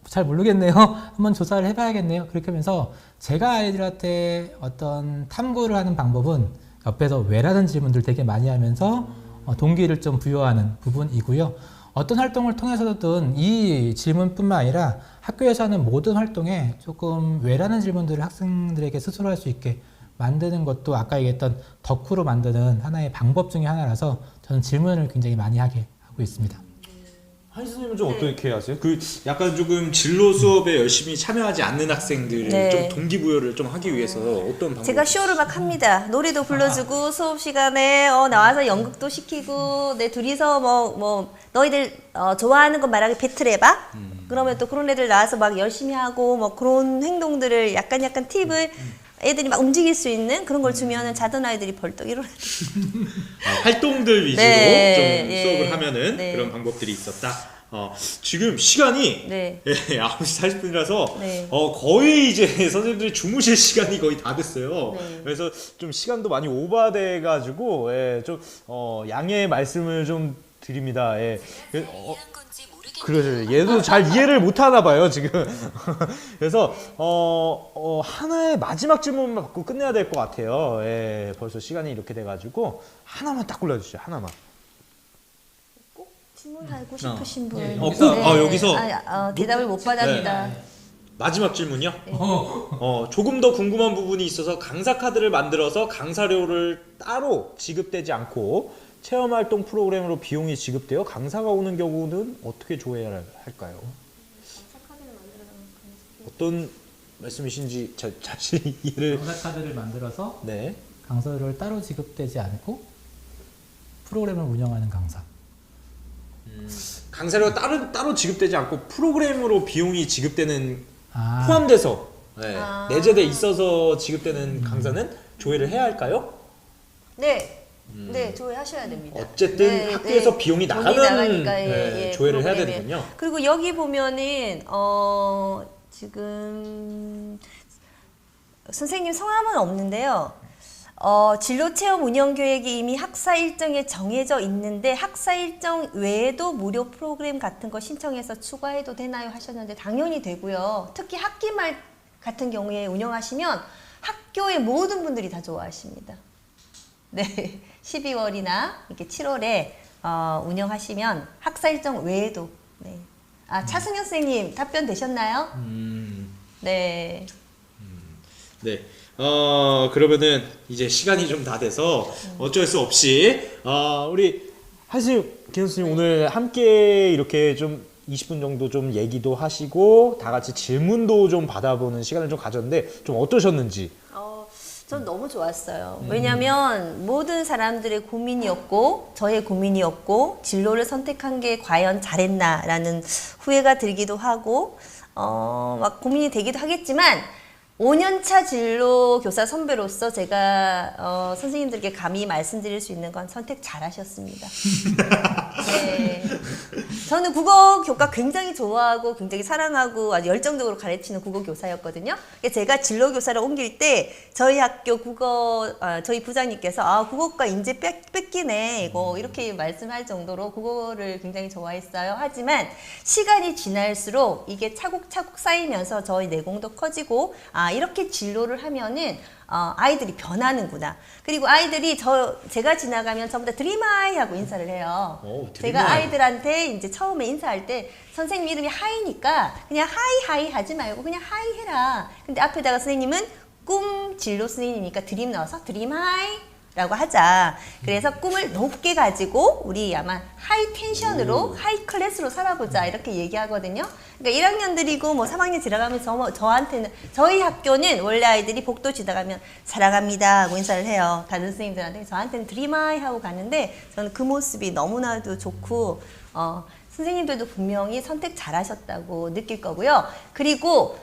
잘 모르겠네요. 한번 조사를 해봐야겠네요. 그렇게 하면서 제가 아이들한테 어떤 탐구를 하는 방법은 옆에서 왜라는 질문들 되게 많이 하면서 동기를 좀 부여하는 부분이고요. 어떤 활동을 통해서든 이 질문뿐만 아니라 학교에서 하는 모든 활동에 조금 왜라는 질문들을 학생들에게 스스로 할 수 있게 만드는 것도 아까 얘기했던 덕후로 만드는 하나의 방법 중에 하나라서 저는 질문을 굉장히 많이 하게 하고 있습니다. 한희 선생님은 좀 어떻게 하세요? 그 약간 조금 진로 수업에 열심히 참여하지 않는 학생들을 네. 좀 동기부여를 좀 하기 위해서 어떤 방법? 제가 쇼를 막 합니다. 노래도 불러주고 수업 시간에 나와서 연극도 시키고 내 둘이서 뭐 너희들 좋아하는 거 말하기 배틀해봐. 그러면 또 그런 애들 나와서 막 열심히 하고 뭐 그런 행동들을 약간 팁을 애들이 막 움직일 수 있는 그런 걸 주면은 자던 아이들이 벌떡 일어나. 활동들 위주로 네, 좀 예. 수업을 하면은 네. 그런 방법들이 있었다. 지금 시간이 네. 9시 40분이라서 네. 거의 이제 선생님들이 주무실 시간이 거의 다 됐어요. 네. 그래서 좀 시간도 많이 오버돼 가지고 좀 양해의 말씀을 좀 드립니다. 그래서 얘도 잘 이해를 못 하나 봐요, 지금. 그래서 하나의 마지막 질문만 받고 끝내야 될 것 같아요. 벌써 시간이 이렇게 돼 가지고 하나만 딱 골라 주시죠. 하나만. 질문하고 싶으신 분. 네, 여기서 대답을 못 받았습니다. 마지막 질문이요. 조금 더 궁금한 부분이 있어서 강사 카드를 만들어서 강사료를 따로 지급되지 않고 체험활동 프로그램으로 비용이 지급되어 강사가 오는 경우는 어떻게 조회해야 할까요? 어떤 말씀이신지 자신이 이해를. 강사 카드를 만들어서 네. 강사료를 따로 지급되지 않고 프로그램을 운영하는 강사. 강사료가 따로 지급되지 않고 프로그램으로 비용이 지급되는 아, 포함돼서 아. 내재돼 있어서 지급되는 강사는 조회를 해야 할까요? 네. 네, 조회하셔야 됩니다. 어쨌든 네, 학교에서 네. 비용이 돈이 나가는 나가니까, 조회를 해야 프로그램에. 되는군요. 그리고 여기 보면은 지금 선생님 성함은 없는데요. 진로 체험 운영 계획이 이미 학사 일정에 정해져 있는데 학사 일정 외에도 무료 프로그램 같은 거 신청해서 추가해도 되나요 하셨는데 당연히 되고요. 특히 학기말 같은 경우에 운영하시면 학교의 모든 분들이 다 좋아하십니다. 네, 12월이나 이렇게 7월에 운영하시면 학사 일정 외에도. 네. 차승현 선생님 답변 되셨나요? 네. 네. 그러면은 이제 시간이 좀 다 돼서 어쩔 수 없이 우리 하수님, 김 선생님 오늘 함께 이렇게 좀 20분 정도 좀 얘기도 하시고 다 같이 질문도 좀 받아보는 시간을 좀 가졌는데 좀 어떠셨는지. 전 너무 좋았어요. 왜냐하면 모든 사람들의 고민이었고 저의 고민이었고 진로를 선택한 게 과연 잘했나라는 후회가 들기도 하고 막 고민이 되기도 하겠지만 5년차 진로 교사 선배로서 제가 선생님들께 감히 말씀드릴 수 있는 건 선택 잘하셨습니다. 네. 저는 국어 교과 굉장히 좋아하고 굉장히 사랑하고 아주 열정적으로 가르치는 국어 교사였거든요. 제가 진로 교사를 옮길 때 저희 학교 저희 부장님께서 국어과 인재 뺏기네 이거 이렇게 말씀할 정도로 국어를 굉장히 좋아했어요. 하지만 시간이 지날수록 이게 차곡차곡 쌓이면서 저희 내공도 커지고 이렇게 진로를 하면은 아이들이 변하는구나. 그리고 아이들이 제가 지나가면 전부 다 드림하이 하고 인사를 해요. 제가 아이들한테 이제 처음에 인사할 때 선생님 이름이 하이니까 그냥 하이 하지 말고 그냥 하이 해라. 근데 앞에다가 선생님은 꿈 진로 선생님이니까 드림 넣어서 드림하이 라고 하자. 그래서 꿈을 높게 가지고 우리 아마 하이 텐션으로 하이 클래스로 살아보자 이렇게 얘기하거든요. 그러니까 1학년들이고 뭐 3학년 지나가면서 저한테는 저희 학교는 원래 아이들이 복도 지나가면 사랑합니다 하고 인사를 해요. 다른 선생님들한테. 저한테는 드림하이 하고 가는데 저는 그 모습이 너무나도 좋고 선생님들도 분명히 선택 잘하셨다고 느낄 거고요. 그리고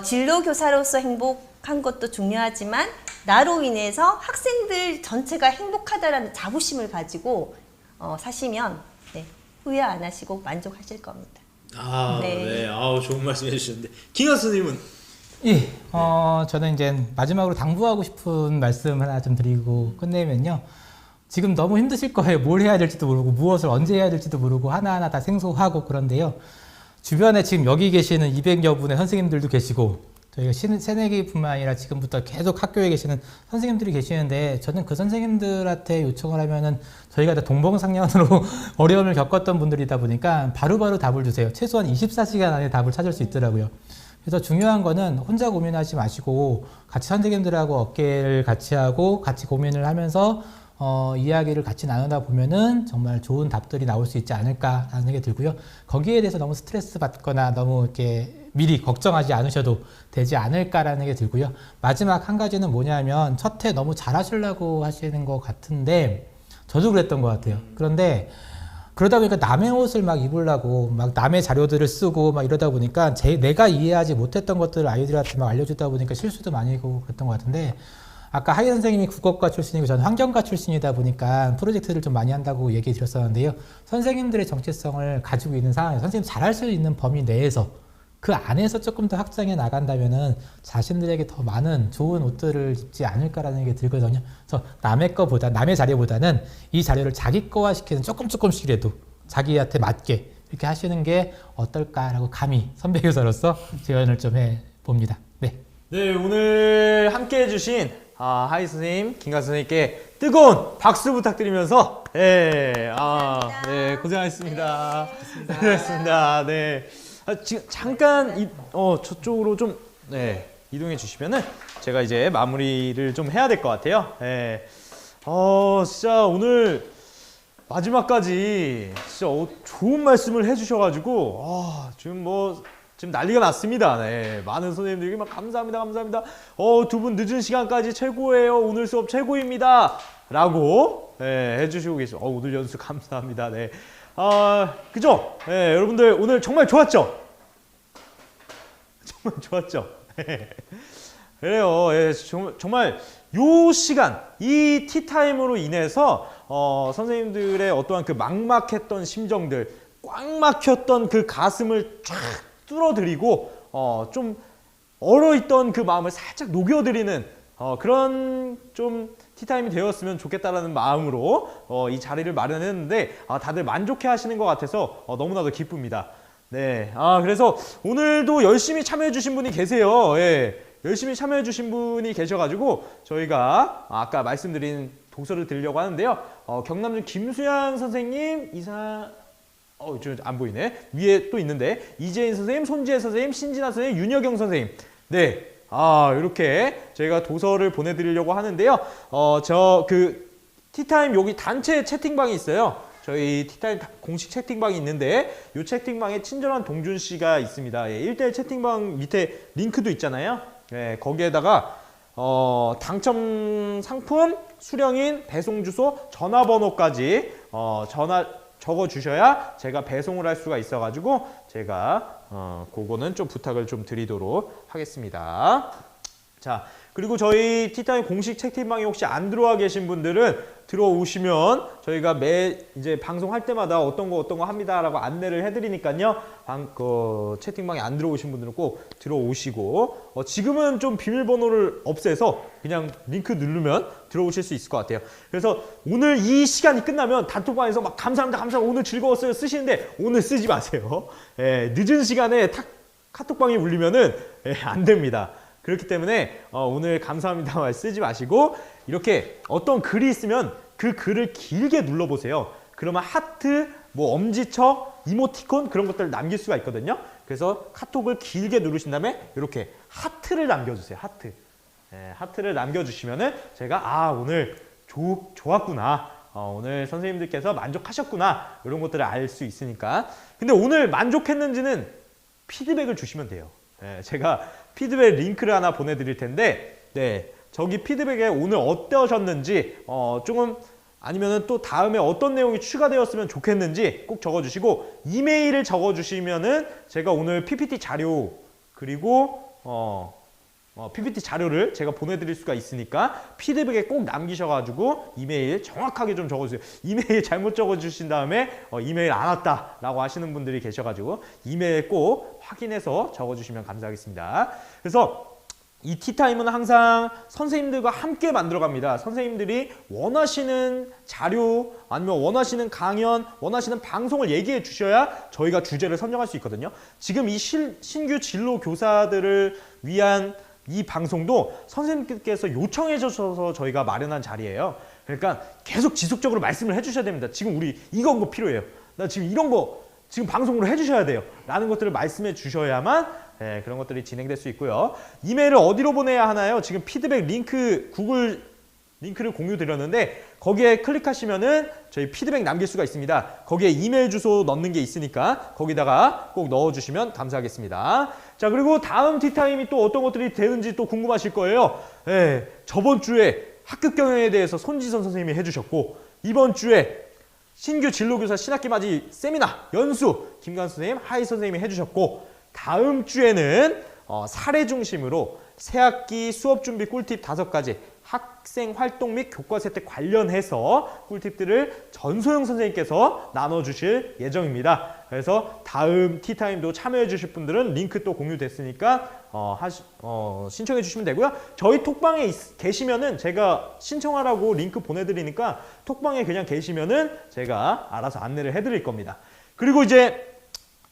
진로 교사로서 행복한 것도 중요하지만 나로 인해서 학생들 전체가 행복하다라는 자부심을 가지고 사시면 후회 안 하시고 만족하실 겁니다. 네. 좋은 말씀 해주셨는데 김한 선생님은 예, 저는 이제 마지막으로 당부하고 싶은 말씀 하나 좀 드리고 끝내면요. 지금 너무 힘드실 거예요. 뭘 해야 될지도 모르고 무엇을 언제 해야 될지도 모르고 하나하나 다 생소하고 그런데요. 주변에 지금 여기 계시는 200여 분의 선생님들도 계시고 저희가 새내기뿐만 아니라 지금부터 계속 학교에 계시는 선생님들이 계시는데 저는 그 선생님들한테 요청을 하면은 저희가 다 동방상련으로 어려움을 겪었던 분들이다 보니까 바로바로 답을 주세요. 최소한 24시간 안에 답을 찾을 수 있더라고요. 그래서 중요한 거는 혼자 고민하지 마시고 같이 선생님들하고 어깨를 같이 하고 같이 고민을 하면서 이야기를 같이 나누다 보면은 정말 좋은 답들이 나올 수 있지 않을까라는 생각이 들고요. 거기에 대해서 너무 스트레스 받거나 너무 이렇게 미리 걱정하지 않으셔도 되지 않을까라는 생각이 들고요. 마지막 한 가지는 뭐냐면 첫 해 너무 잘하시려고 하시는 것 같은데 저도 그랬던 것 같아요. 그런데 그러다 보니까 남의 옷을 막 입으려고 막 남의 자료들을 쓰고 막 이러다 보니까 내가 이해하지 못했던 것들을 아이들한테 막 알려주다 보니까 실수도 많이 하고 그랬던 것 같은데 아까 하이 선생님이 국어과 출신이고 저는 환경과 출신이다 보니까 프로젝트를 좀 많이 한다고 얘기 드렸었는데요. 선생님들의 정체성을 가지고 있는 상황에서 선생님 잘할 수 있는 범위 내에서 그 안에서 조금 더 확장해 나간다면은 자신들에게 더 많은 좋은 옷들을 입지 않을까라는 게 들거든요. 그래서 남의 자료보다는 이 자료를 자기 거화 시키는 조금씩이라도 자기한테 맞게 이렇게 하시는 게 어떨까라고 감히 선배 교사로서 제안을 좀 해봅니다. 네. 네, 오늘 함께 해주신 하이 선생님, 김강 선생님께 뜨거운 박수 부탁드리면서 네, 네, 고생하셨습니다. 고생하셨습니다. 네. 지금 잠깐 저쪽으로 좀 이동해 주시면은 제가 이제 마무리를 좀 해야 될 것 같아요. 네. 진짜 오늘 마지막까지 진짜 좋은 말씀을 해주셔가지고 지금 난리가 났습니다. 네, 많은 선생님들이 막 감사합니다. 두 분 늦은 시간까지 최고예요. 오늘 수업 최고입니다. 라고 해주시고 계세요. 오늘 연수 감사합니다. 네, 그죠? 네, 여러분들 오늘 정말 좋았죠? 정말 좋았죠? 네. 그래요. 정말 요 시간, 이 티타임으로 인해서 선생님들의 어떠한 그 막막했던 심정들, 꽉 막혔던 그 가슴을 쫙 뚫어드리고 좀 얼어있던 그 마음을 살짝 녹여드리는 그런 좀 티타임이 되었으면 좋겠다라는 마음으로 이 자리를 마련했는데 다들 만족해 하시는 것 같아서 너무나도 기쁩니다. 네, 그래서 오늘도 열심히 참여해 주신 분이 계세요. 예, 열심히 참여해 주신 분이 계셔가지고 저희가 아까 말씀드린 독서를 드리려고 하는데요. 경남중 김수양 선생님, 좀 안 보이네. 위에 또 있는데 이재인 선생님, 손지혜 선생님, 신진아 선생님, 윤여경 선생님. 네, 이렇게 저희가 도서를 보내드리려고 하는데요. 티타임 여기 단체 채팅방이 있어요. 저희 티타임 공식 채팅방이 있는데 이 채팅방에 친절한 동준 씨가 있습니다. 1대1 채팅방 밑에 링크도 있잖아요. 거기에다가 당첨 상품, 수령인, 배송 주소, 전화번호까지 적어 주셔야 제가 배송을 할 수가 있어 가지고 제가 그거는 좀 부탁을 좀 드리도록 하겠습니다. 자, 그리고 저희 티타임 공식 채팅방에 혹시 안 들어와 계신 분들은 들어오시면 저희가 이제 방송할 때마다 어떤 거 합니다라고 안내를 해드리니까요. 채팅방에 안 들어오신 분들은 꼭 들어오시고 지금은 좀 비밀번호를 없애서 그냥 링크 누르면 들어오실 수 있을 것 같아요. 그래서 오늘 이 시간이 끝나면 단톡방에서 막 감사합니다, 오늘 즐거웠어요 쓰시는데 오늘 쓰지 마세요. 늦은 시간에 카톡방이 울리면은 안 됩니다. 그렇기 때문에 오늘 감사합니다 말 쓰지 마시고 이렇게 어떤 글이 있으면 그 글을 길게 눌러보세요. 그러면 하트, 엄지척, 이모티콘 그런 것들을 남길 수가 있거든요. 그래서 카톡을 길게 누르신 다음에 이렇게 하트를 남겨주세요. 하트를 남겨주시면은 제가 오늘 좋았구나. 오늘 선생님들께서 만족하셨구나. 이런 것들을 알 수 있으니까. 근데 오늘 만족했는지는 피드백을 주시면 돼요. 제가 피드백 링크를 하나 보내드릴 텐데 저기 피드백에 오늘 어떠셨는지 조금 아니면은 또 다음에 어떤 내용이 추가되었으면 좋겠는지 꼭 적어주시고 이메일을 적어주시면은 제가 오늘 PPT 자료 그리고 PPT 자료를 제가 보내드릴 수가 있으니까 피드백에 꼭 남기셔가지고 이메일 정확하게 좀 적어주세요. 이메일 잘못 적어주신 다음에 이메일 안 왔다 라고 하시는 분들이 계셔가지고 이메일 꼭 확인해서 적어주시면 감사하겠습니다. 그래서 이 티타임은 항상 선생님들과 함께 만들어갑니다. 선생님들이 원하시는 자료 아니면 원하시는 강연, 원하시는 방송을 얘기해 주셔야 저희가 주제를 선정할 수 있거든요. 지금 이 신규 진로 교사들을 위한 이 방송도 선생님께서 요청해 주셔서 저희가 마련한 자리예요. 그러니까 계속 지속적으로 말씀을 해주셔야 됩니다. 지금 우리 이거 필요해요. 나 지금 이런 거 지금 방송으로 해주셔야 돼요. 라는 것들을 말씀해 주셔야만 그런 것들이 진행될 수 있고요. 이메일을 어디로 보내야 하나요? 지금 피드백 링크 구글 링크를 공유 드렸는데 거기에 클릭하시면은 저희 피드백 남길 수가 있습니다. 거기에 이메일 주소 넣는 게 있으니까 거기다가 꼭 넣어주시면 감사하겠습니다. 자, 그리고 다음 티타임이 또 어떤 것들이 되는지 또 궁금하실 거예요. 저번 주에 학급 경영에 대해서 손지선 선생님이 해주셨고 이번 주에 신규 진로교사 신학기 맞이 세미나 연수 김관 선생님, 하이 선생님이 해주셨고 다음 주에는 사례 중심으로 새학기 수업 준비 꿀팁 5가지 학생 활동 및 교과 세대 관련해서 꿀팁들을 전소영 선생님께서 나눠주실 예정입니다. 그래서 다음 티타임도 참여해 주실 분들은 링크 또 공유됐으니까 신청해 주시면 되고요. 저희 톡방에 계시면은 제가 신청하라고 링크 보내드리니까 톡방에 그냥 계시면은 제가 알아서 안내를 해드릴 겁니다. 그리고 이제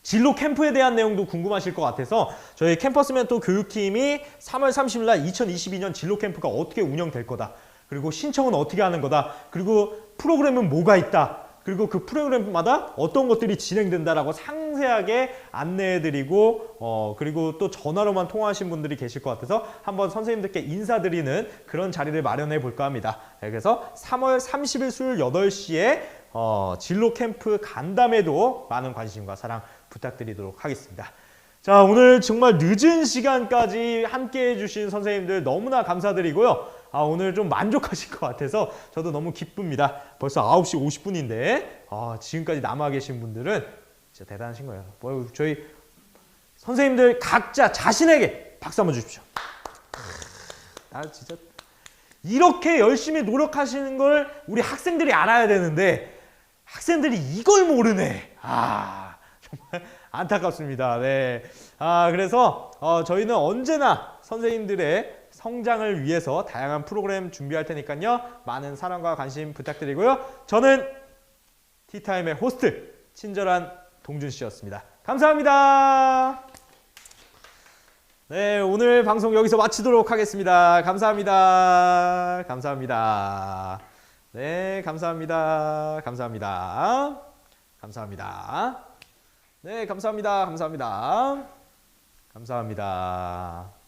진로 캠프에 대한 내용도 궁금하실 것 같아서 저희 캠퍼스 멘토 교육팀이 3월 30일 날 2022년 진로 캠프가 어떻게 운영될 거다. 그리고 신청은 어떻게 하는 거다. 그리고 프로그램은 뭐가 있다. 그리고 그 프로그램마다 어떤 것들이 진행된다라고 상세하게 안내해드리고 그리고 또 전화로만 통화하신 분들이 계실 것 같아서 한번 선생님들께 인사드리는 그런 자리를 마련해 볼까 합니다. 그래서 3월 30일 수요일 8시에 진로 캠프 간담회도 많은 관심과 사랑 부탁드리도록 하겠습니다. 자, 오늘 정말 늦은 시간까지 함께 해주신 선생님들 너무나 감사드리고요. 오늘 좀 만족하실 것 같아서 저도 너무 기쁩니다. 벌써 9시 50분인데 지금까지 남아 계신 분들은 진짜 대단하신 거예요. 저희 선생님들 각자 자신에게 박수 한번 주십시오. 나 진짜 이렇게 열심히 노력하시는 걸 우리 학생들이 알아야 되는데 학생들이 이걸 모르네. 정말 안타깝습니다. 네. 그래서 저희는 언제나 선생님들의 성장을 위해서 다양한 프로그램 준비할 테니까요. 많은 사랑과 관심 부탁드리고요. 저는 티타임의 호스트 친절한 동준 씨였습니다. 감사합니다. 네, 오늘 방송 여기서 마치도록 하겠습니다. 감사합니다. 감사합니다. 네, 감사합니다. 감사합니다. 감사합니다. 네, 감사합니다. 감사합니다. 감사합니다.